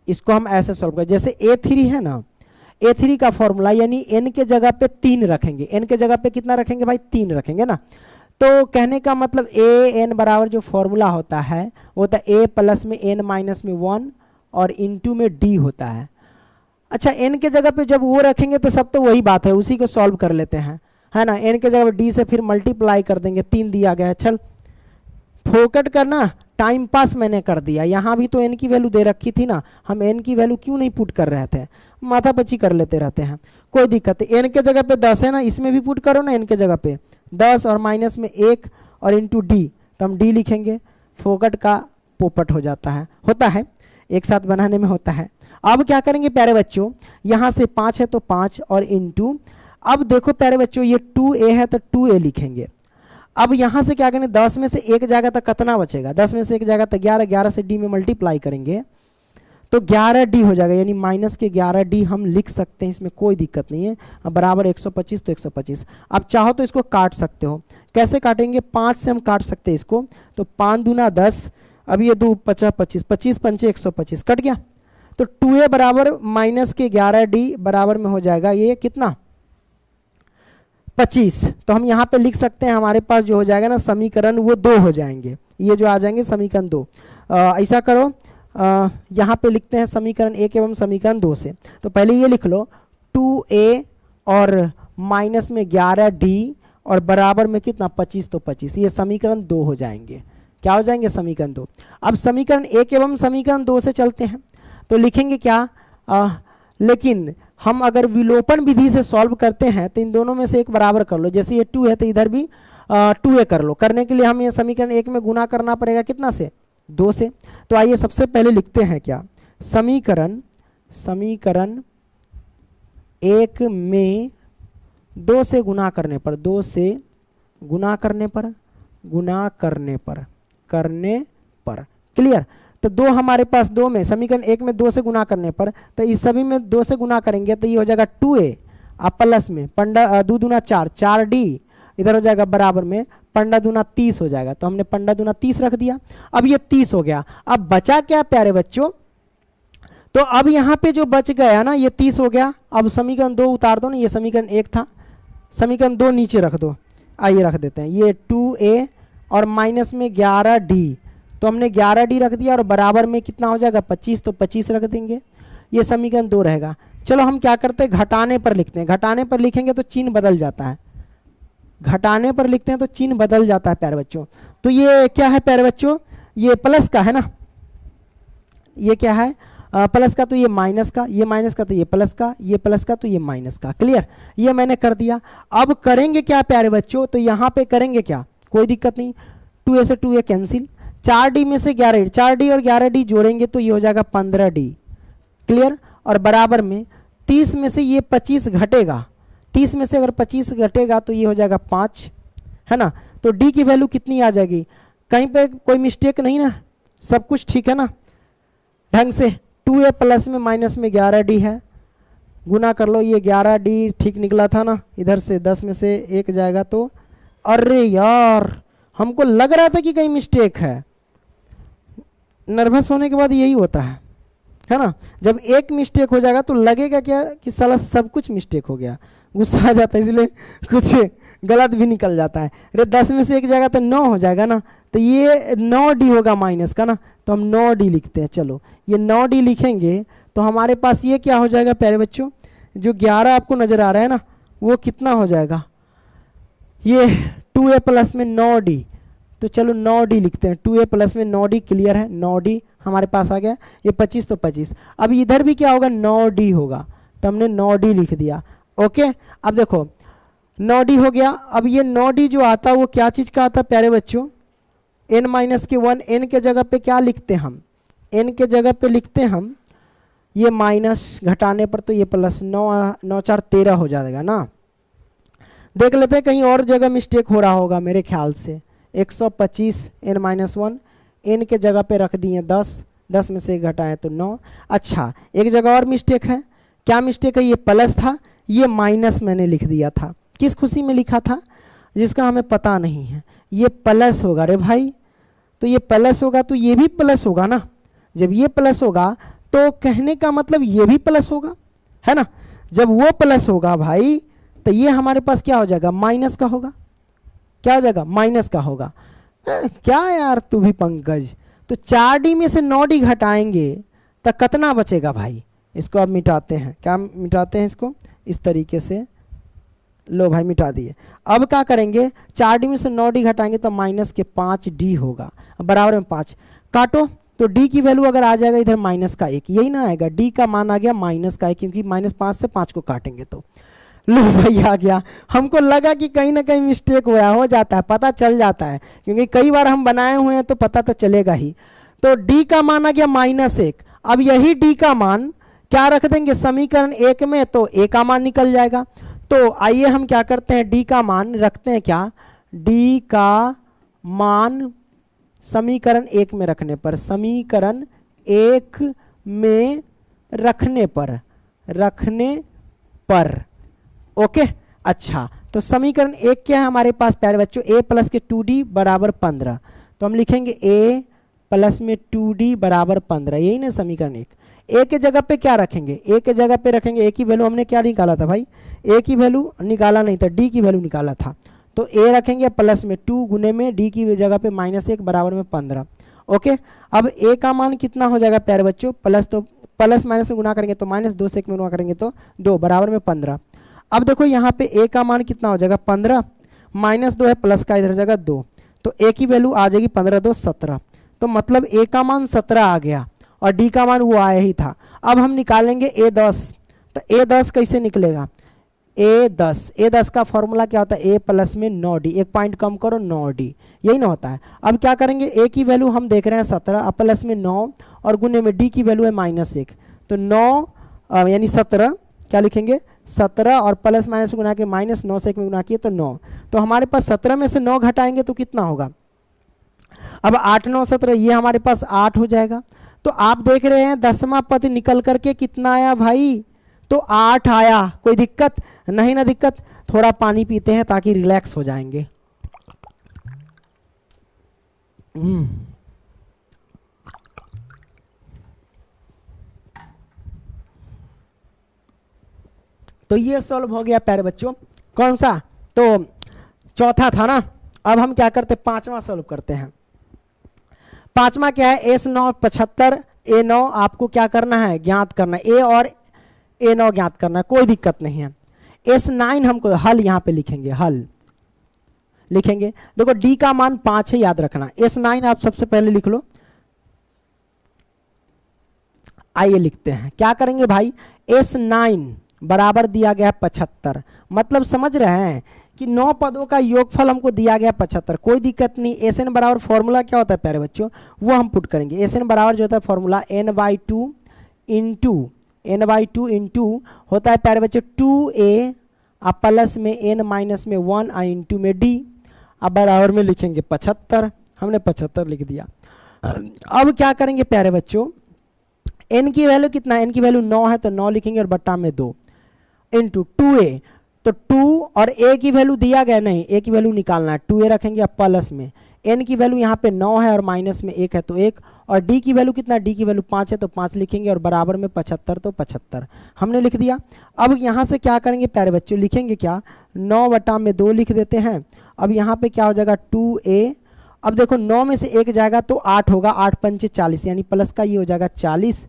इसको हम ऐसे सॉल्व कर, जैसे A3 है ना, A3 का फॉर्मूला यानी n के जगह पे 3 रखेंगे। n के जगह पे कितना रखेंगे भाई, 3 रखेंगे ना। तो कहने का मतलब an बराबर जो फॉर्मूला होता है वो होता है a प्लस में n माइनस में 1 और इंटू में d होता है। अच्छा n के जगह पे जब वो रखेंगे तो सब तो वही बात है, उसी को सॉल्व कर लेते हैं, है ना। n के जगह पे d से फिर मल्टीप्लाई कर देंगे, 3 दिया गया है। चल फोकट करना, टाइम पास मैंने कर दिया। यहाँ भी तो n की वैल्यू दे रखी थी ना, हम n की वैल्यू क्यों नहीं पुट कर रहे थे, माथा पच्ची कर लेते रहते हैं, कोई दिक्कत है। n के जगह पे 10 है ना, इसमें भी पुट करो ना, n के जगह पे 10 और माइनस में 1 और इंटू डी, तो हम d लिखेंगे। फोकट का पोपट हो जाता है, होता है, एक साथ बनाने में होता है। अब क्या करेंगे प्यारे बच्चों, यहाँ से 5 है तो 5 और इंटू, अब देखो प्यारे बच्चों ये 2a है तो 2a लिखेंगे। अब यहाँ से क्या करेंगे, 10 में से 1 जाएगा तो कितना बचेगा, 10 में से 1 जाएगा तो 11, 11 से d में मल्टीप्लाई करेंगे तो 11D हो जाएगा, यानी माइनस के 11D हम लिख सकते हैं, इसमें कोई दिक्कत नहीं है। अब बराबर 125 तो 125। अब चाहो तो इसको काट सकते हो, कैसे काटेंगे, 5 से हम काट सकते हैं इसको, तो 5 दूना 10, अब ये 2 50 25, 25 पंचे 125 कट गया। तो 2a बराबर माइनस के 11D बराबर में हो जाएगा ये कितना 25। तो हम यहाँ पे लिख सकते हैं, हमारे पास जो हो जाएगा ना समीकरण वो 2 हो जाएंगे, ये जो आ जाएंगे समीकरण 2। ऐसा करो, यहाँ पे लिखते हैं समीकरण 1 एवं समीकरण 2 से। तो पहले ये लिख लो 2a और माइनस में 11D और बराबर में कितना 25, तो 25, ये समीकरण 2 हो जाएंगे। क्या हो जाएंगे, समीकरण 2। अब समीकरण 1 एवं समीकरण 2 से चलते हैं, तो लिखेंगे क्या, लेकिन हम अगर विलोपन विधि से सॉल्व करते हैं तो इन दोनों में से एक बराबर कर लो, जैसे ये 2 है तो इधर भी 2a कर लो। करने के लिए हम ये समीकरण 1 में गुना करना पड़ेगा कितना से, 2 से। तो आइए सबसे पहले लिखते हैं क्या, समीकरण 1 में 2 से गुना करने पर, 2 से गुना करने पर क्लियर। तो 2 हमारे पास 2 में, समीकरण 1 में 2 से गुना करने पर, तो इस सभी में 2 से गुना करेंगे तो ये हो जाएगा 2a, अब प्लस में 2 दूना 4, 4d इधर हो जाएगा बराबर में 15 दूना 30 हो जाएगा। तो हमने 15 दूना 30 रख दिया, अब ये 30 हो गया। अब बचा क्या प्यारे बच्चों, तो अब यहाँ पे जो बच गया ना ये 30 हो गया। अब समीकरण 2 उतार दो ना, ये समीकरण 1 था, समीकरण 2 नीचे रख दो। आइए रख देते हैं, ये 2a और माइनस में 11d, तो हमने 11d रख दिया और बराबर में कितना हो जाएगा 25, तो 25 रख देंगे, ये समीकरण 2 रहेगा। चलो हम क्या करते हैं, घटाने पर लिखते हैं। घटाने पर लिखेंगे तो चिन्ह बदल जाता है, घटाने पर लिखते हैं तो चिन्ह बदल जाता है प्यारे बच्चों। तो ये क्या है प्यारे बच्चों, ये प्लस का है ना, ये क्या है प्लस का, तो ये माइनस का, ये माइनस का तो ये प्लस का, ये प्लस का तो ये माइनस का। क्लियर, ये मैंने कर दिया। अब करेंगे क्या प्यारे बच्चों, तो यहाँ पे करेंगे क्या, कोई दिक्कत नहीं, 2a से 2a कैंसिल, 4d में से 11, 4d और 11d जोड़ेंगे तो ये हो जाएगा 15d। क्लियर, और बराबर में 30 में से ये 25 घटेगा, 30 में से अगर 25 घटेगा तो ये हो जाएगा 5, है ना। तो d की वैल्यू कितनी आ जाएगी, कहीं पे कोई मिस्टेक नहीं ना, सब कुछ ठीक है ना ढंग से। 2a प्लस में माइनस में 11d है, गुना कर लो, ये 11d ठीक निकला था ना, इधर से 10 में से 1 जाएगा तो, अरे यार हमको लग रहा था कि कहीं मिस्टेक है। नर्वस होने के बाद यही होता है ना, जब एक मिस्टेक हो जाएगा तो लगेगा क्या कि साला सब कुछ मिस्टेक हो गया, गुस्सा आ जाता है, इसलिए कुछ गलत भी निकल जाता है। अरे 10 में से 1 जाएगा तो 9 हो जाएगा ना, तो ये 9d होगा माइनस का ना, तो हम 9d लिखते हैं। चलो ये 9d लिखेंगे तो हमारे पास ये क्या हो जाएगा प्यारे बच्चों, जो 11 आपको नजर आ रहा है ना वो कितना हो जाएगा, ये 2a प्लस में 9d, तो चलो 9d लिखते हैं, 2a प्लस में 9d क्लियर है, 9d हमारे पास आ गया, ये 25 तो 25। अब इधर भी क्या होगा 9d होगा, तो हमने 9d लिख दिया। ओके, अब देखो 9d हो गया। अब ये 9d जो आता है वो क्या चीज़ का आता है प्यारे बच्चों, n माइनस के 1, n के जगह पे क्या लिखते हैं हम, n के जगह पे लिखते हैं हम ये माइनस, घटाने पर तो ये प्लस, 9 9 4 13 हो जाएगा ना। देख लेते हैं कहीं और जगह मिस्टेक हो रहा होगा, मेरे ख्याल से 125 n माइनस 1, n के जगह पे रख दिए 10, 10 में से 1 घटाएं तो 9। अच्छा एक जगह और मिस्टेक है, क्या मिस्टेक है, ये प्लस था, ये माइनस मैंने लिख दिया था, किस खुशी में लिखा था जिसका हमें पता नहीं है, ये प्लस होगा रे भाई, तो ये प्लस होगा तो ये भी प्लस होगा ना, जब ये प्लस होगा तो कहने का मतलब ये भी प्लस होगा, है ना। जब वो प्लस होगा भाई तो ये हमारे पास क्या हो जाएगा, माइनस का होगा, क्या हो जाएगा, माइनस का होगा। क्या यार तू भी पंकज, तो 4d में से 9d घटाएंगे तो कितना बचेगा भाई, इसको अब मिटाते हैं, क्या मिटाते हैं इसको इस तरीके से, लो भाई मिटा दिए। अब क्या करेंगे, 4d में से 9d घटाएंगे तो माइनस के 5d होगा, बराबर में 5, काटो तो d की वैल्यू अगर आ जाएगा इधर माइनस का 1, यही ना आएगा, d का मान आ गया माइनस का 1, क्योंकि -5 से 5 को काटेंगे तो लो भाई आ गया। हमको लगा कि कहीं ना कहीं मिस्टेक हुआ, हो जाता है, पता चल जाता है, क्योंकि कई बार हम बनाए हुए हैं तो पता तो चलेगा ही। तो d का मान आ गया -1, अब यही d का मान क्या रख देंगे समीकरण 1 में, तो a का मान निकल जाएगा। तो आइए हम क्या करते हैं, d का मान रखते हैं क्या, d का मान समीकरण 1 में रखने पर, समीकरण 1 में रखने पर ओके। अच्छा, तो समीकरण एक क्या है हमारे पास प्यारे बच्चों, a प्लस के 2d बराबर 15, तो हम लिखेंगे a प्लस में 2d बराबर 15, यही ना समीकरण एक। a के जगह पे क्या रखेंगे, a के जगह पे रखेंगे a की वैल्यू हमने क्या निकाला था भाई, a की वैल्यू निकाला नहीं था, d की वैल्यू निकाला था, तो a रखेंगे प्लस में 2 गुने में d की जगह पे -1 बराबर में 15। ओके, अब a का मान कितना हो जाएगा प्यारे बच्चों, प्लस, तो प्लस माइनस में गुना करेंगे तो माइनस, 2 से 1 में गुना करेंगे तो 2 बराबर में 15। अब देखो यहाँ पे a का मान कितना हो जाएगा 15, -2 है, प्लस का इधर हो जाएगा 2, तो a की वैल्यू आ जाएगी 15 2 17, तो मतलब a का मान 17 आ गया और d का मान वो आया ही था। अब हम निकालेंगे a10, तो a10 कैसे निकलेगा, a10 का फॉर्मूला क्या होता है, a प्लस में 9d, एक पॉइंट कम करो 9d, यही ना होता है। अब क्या करेंगे, a की वैल्यू हम देख रहे हैं 17, प्लस में 9 और गुने में d की वैल्यू है -1, तो 9 यानी 17 क्या लिखेंगे 17 और प्लस माइनस गुना के -9 से 1 में गुना किए तो 9, तो हमारे पास 17 में से 9 घटाएंगे तो कितना होगा, अब 8 9 17, ये हमारे पास 8 हो जाएगा। तो आप देख रहे हैं 10वां पद निकल करके कितना आया भाई, तो 8 आया। कोई दिक्कत नहीं ना, दिक्कत, थोड़ा पानी पीते हैं ताकि रिलैक्स हो जाएंगे। तो ये सॉल्व हो गया प्यारे बच्चों, कौन सा, तो चौथा था ना। अब हम क्या करते हैं, पांचवा सॉल्व करते हैं। पांचवा क्या है, S9 75 A9 आपको क्या करना है, ज्ञात करना है, A और A9 ज्ञात करना है, कोई दिक्कत नहीं है। S9 हमको हल यहाँ पे लिखेंगे, हल लिखेंगे, देखो D का मान 5 है, याद रखना। S9 आप सबसे पहले लिख लो, आइए लिखते हैं, क्या करेंगे भाई, S9 बराबर दिया गया 75, मतलब समझ रहे हैं कि 9 पदों का योगफल हमको दिया गया 75, कोई दिक्कत नहीं। Sn बराबर फॉर्मूला क्या होता है प्यारे बच्चों, वो हम पुट करेंगे। Sn बराबर जो होता है फॉर्मूला n/2 इंटू होता है प्यारे बच्चों 2a प्लस में n माइनस में 1 इंटू में d, अब बराबर में लिखेंगे 75, हमने 75 लिख दिया। अब क्या करेंगे प्यारे बच्चों, n की वैल्यू कितना है, n की वैल्यू 9 है, तो 9 लिखेंगे और बट्टा में 2 इंटू 2a, तो 2 और a की वैल्यू दिया गया नहीं, a की वैल्यू निकालना है, 2a रखेंगे, अब प्लस में n की वैल्यू यहाँ पे 9 है और माइनस में 1 है तो 1, और d की वैल्यू कितना, d की वैल्यू 5 है तो 5 लिखेंगे और बराबर में 75, तो 75 हमने लिख दिया। अब यहाँ से क्या करेंगे प्यारे बच्चों, लिखेंगे क्या, 9 बटा में 2 लिख देते हैं। अब यहाँ पे क्या हो जाएगा 2a, अब देखो 9 में से 1 जाएगा तो 8 होगा, 8 पंचे 40, यानी प्लस का ये हो जाएगा 40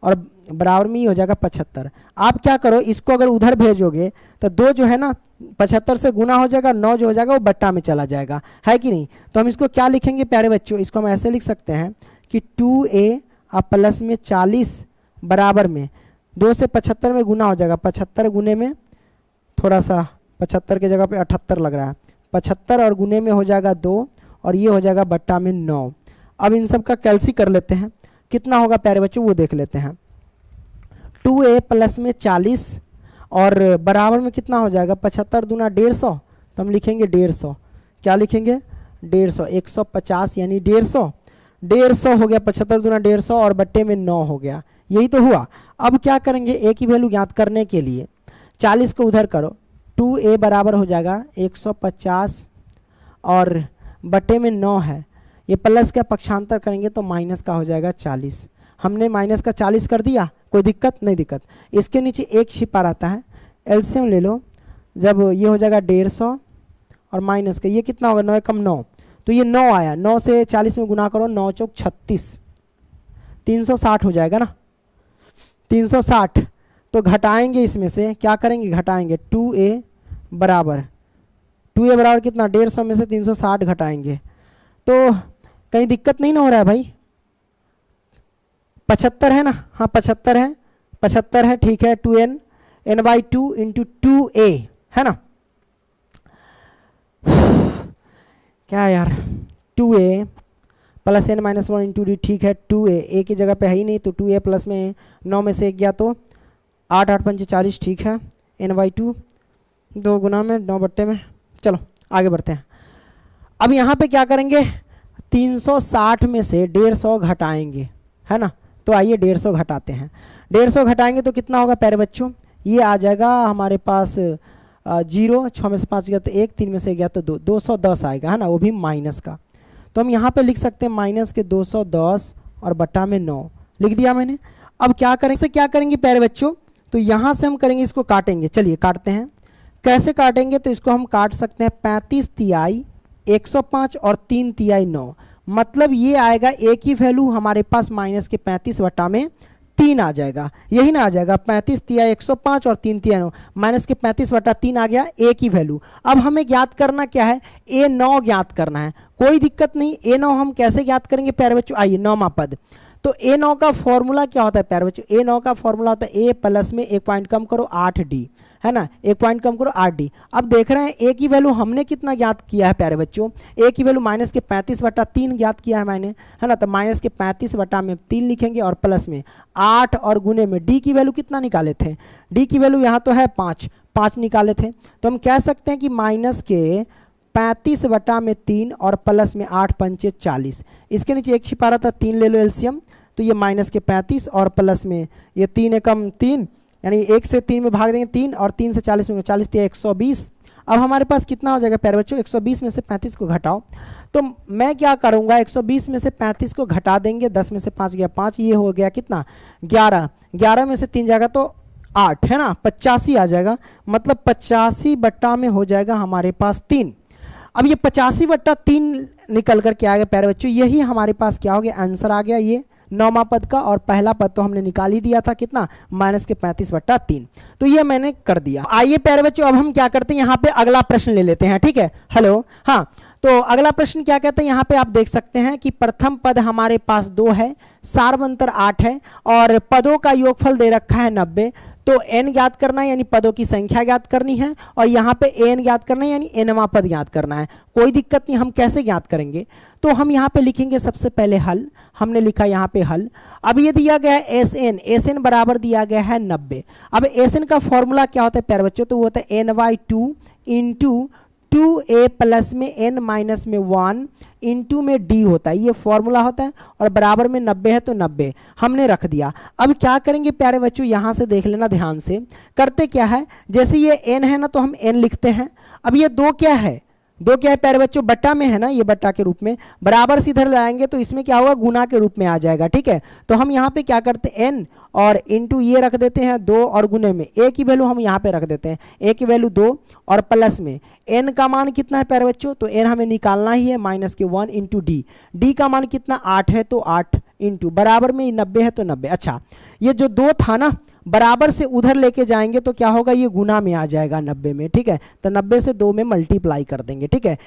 और बराबर में ही हो जाएगा 75। आप क्या करो, इसको अगर उधर भेजोगे तो 2 जो है ना 75 से गुना हो जाएगा, 9 जो हो जाएगा वो बट्टा में चला जाएगा, है कि नहीं। तो हम इसको क्या लिखेंगे प्यारे बच्चों, इसको हम ऐसे लिख सकते हैं कि 2a प्लस में 40 बराबर में 2 से 75 में गुना हो जाएगा, 75 गुने में थोड़ा सा 75 के जगह पे 78 लग रहा है, 75 और गुने में हो जाएगा 2 और ये हो जाएगा बट्टा में 9। अब इन सब का कैल्सी कर लेते हैं, कितना होगा प्यारे बच्चों वो देख लेते हैं। 2a प्लस में 40 और बराबर में कितना हो जाएगा 75 दूना 150, तो हम लिखेंगे 150, क्या लिखेंगे 150, 150 यानी 150 हो गया, 75 दूना 150 और बट्टे में 9 हो गया, यही तो हुआ। अब क्या करेंगे, a की वैल्यू ज्ञात करने के लिए 40 को उधर करो, 2a बराबर हो जाएगा 150 और बट्टे में 9 है, ये प्लस का पक्षांतर करेंगे तो माइनस का हो जाएगा 40, हमने माइनस का 40 कर दिया, कोई दिक्कत नहीं, दिक्कत। इसके नीचे एक छिपा रहता है, एलसीएम ले लो, जब ये हो जाएगा 150 और माइनस का ये कितना होगा 9 कम 9, तो ये 9 आया, 9 से 40 में गुना करो, 9 चौक 36, 360 हो जाएगा ना, 360। तो घटाएंगे इसमें से, क्या करेंगे घटाएंगे, 2a बराबर कितना 150 में से 360 घटाएंगे, तो कहीं दिक्कत नहीं ना हो रहा है भाई, 75 है ना, हाँ 75 है, 75 है, ठीक है, 2n n/2 इंटू 2a है ना, क्या यार 2a plus n minus 1 into D, ठीक है 2a, a की जगह पे है ही नहीं तो 2a प्लस में 9 में से 1 गया तो 8 8 पंचे 40, ठीक है, n/2 2 गुना में 9 बट्टे में, चलो आगे बढ़ते हैं। अब यहाँ पे क्या करेंगे, 360 में से 150 घटाएंगे, है ना, तो तो आइए 150 घटाते हैं। 150 घटाएंगे तो कितना होगा प्यारे बच्चों, ये आ जाएगा हमारे पास 0, 6 में से 5 गया तो 1, 3 में से गया तो 2, 210 आएगा, है ना, वो भी माइनस का। तो हम यहाँ पे लिख सकते हैं माइनस के 210 और बटा में 9 लिख दिया मैंने। अब क्या करेंगे, इससे क्या करेंगे प्यारे बच्चों, तो यहाँ से हम करेंगे, इसको काटेंगे। चलिए काटते हैं। कैसे काटेंगे, तो इसको हम काट सकते हैं 35 तिहाई 105 और 3 तिहाई 9, मतलब ये आएगा एक ही वैल्यू हमारे पास माइनस के 35 बटा में 3 आ जाएगा, यही ना आ जाएगा 35 तिहाई 105 और 3 तिहाई 9, माइनस के 35 बटा 3 आ गया, एक ही वैल्यू। अब हमें ज्ञात करना क्या है, A9 ज्ञात करना है। कोई दिक्कत नहीं, A9 हम कैसे ज्ञात करेंगे प्यारे बच्चों, आइए 9वां पद। तो A9 का फॉर्मूला क्या होता है प्यारे बच्चों, A9 का फॉर्मूला होता है A प्लस में 1 पॉइंट कम करो 8D, है ना, 1 पॉइंट कम करो 8D। अब देख रहे हैं A की वैल्यू हमने कितना ज्ञात किया है प्यारे बच्चों, A की वैल्यू माइनस के 35 बटा 3 ज्ञात किया है मैंने, है ना, तो माइनस के 35 बटा में 3 लिखेंगे और प्लस में 8 और गुने में D की वैल्यू कितना निकाले थे, D की वैल्यू यहाँ तो है 5 निकाले थे। तो हम कह सकते हैं कि माइनस के 35 बटा में 3 और प्लस में 8 पंचे 40, इसके नीचे 1 छिपा रहा था, 3 ले लो एलसीएम, तो ये माइनस के 35 और प्लस में ये 3 एकम 3, यानी 1 से 3 में भाग देंगे 3 और 3 से 40 में 40 दिया 120। अब हमारे पास कितना हो जाएगा प्यारे बच्चों, 120 में से 35 को घटाओ। तो मैं क्या करूंगा, 120 में से 35 को घटा देंगे, 10 में से 5 गया 5, ये हो गया कितना 11, 11 में से 3 जाएगा तो 8, है ना, 85 आ जाएगा, मतलब 85 बट्टा में हो जाएगा हमारे पास 3। अब ये 85 बट्टा 3 निकल कर के आ गया प्यारे बच्चों, यही हमारे पास क्या हो गया, आंसर आ गया ये 9वां पद का। और पहला पद तो हमने निकाल ही दिया था कितना, माइनस के 35 बट्टा 3, तो ये मैंने कर दिया। आइए प्यारे बच्चों अब हम क्या करते हैं, यहाँ पे अगला प्रश्न ले लेते हैं, ठीक है, हेलो, हाँ। तो अगला प्रश्न क्या कहते हैं, यहाँ पे आप देख सकते हैं कि प्रथम पद हमारे पास 2 है, सार्वंतर 8 है और पदों का योगफल दे रखा है 90। तो n ज्ञात करना है, यानी पदों की संख्या ज्ञात करनी है, और यहाँ पे n ज्ञात करना है, यानी nवां पद ज्ञात करना है। कोई दिक्कत नहीं, हम कैसे ज्ञात करेंगे, तो हम यहाँ पे लिखेंगे सबसे पहले हल, हमने लिखा यहाँ पे हल। अब ये दिया गया है SN बराबर दिया गया है 90। अब SN का फॉर्मूला क्या होता है प्यारे बच्चों, तो वो होता है n/2 इंटू 2a प्लस में n माइनस में 1 इंटू में d होता है, ये फॉर्मूला होता है, और बराबर में 90 है तो 90 हमने रख दिया। अब क्या करेंगे प्यारे बच्चों, यहाँ से देख लेना ध्यान से, करते क्या है, जैसे ये n है ना तो हम n लिखते हैं। अब ये 2 क्या है, 2 क्या है प्यारे बच्चों, बट्टा में है ना, ये बट्टा के रूप में, बराबर से इधर लाएंगे तो इसमें क्या होगा, गुना के रूप में आ जाएगा, ठीक है। तो हम यहाँ पे क्या करते हैं, n और इंटू ये रख देते हैं 2 और गुने में a की वैल्यू हम यहाँ पे रख देते हैं, a की वैल्यू 2 और प्लस में n का मान कितना है प्यारे बच्चों, तो n हमें निकालना ही है, माइनस के 1 इंटू d का मान कितना 8 है तो 8 इंटू बराबर में 90 है तो 90। अच्छा, ये जो 2 था ना, बराबर से उधर लेके जाएंगे तो क्या होगा, ये गुना में आ जाएगा 90 में, ठीक है, तो 90 से 2 में मल्टीप्लाई कर देंगे, ठीक है।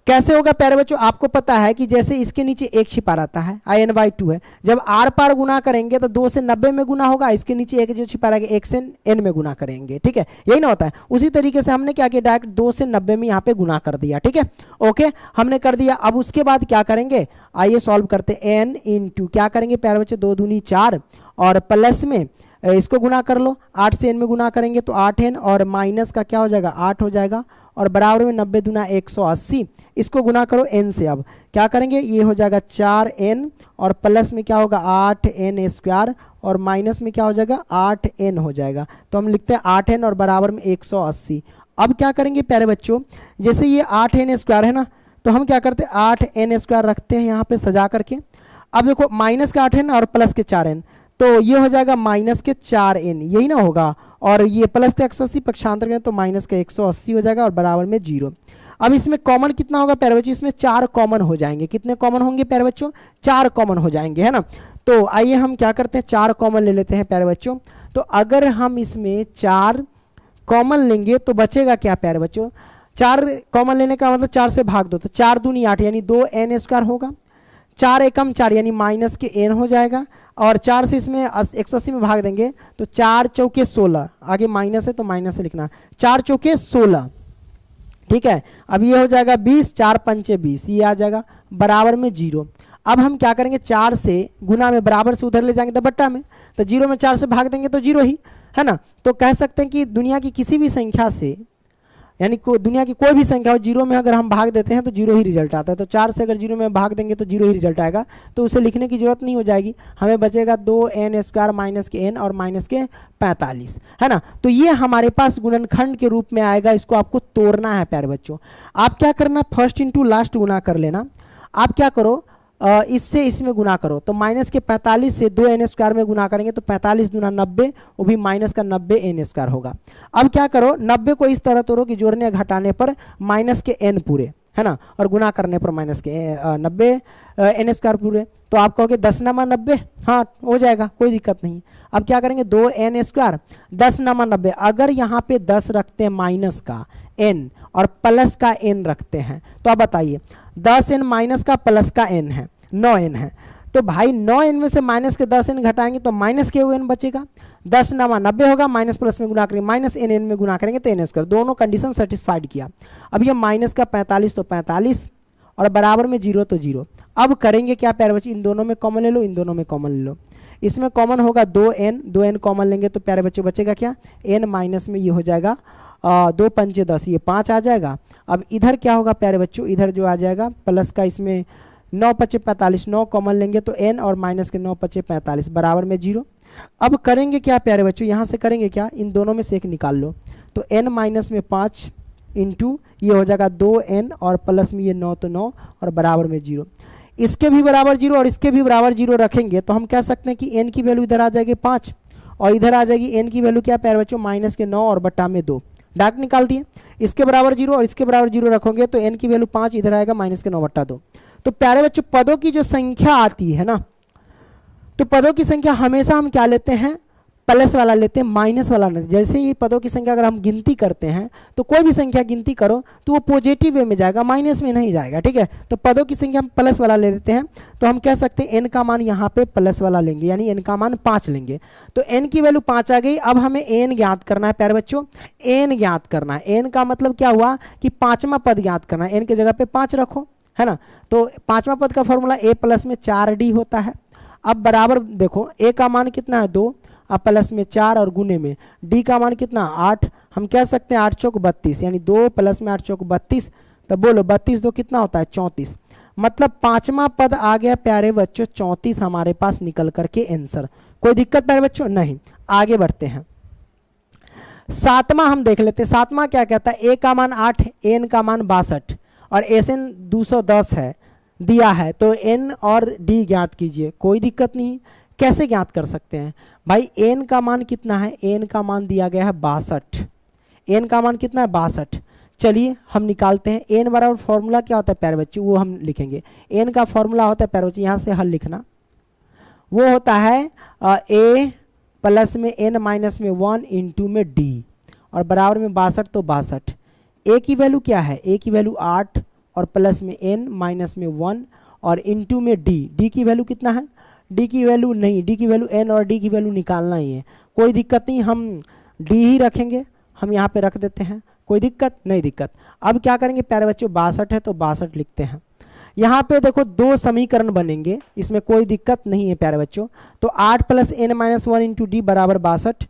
कैसे होगा प्यारे बच्चों, आपको पता है कि जैसे इसके नीचे 1 छिपा रहता है, n/2 है, जब आर पार गुना करेंगे तो 2 से 90 में गुना होगा, इसके नीचे 1 जो छिपा रहेगा 1 से n में गुना करेंगे, ठीक है, यही ना होता है। उसी तरीके से हमने क्या किया, डायरेक्ट 2 से 90 में यहाँ पे गुना कर दिया, ठीक है, ओके, हमने कर दिया। अब उसके बाद क्या करेंगे, आइए सॉल्व करते, n इंटू क्या करेंगे प्यारे बच्चों, 2 दूनी 4 और प्लस में इसको गुना कर लो, 8 से n में गुना करेंगे तो 8n और माइनस का क्या हो जाएगा 8 हो जाएगा, और बराबर में 90 दूना 180, इसको गुना करो n से। अब क्या करेंगे, ये हो जाएगा 4n और प्लस में क्या होगा 8n स्क्वायर और माइनस में क्या हो जाएगा 8n हो जाएगा। तो हम लिखते हैं 8n और बराबर में 180। अब क्या करेंगे प्यारे बच्चों, जैसे ये 8n स्क्वायर है ना, तो हम क्या करते हैं 8n स्क्वायर रखते हैं यहाँ पे सजा करके। अब देखो माइनस का 8n और प्लस के 4n, तो ये हो जाएगा माइनस के 4n, यही ना होगा, और ये प्लस के 180 पक्षांतर करें तो माइनस के 180 हो जाएगा और बराबर में 0। अब इसमें कॉमन कितना होगा प्यारे बच्चों, इसमें 4 कॉमन हो जाएंगे, कितने कॉमन होंगे प्यारे बच्चों, 4 कॉमन हो जाएंगे, है ना। तो आइए हम क्या करते हैं, 4 कॉमन ले लेते हैं प्यारे बच्चों। तो अगर हम इसमें 4 कॉमन लेंगे तो बचेगा क्या प्यारे बच्चों, 4 कॉमन लेने का मतलब 4 से भाग दो, तो 4 दूनी 8 यानी 2n स्क्वायर होगा, 4 एकम 4 यानी माइनस के n हो जाएगा, और 4 से इसमें 180 में भाग देंगे तो 4 चौके 16, आगे माइनस है तो माइनस से लिखना, 4 चौके 16, ठीक है। अब ये हो जाएगा 20, 4 पंचे 20, ये आ जाएगा बराबर में 0। अब हम क्या करेंगे, 4 से गुना में बराबर से उधर ले जाएंगे तो बट्टा में, तो 0 में 4 से भाग देंगे तो 0 ही, है ना। तो कह सकते हैं कि दुनिया की किसी भी संख्या से यानी दुनिया की कोई भी संख्या हो, जीरो में अगर हम भाग देते हैं तो जीरो ही रिजल्ट आता है। तो 4 से अगर जीरो में भाग देंगे तो जीरो ही रिजल्ट आएगा, तो उसे लिखने की जरूरत नहीं हो जाएगी। हमें बचेगा 2n² माइनस के n और माइनस के 45, है ना। तो ये हमारे पास गुणनखंड के रूप में आएगा, इसको आपको तोड़ना है प्यारे बच्चों। आप क्या करना, फर्स्ट इंटू लास्ट गुना कर लेना। आप क्या करो, इससे इसमें गुना करो, तो माइनस के 45 से 2n² में गुना करेंगे तो 45 दूना 90, वो भी माइनस का 90n² होगा। अब क्या करो, 90 को इस तरह तोड़ो कि जोड़ने घटाने पर माइनस के n पूरे, है ना, और गुना करने पर माइनस के 90n² पूरे। तो आप कहोगे 10 नामा 90, हाँ हो जाएगा, कोई दिक्कत नहीं। अब क्या करेंगे, 2n², 10 नामा 90। अगर यहाँ पे 10 रखते हैं माइनस का n और प्लस का n रखते हैं, तो आप बताइए 10n माइनस का प्लस का n है, 9n है। तो भाई 9n में से माइनस के 10n घटाएंगे तो माइनस के n बचेगा। 10 नामा 90 होगा, माइनस प्लस में गुना करेंगे, माइनस n में गुना करेंगे तो n², दोनों कंडीशन सेटिस्फाइड किया। अब ये माइनस का 45 तो 45 और बराबर में 0 तो 0। अब करेंगे क्या प्यारे बच्चों, इन दोनों में कॉमन ले लो, इन दोनों में कॉमन ले लो। इसमें कॉमन होगा 2n कॉमन लेंगे तो प्यारे बच्चों बचेगा क्या, n माइनस में ये हो जाएगा 2 पंचे 10, ये 5 आ जाएगा। अब इधर क्या होगा प्यारे बच्चों, इधर जो आ जाएगा प्लस का, इसमें 9 पचे 45, 9 कॉमन लेंगे तो n और माइनस के 9 पचे 45 बराबर में 0। अब करेंगे क्या प्यारे बच्चों, यहाँ से करेंगे क्या, इन दोनों में से एक निकाल लो, तो n माइनस में 5 इंटू ये हो जाएगा 2n और प्लस में ये 9 तो 9 और बराबर में 0। इसके भी बराबर 0 और इसके भी बराबर 0 रखेंगे तो हम कह सकते हैं कि n की वैल्यू इधर आ जाएगी 5 और इधर आ जाएगी n की वैल्यू क्या प्यारे बच्चों, माइनस के 9 और बटा में 2, डायरेक्ट निकाल दिए। इसके बराबर 0 और इसके बराबर 0 रखोगे तो n की वैल्यू 5, इधर आएगा माइनस के 9 बटा 2। तो प्यारे बच्चों पदों की जो संख्या आती है ना, तो पदों की संख्या हमेशा हम क्या लेते हैं, प्लस वाला लेते हैं, माइनस वाला नहीं। जैसे ही पदों की संख्या अगर हम गिनती करते हैं तो कोई भी संख्या गिनती करो तो वो पॉजिटिव वे में जाएगा, माइनस में नहीं जाएगा, ठीक है। तो पदों की संख्या हम प्लस वाला ले लेते हैं, तो हम कह सकते हैं n का मान यहाँ पे प्लस वाला लेंगे, यानी n का मान 5 लेंगे। तो n की वैल्यू 5 आ गई। अब हमें n ज्ञात करना है प्यारे बच्चों, n ज्ञात करना है। n का मतलब क्या हुआ कि 5वां पद ज्ञात करना है, n की जगह पे 5 रखो, है ना। तो 5वां पद का फॉर्मूला a प्लस में 4d होता है। अब बराबर देखो, a का मान कितना है 2, अब प्लस में 4 और गुने में d का मान कितना 8, हम कह सकते हैं 8 चौक 32, यानी 2 प्लस में 8 चौक 32, तो बोलो 32 2 कितना होता है 34। मतलब 5वां पद आ गया प्यारे बच्चों 34 हमारे पास निकल करके आंसर। कोई दिक्कत प्यारे बच्चों नहीं। आगे बढ़ते हैं, 7वां हम देख लेते हैं। 7वां क्या कहता है, a का मान 8, n का मान 62 और SN 210 है दिया है, तो n और d ज्ञात कीजिए। कोई दिक्कत नहीं। कैसे ज्ञात कर सकते हैं भाई, n का मान कितना है, n का मान दिया गया है 62, n का मान कितना है 62। चलिए हम निकालते हैं। n बराबर फॉर्मूला क्या होता है प्यारे बच्चों, वो हम लिखेंगे। n का फॉर्मूला होता है प्यारे बच्चों, यहाँ से हल लिखना, वो होता है a प्लस में n माइनस में 1 इंटू में d और बराबर में 62, तो 62। a की वैल्यू क्या है, a की वैल्यू 8 और प्लस में n माइनस में 1 और इंटू में d की वैल्यू कितना है, d की वैल्यू नहीं, d की वैल्यू n और d की वैल्यू निकालना ही है। कोई दिक्कत नहीं, हम d ही रखेंगे, हम यहाँ पे रख देते हैं, कोई दिक्कत नहीं दिक्कत। अब क्या करेंगे प्यारे बच्चों, 62 है तो 62 लिखते हैं। यहाँ पे देखो 2 समीकरण बनेंगे, इसमें कोई दिक्कत नहीं है प्यारे बच्चों। तो 8 plus n minus 1 into D बराबर 62।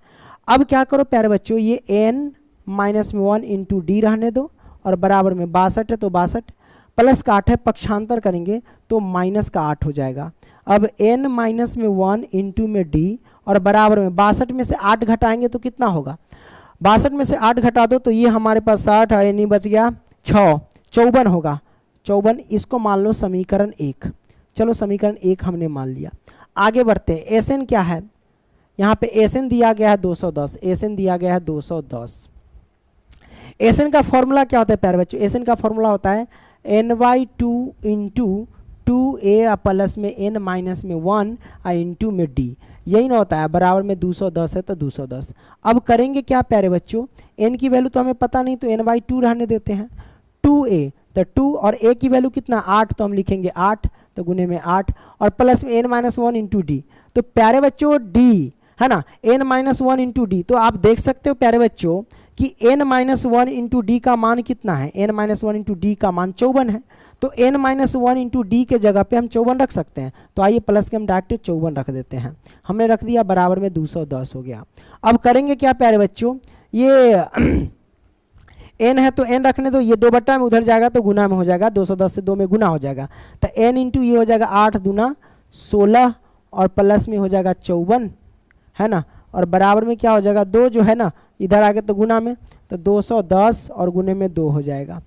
अब क्या करो प्यारे बच्चों, ये n माइनस में 1 इंटू डी रहने दो और बराबर में 62 है तो 62, प्लस का 8 है, पक्षांतर करेंगे तो माइनस का 8 हो जाएगा। अब n माइनस में 1 इंटू में d और बराबर में 62 में से 8 घटाएंगे तो कितना होगा, 62 में से 8 घटा दो तो ये हमारे पास 60 है, यानी बच गया 6, 54 होगा, 54। इसको मान लो समीकरण 1। चलो समीकरण 1 हमने मान लिया। आगे बढ़ते हैं। Sn क्या है, यहाँ पे Sn दिया गया है 210, Sn दिया गया है 210। Sn का फॉर्मूला क्या होता है प्यारे बच्चों, Sn का फॉर्मूला होता है ny2 इंटू 2a प्लस में n माइनस में 1 इंटू में d, यही ना होता है, बराबर में 210 है तो 210। अब करेंगे क्या प्यारे बच्चों, n की वैल्यू तो हमें पता नहीं तो ny2 रहने देते हैं, 2a तो 2 और a की वैल्यू कितना 8, तो हम लिखेंगे 8 तो गुने में 8 और प्लस में n माइनस 1 इंटू डी। तो प्यारे बच्चों d है ना, n माइनस 1 इंटू डी, तो आप देख सकते हो प्यारे बच्चों कि n माइनस 1 इंटू डी का मान कितना है, n माइनस 1 इंटू डी का मान 54 है। तो n माइनस 1 इंटू डी के जगह पे हम 54 रख सकते हैं, तो आइए प्लस के हम डायरेक्ट 54 रख देते हैं, हमने रख दिया, बराबर में 210 हो गया। अब करेंगे क्या प्यारे बच्चों, ये n है तो n रखने दो, ये 2 बट्टा में उधर जाएगा तो गुना में हो जाएगा, 210 से 2 में गुना हो जाएगा, तो n इंटू ये हो जाएगा 8 दूना 16 और प्लस में हो जाएगा 54, है ना, और बराबर में क्या हो जाएगा 2 जो है ना, इधर आगे तो गुना में, तो 210 और गुने में 2 हो जाएगा।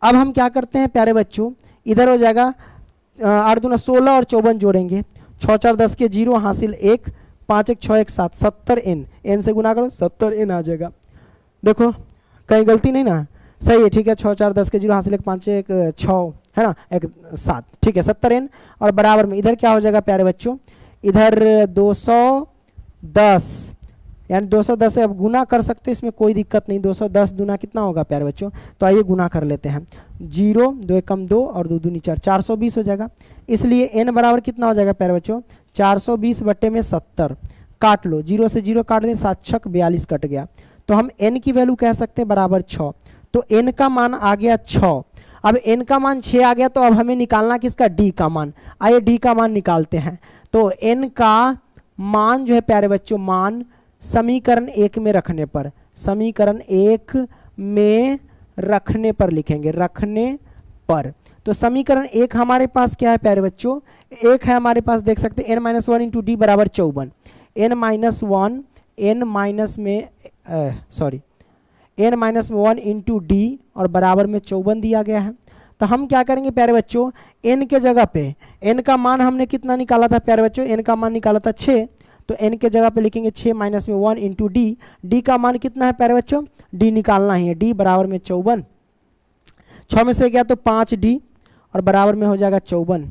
अब हम क्या करते हैं प्यारे बच्चों, इधर हो जाएगा 8 दूना 16 और 54 जोड़ेंगे, 6 4 10 के 0 हासिल 1, 5 1 6 1 7, 70n, n से गुना करो 70n आ जाएगा। देखो कहीं गलती नहीं ना, सही है, ठीक है, 6 4 10 के 0 हासिल 1 5 1 6, है ना, 1 7, ठीक है 70n, और बराबर में इधर क्या हो जाएगा प्यारे बच्चों, इधर 210, यानी 210 से अब गुना कर सकते हो, इसमें कोई दिक्कत नहीं, 210 दूना कितना होगा प्यारे बच्चों, तो आइए गुना कर लेते हैं, 0 2 कम 2 और 2 दूनी 4, 420 हो जाएगा। इसलिए n बराबर कितना हो जाएगा प्यारे बच्चों, 420 बट्टे में 70, काट लो, 0 से 0 काट दें, 7 6 42 कट गया, तो हम n की वैल्यू कह सकते हैं बराबर 6, तो n का मान आ गया 6। अब n का मान 6 आ गया, तो अब हमें निकालना किसका, d का मान, आइए d का मान निकालते हैं। तो n का मान जो है प्यारे बच्चों, मान समीकरण 1 में रखने पर, समीकरण 1 में रखने पर लिखेंगे, रखने पर, तो समीकरण 1 हमारे पास क्या है प्यारे बच्चों, एक है हमारे पास, देख सकते हैं n-1 इंटू डी बराबर 54, n-1 n माइनस में सॉरी n-1 इंटू डी और बराबर में 54 दिया गया है। तो हम क्या करेंगे प्यारे बच्चों, n के जगह पे, n का मान हमने कितना निकाला था प्यारे बच्चों, n का मान निकाला था 6, तो n के जगह पे लिखेंगे 6 माइनस में 1 इंटू डी, डी का मान कितना है प्यारे बच्चों, d निकालना ही है, d बराबर में 54, 6 में से गया तो 5d और बराबर में हो जाएगा 54,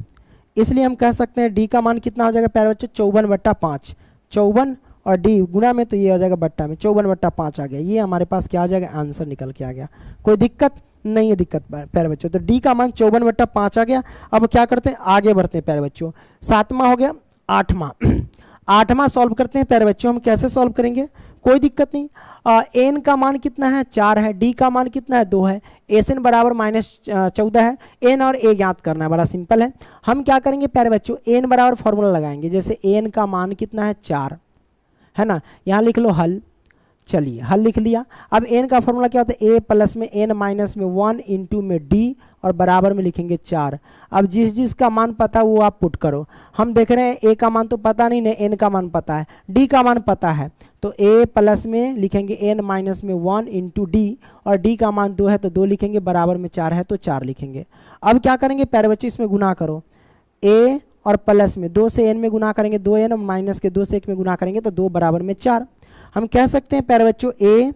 इसलिए हम कह सकते हैं d का मान कितना हो जाएगा प्यारे बच्चों, 54/5, 54 और d गुना में, तो ये आ जाएगा बट्टा में, 54/5 आ गया, ये हमारे पास क्या आ जाएगा, आंसर निकल के आ गया, कोई दिक्कत नहीं है, दिक्कत प्यारे बच्चों, तो d का मान 54/5 आ गया। अब क्या करते हैं, आगे बढ़ते हैं प्यारे बच्चों, 7वां हो गया, 8वां सॉल्व करते हैं प्यारे बच्चों, हम कैसे सॉल्व करेंगे, कोई दिक्कत नहीं, n का मान कितना है 4 है, d का मान कितना है 2 है, एस एन बराबर -14 है, n और a ज्ञात करना है, बड़ा सिंपल है। हम क्या करेंगे प्यारे बच्चों, n बराबर फॉर्मूला लगाएंगे, जैसे n का मान कितना है 4, है ना, यहाँ लिख लो हल, चलिए हल लिख लिया। अब n का फॉर्मूला क्या होता है, a प्लस में n माइनस में 1 इंटू में d और बराबर में लिखेंगे 4। अब जिस जिस का मान पता है वो आप पुट करो, हम देख रहे हैं a का मान तो पता नहीं है, n का मान पता है, d का मान पता है, तो a प्लस में लिखेंगे n माइनस में 1 इंटू डी और d का मान 2 है तो 2 लिखेंगे, बराबर में 4 है तो 4 लिखेंगे। अब क्या करेंगे प्यारे बच्चों, इसमें गुना करो, a और प्लस में 2 से n में गुना करेंगे 2n और माइनस के 2 से 1 में गुना करेंगे तो 2 बराबर में 4। हम कह सकते हैं प्यारे बच्चों a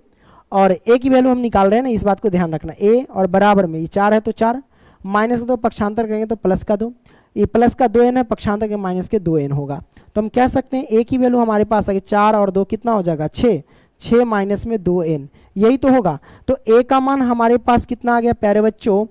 और a की वैल्यू हम निकाल रहे हैं ना, इस बात को ध्यान रखना, a और बराबर में ये 4 है तो 4, माइनस का 2 पक्षांतर करेंगे तो प्लस का 2, ये प्लस का 2n है, पक्षांतर के माइनस के 2n होगा, तो हम कह सकते हैं a की वैल्यू हमारे पास आ गई 4 और 2 कितना हो जाएगा 6, 6 माइनस में 2n, यही तो होगा। तो a का मान हमारे पास कितना आ गया प्यारे बच्चों,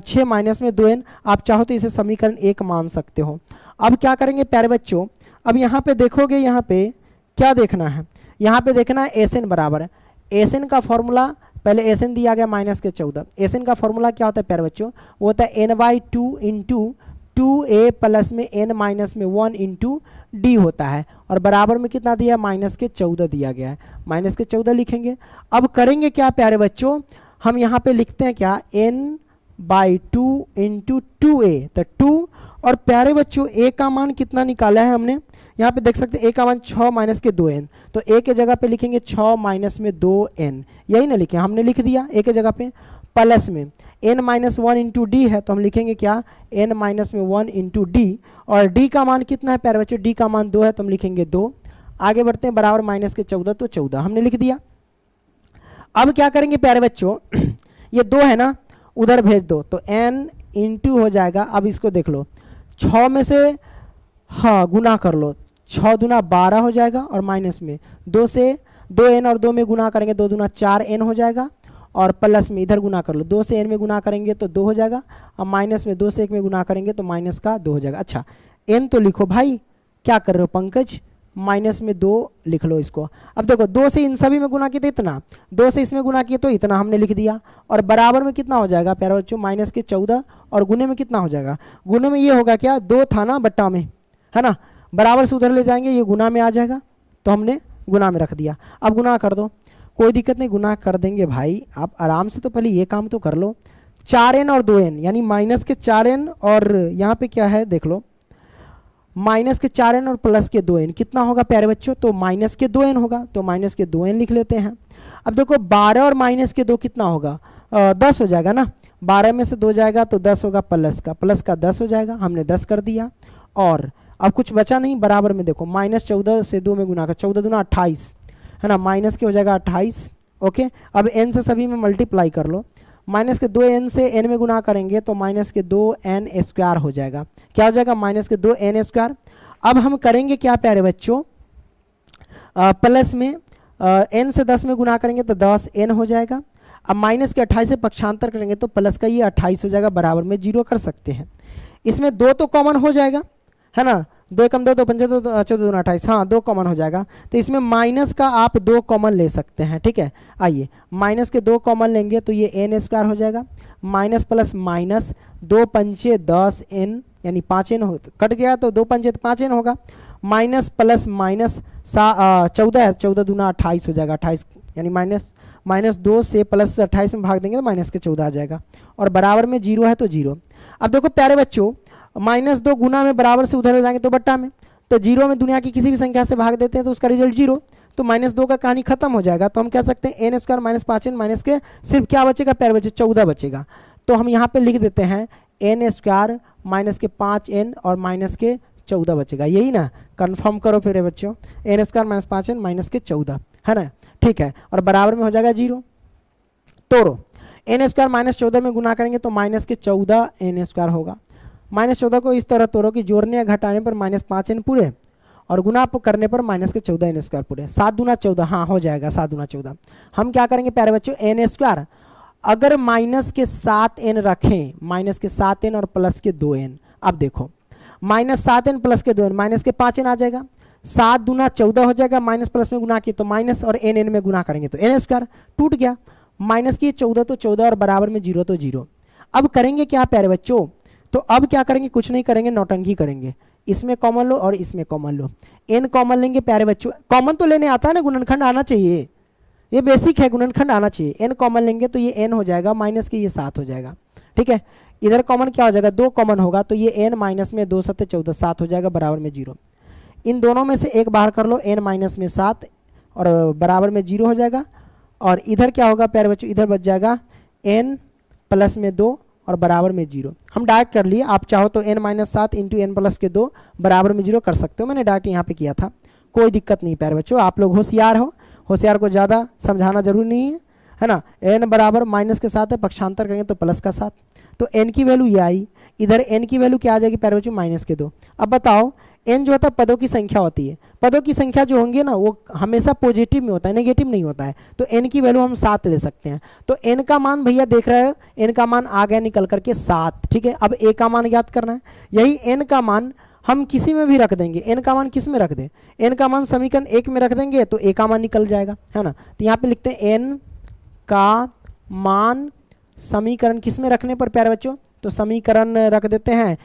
6 माइनस में 2n, आप चाहो तो इसे समीकरण 1 मान सकते हो। अब क्या करेंगे प्यारे बच्चों, अब यहाँ पे देखोगे, यहाँ पे क्या देखना है, यहाँ पे देखना है एस एन बराबर है, एस एन का फॉर्मूला पहले एस एन दिया गया -14, एस एन का फॉर्मूला क्या होता है प्यारे बच्चों, वो होता है n/2 इंटू 2a प्लस में n माइनस में 1 इंटू डी होता है और बराबर में कितना दिया -14 दिया गया है, -14 लिखेंगे। अब करेंगे क्या प्यारे बच्चों, हम यहाँ पे लिखते हैं क्या, n/2 इंटू 2a, तो 2 और प्यारे बच्चों a का मान कितना निकाला है हमने, यहाँ पे देख सकते हैं a का मान 6 माइनस के 2n, तो a के जगह पे लिखेंगे 6 माइनस में 2n, यही ना लिखे, हमने लिख दिया a के जगह पे, प्लस में n-1 इंटू डी है तो हम लिखेंगे क्या, n-1 इंटू डी और d का मान कितना है प्यारे बच्चों, d का मान 2 है तो हम लिखेंगे 2। आगे बढ़ते हैं, बराबर -14 तो 14 हमने लिख दिया। अब क्या करेंगे प्यारे बच्चों, ये 2 है ना, उधर भेज दो तो n इंटू हो जाएगा, अब इसको देख लो, 6 में से हाँ गुना कर लो, 6 दूना 12 हो जाएगा और माइनस में 2 से 2n और 2 में गुना करेंगे 2 दूना 4n हो जाएगा और प्लस में इधर गुना कर लो, 2 से n में गुना करेंगे तो 2 हो जाएगा और माइनस में 2 से 1 में गुना करेंगे तो माइनस का 2 हो जाएगा। अच्छा n तो लिखो भाई, क्या कर रहे हो पंकज, माइनस में 2 लिख लो इसको। अब देखो 2 से इन सभी में गुना किया तो इतना, 2 से इसमें गुना किया तो इतना हमने लिख दिया और बराबर में कितना हो जाएगा प्यारे बच्चों, -14 और गुने में कितना हो जाएगा, गुने में ये होगा क्या, 2 था ना बट्टा में, है ना, बराबर से उधर ले जाएंगे ये गुना में आ जाएगा तो हमने गुना में रख दिया। अब गुना कर दो, कोई दिक्कत नहीं, गुना कर देंगे भाई, आप आराम से तो पहले ये काम तो कर लो। 4n और 2n यानी माइनस के 4n और यहाँ पे क्या है देख लो, माइनस के 4n और प्लस के 2n कितना होगा प्यारे बच्चों, तो माइनस के 2n होगा, तो माइनस के 2n लिख लेते हैं। अब देखो 12 और माइनस के 2 कितना होगा, 10 हो जाएगा ना, 12 में से 2 जाएगा तो 10 होगा, प्लस का 10 हो जाएगा, हमने 10 कर दिया। और अब कुछ बचा नहीं, बराबर में देखो -14 से 2 में गुना कर, 14 दूना 28 है ना, माइनस के हो जाएगा 28। ओके, अब n से सभी में मल्टीप्लाई कर लो, माइनस के 2n से n में गुना करेंगे तो माइनस के 2n स्क्वायर हो जाएगा, क्या हो जाएगा, माइनस के 2n स्क्वायर। अब हम करेंगे क्या प्यारे बच्चों, प्लस में n से 10 में गुना करेंगे तो 10n हो जाएगा। अब माइनस के 28 से पक्षांतर करेंगे तो प्लस का ये 28 हो जाएगा, बराबर में 0 कर सकते हैं। इसमें 2 तो कॉमन हो जाएगा है ना, 2 कम 2 2 पंजे 2 14 2 28, हाँ 2 कॉमन हो जाएगा, तो इसमें माइनस का आप 2 कॉमन ले सकते हैं। ठीक है, आइए माइनस के 2 कॉमन लेंगे तो ये n स्क्वायर हो जाएगा, माइनस प्लस माइनस 2 पंचे 10n यानी 5n कट गया तो 2 पंचे 5n होगा, माइनस प्लस माइनस 14 है, 14 दूना 28 हो जाएगा, 28 यानी माइनस 2 से प्लस 28 में भाग देंगे तो माइनस के 14 आ जाएगा, और बराबर में 0 है तो 0। अब देखो प्यारे बच्चों, -2 गुना में बराबर से उधर हो जाएंगे तो बट्टा में, तो 0 में दुनिया की किसी भी संख्या से भाग देते हैं तो उसका रिजल्ट 0, तो -2 का कहानी खत्म हो जाएगा। तो हम कह सकते हैं n square minus 5n minus के सिर्फ क्या बचेगा प्यारे बच्चे, 14 बचेगा। तो हम यहाँ पे लिख देते हैं n स्क्वायर माइनस के 5n और माइनस के 14 बचेगा, यही ना, कंफर्म करो फिर बच्चों, n square minus 5n minus के 14 है ना, ठीक है, और बराबर में हो जाएगा 0। तोड़ो, n स्क्वायर माइनस 14 में गुना करेंगे तो माइनस के 14 n स्क्वायर होगा, -14 को इस तरह तोड़ो कि जोड़ने या घटाने पर -5n पूरे और गुना करने पर माइनस के 14n स्क्वायर पूरे, 7 दूना 14, हाँ हो जाएगा 7 दूना 14। हम क्या करेंगे प्यारे बच्चों, n स्क्वायर अगर माइनस के 7n रखें, माइनस के 7n और प्लस के 2n, अब देखो -7n प्लस के 2n माइनस के 5n आ जाएगा, 7 दूना 14 हो जाएगा, माइनस प्लस में गुना किए तो माइनस और n में गुना करेंगे तो n स्क्वायर टूट गया, माइनस की 14 तो 14 और बराबर में 0 तो 0। अब करेंगे क्या प्यारे बच्चों, तो अब क्या करेंगे, कुछ नहीं करेंगे, नौटंकी करेंगे, इसमें कॉमन लो और इसमें कॉमन लो, n कॉमन लेंगे प्यारे बच्चों, कॉमन तो लेने आता है ना, गुणनखंड आना चाहिए, ये बेसिक है, गुणनखंड आना चाहिए। n कॉमन लेंगे तो ये n हो जाएगा, माइनस के ये 7 हो जाएगा, ठीक है, इधर कॉमन क्या हो जाएगा, 2 कॉमन होगा तो ये n माइनस में 2 7 14 7 हो जाएगा, बराबर में 0। इन दोनों में से एक बाहर कर लो, n माइनस में 7 और बराबर में 0 हो जाएगा, और इधर क्या होगा प्यारे बच्चों, इधर बच जाएगा n प्लस में 2 और बराबर में 0। हम डायरेक्ट कर लिए, आप चाहो तो n minus 7 into n plus के 2 बराबर में 0 कर सकते हो, मैंने डायरेक्ट यहाँ पे किया था, कोई दिक्कत नहीं प्यारे बच्चों, आप लोग होशियार हो, होशियार को ज़्यादा समझाना जरूरी नहीं है ना। n बराबर माइनस के 7 है, पक्षांतर करेंगे तो प्लस का 7, तो n की वैल्यू ये आई, इधर n की वैल्यू क्या आ जाएगी प्यारे बच्चों, माइनस के 2। अब बताओ n जो होता है पदों की संख्या होती है, पदों की संख्या जो होंगे ना वो हमेशा पॉजिटिव में होता है, नेगेटिव नहीं होता है, तो n की वैल्यू हम 7 ले सकते हैं। तो n का मान भैया देख रहे हो, n का मान आ गया निकल करके 7, ठीक है। अब a का मान ज्ञात करना है, यही n का मान हम किसी में भी रख देंगे, n का मान किस में रख दें, n का मान समीकरण 1 में रख देंगे तो a का मान निकल जाएगा, है ना। तो यहाँ पे लिखते हैं n का मान समीकरण किस में रखने पर प्यारे बच्चों, तो समीकरण रख देते हैं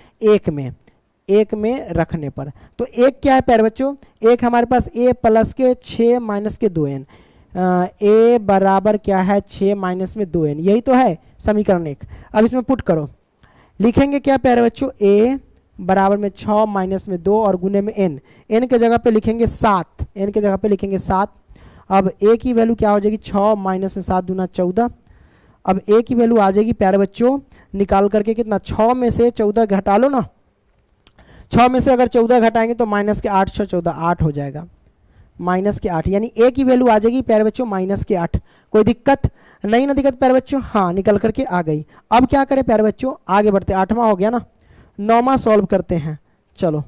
1 में रखने पर। तो 1 क्या है प्यारे बच्चों, 1 हमारे पास a प्लस के 6 माइनस के 2n, a बराबर क्या है 6 माइनस में 2n, यही तो है समीकरण 1। अब इसमें पुट करो, लिखेंगे क्या प्यारे बच्चों, a बराबर में 6 माइनस में 2 और गुने में n के जगह पे लिखेंगे 7, n के जगह पे लिखेंगे 7। अब a की वैल्यू क्या हो जाएगी, 6 माइनस में 7 दूना 14। अब a की वैल्यू आ जाएगी प्यारे बच्चों निकाल करके कितना, 6 में से 14 घटा लो ना, 6 में से अगर 14 घटाएंगे तो माइनस के 8 6 14 8 हो जाएगा, माइनस के 8, यानी a की वैल्यू आ जाएगी प्यारे बच्चों माइनस के 8। कोई दिक्कत नहीं ना, दिक्कत प्यारे बच्चों, हाँ निकल करके आ गई। अब क्या करें प्यारे बच्चों, आगे बढ़ते, 8वां हो गया ना, 9वां सॉल्व करते हैं, चलो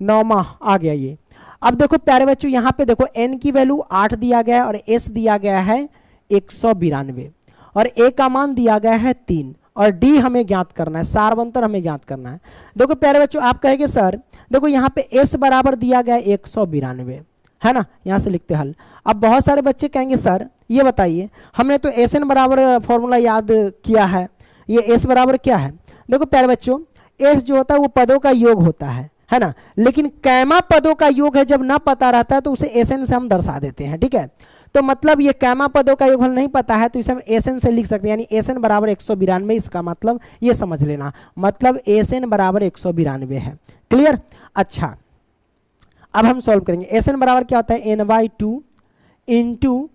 9वां आ गया ये। अब देखो प्यारे बच्चों यहाँ पे देखो n की वैल्यू 8 दिया गया है और s दिया गया है 192 और a का मान दिया गया है 3 और d हमें ज्ञात करना है, सारवंतर हमें ज्ञात करना है। देखो प्यारे बच्चों आप कहेंगे सर देखो यहाँ पे s बराबर दिया गया है 192 है ना, यहाँ से लिखते हल। अब बहुत सारे बच्चे कहेंगे सर ये बताइए हमने तो SN बराबर फॉर्मूला याद किया है, ये s बराबर क्या है। देखो प्यारे बच्चों s जो होता है वो पदों का योग होता है ना, लेकिन कैमा पदों का योग है, जब ना पता रहता है तो उसे SN से हम दर्शा देते हैं, ठीक है। तो मतलब ये कैमा पदों का योगफल नहीं पता है तो इसे हम एसएन से लिख सकते हैं, यानी एसएन बराबर 192। इसका मतलब ये समझ लेना, मतलब एसएन बराबर 192 है। क्लियर? अच्छा, अब हम सॉल्व करेंगे। एसएन बराबर क्या होता है, n by two into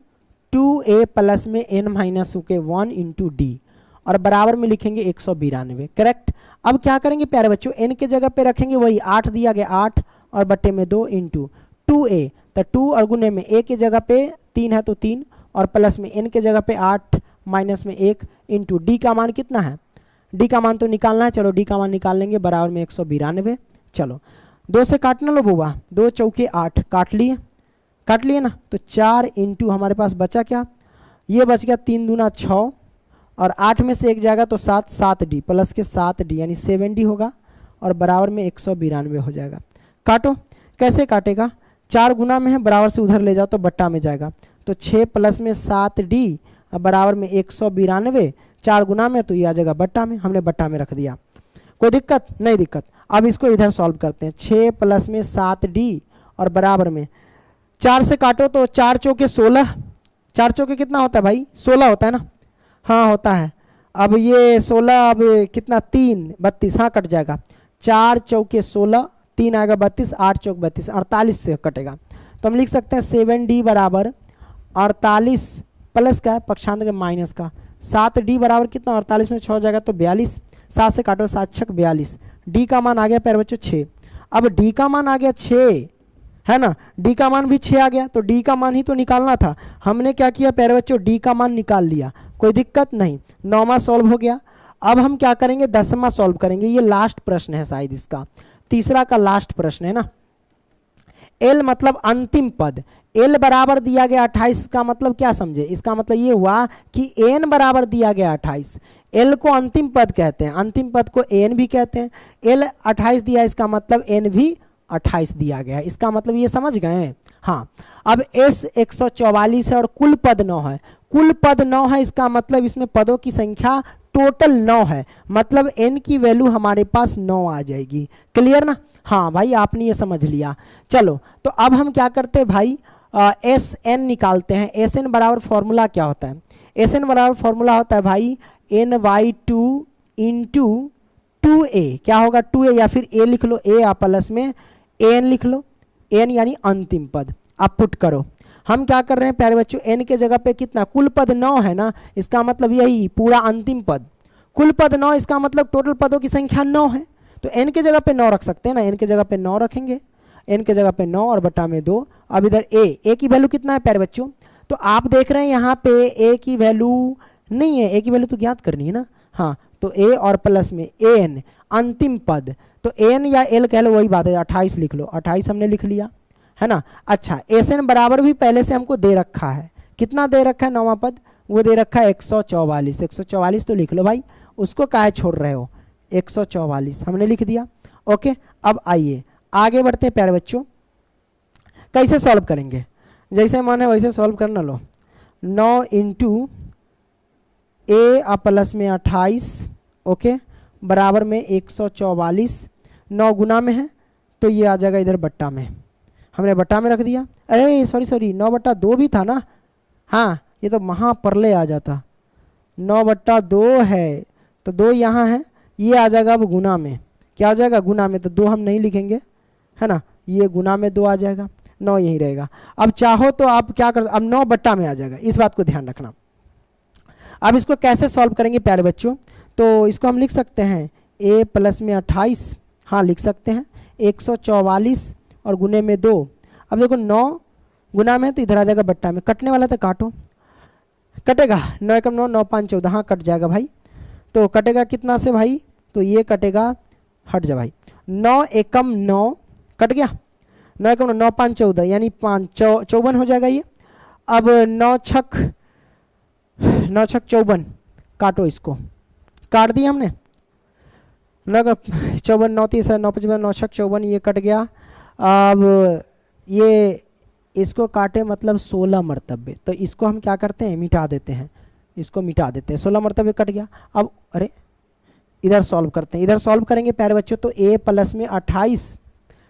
2a plus में n माइनस के 1 इंटू डी, और बराबर में लिखेंगे 192। करेक्ट? अब क्या करेंगे प्यारे बच्चों, n के जगह पे रखेंगे वही 8 दिया गया, 8 और बट्टे में 2 इंटू 2a, तो 2 और गुने में a के जगह पे 3 है तो 3, और प्लस में n के जगह पे 8 माइनस में 1 इंटू डी का मान कितना है, डी का मान तो निकालना है, चलो डी का मान निकाल लेंगे, बराबर में 192। चलो 2 से काटना लो बुआ, 2 चौके 8, काट लिए ना, तो 4 इंटू हमारे पास बचा क्या, ये बच गया 3 दूना 6, और 8 में से 1 जाएगा तो 7, 7d प्लस के 7d यानी 7d होगा, और बराबर में 192 हो जाएगा। काटो, कैसे काटेगा, 4 गुना में है, बराबर से उधर ले जाओ तो बट्टा में जाएगा, तो 6 प्लस में 7d बराबर में 192, 4 गुना में तो ये आ जाएगा बट्टा में, हमने बट्टा में रख दिया। कोई दिक्कत? नहीं दिक्कत। अब इसको इधर सॉल्व करते हैं, 6 प्लस में 7d और बराबर में 4 से काटो तो 4 चौके 16, 4 चौके कितना होता है भाई, 16 होता है ना, हाँ होता है। अब ये 16 अब कितना 3 32, हाँ कट जाएगा, 4 चौके 16, 3 आएगा 32, 8 चौक 32, 48 से कटेगा, तो हम लिख सकते हैं 7d बराबर 48 प्लस का है पक्षांतर के माइनस का, 7d बराबर कितना, 48 में 6 हो जाएगा तो 42, 7 से काटो 7 छक 42, डी का मान आ गया प्यारे बच्चों 6। अब डी का मान आ गया 6 है ना, डी का मान भी 6 आ गया, तो डी का मान ही तो निकालना था, हमने क्या किया प्यारे बच्चों, डी का मान निकाल लिया, कोई दिक्कत नहीं। 9वां सॉल्व हो गया। अब हम क्या करेंगे, 10वां सॉल्व करेंगे, ये लास्ट प्रश्न है शायद इसका, तीसरा का लास्ट प्रश्न है ना। एल मतलब अंतिम पद, एल बराबर दिया गया 28 का मतलब क्या समझे, इसका मतलब ये हुआ कि एन बराबर दिया गया 28, एल को अंतिम पद कहते हैं, अंतिम पद को एन भी कहते हैं, एल 28 दिया इसका मतलब एन भी 28 दिया गया है, इसका मतलब ये समझ गए। हाँ, अब एस 144 है और कुल पद 9 है, कुल पद 9 है, इसका मतलब इसमें पदों की संख्या टोटल 9 है, मतलब एन की वैल्यू हमारे पास 9 आ जाएगी। क्लियर ना? हाँ भाई आपने ये समझ लिया। चलो तो अब हम क्या करते हैं भाई, एस एन निकालते हैं। एस एन बराबर फॉर्मूला क्या होता है, एस एन बराबर फॉर्मूला होता है भाई एन बाई 2 इंटू 2a, क्या होगा 2a, या फिर a लिख लो, a प्लस में एन लिख लो, एन यानी अंतिम पद, आप पुट करो। हम क्या कर रहे हैं प्यारे बच्चों, एन के जगह पे कितना, कुल पद 9 है ना, इसका मतलब यही पूरा अंतिम पद, कुल पद 9, इसका मतलब टोटल पदों की संख्या 9 है, तो एन के जगह पे 9 रख सकते हैं ना, एन के जगह पे 9 रखेंगे, एन के जगह पे 9 और बटा में 2। अब इधर ए की वैल्यू कितना है प्यारे बच्चों, तो आप देख रहे हैं यहाँ पे ए की वैल्यू नहीं है, ए की वैल्यू तो ज्ञात करनी है ना, हाँ तो ए और प्लस में एन अंतिम पद, तो एन या एल कह लो वही बात है, 28 लिख लो, 28 हमने लिख लिया है ना। अच्छा, एस एन बराबर भी पहले से हमको दे रखा है, कितना दे रखा है 9वां पद, वो दे रखा है 144, 144 तो लिख लो भाई, उसको काहे छोड़ रहे हो, 144 हमने लिख दिया। ओके, अब आइए आगे बढ़ते हैं प्यारे बच्चों, कैसे सॉल्व करेंगे, जैसे मन है वैसे सॉल्व करना लो। 9 इंटू ए प्लस में 28, ओके, बराबर में 144, 9 गुना में है तो ये आ जाएगा इधर बट्टा में, हमने बट्टा में रख दिया, अरे सॉरी 9/2 भी था ना, हाँ ये तो महापरले आ जाता, 9/2 है तो 2 यहाँ है, ये आ जाएगा अब गुना में, क्या आ जाएगा गुना में, तो 2 हम नहीं लिखेंगे है ना, ये गुना में 2 आ जाएगा, 9 यही रहेगा। अब चाहो तो आप क्या कर, अब 9 बट्टा में आ जाएगा, इस बात को ध्यान रखना। अब इसको कैसे सॉल्व करेंगे प्यारे बच्चों, तो इसको हम लिख सकते हैं a प्लस में 28, हाँ लिख सकते हैं 144 और गुने में 2। अब देखो 9 गुना में तो इधर आ जाएगा बट्टा में, कटने वाला तो काटो, कटेगा 9 एकम 9, 9 5 14, हाँ कट जाएगा भाई, तो कटेगा कितना से भाई, तो ये कटेगा, हट जा भाई, 9 एकम 9 कट गया, 9 एकम 9 5 14 यानी 5 54 हो जाएगा ये। अब 9 छक 54, काटो, इसको काट दिया हमने, 9 54 9 30 9 55 9 छक 54, ये कट गया। अब ये इसको काटे मतलब 16 मरतबे, तो इसको हम क्या करते हैं मिटा देते हैं, इसको मिटा देते हैं, 16 मरतबे कट गया। अब अरे इधर सॉल्व करते हैं, इधर सॉल्व करेंगे प्यारे बच्चों, तो a प्लस में 28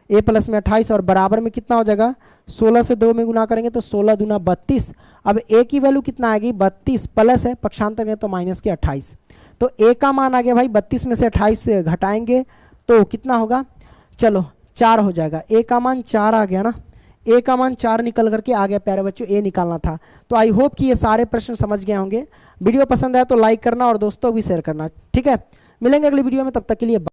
a प्लस में 28 और बराबर में कितना हो जाएगा, 16 से 2 में गुना करेंगे तो 16 दूना 32। अब a की वैल्यू कितना आएगी 32 प्लस है, पक्षांतर करें तो माइनस के 28। तो a का मान आ गया भाई 32 में से 28 से घटाएंगे तो कितना होगा, चलो 4 हो जाएगा। a का मान 4 आ गया ना, a का मान 4 निकल करके आ गया प्यारे बच्चों, a निकालना था। तो आई होप कि ये सारे प्रश्न समझ गए होंगे। वीडियो पसंद आया तो लाइक करना और दोस्तों भी शेयर करना, ठीक है। मिलेंगे अगली वीडियो में, तब तक के लिए।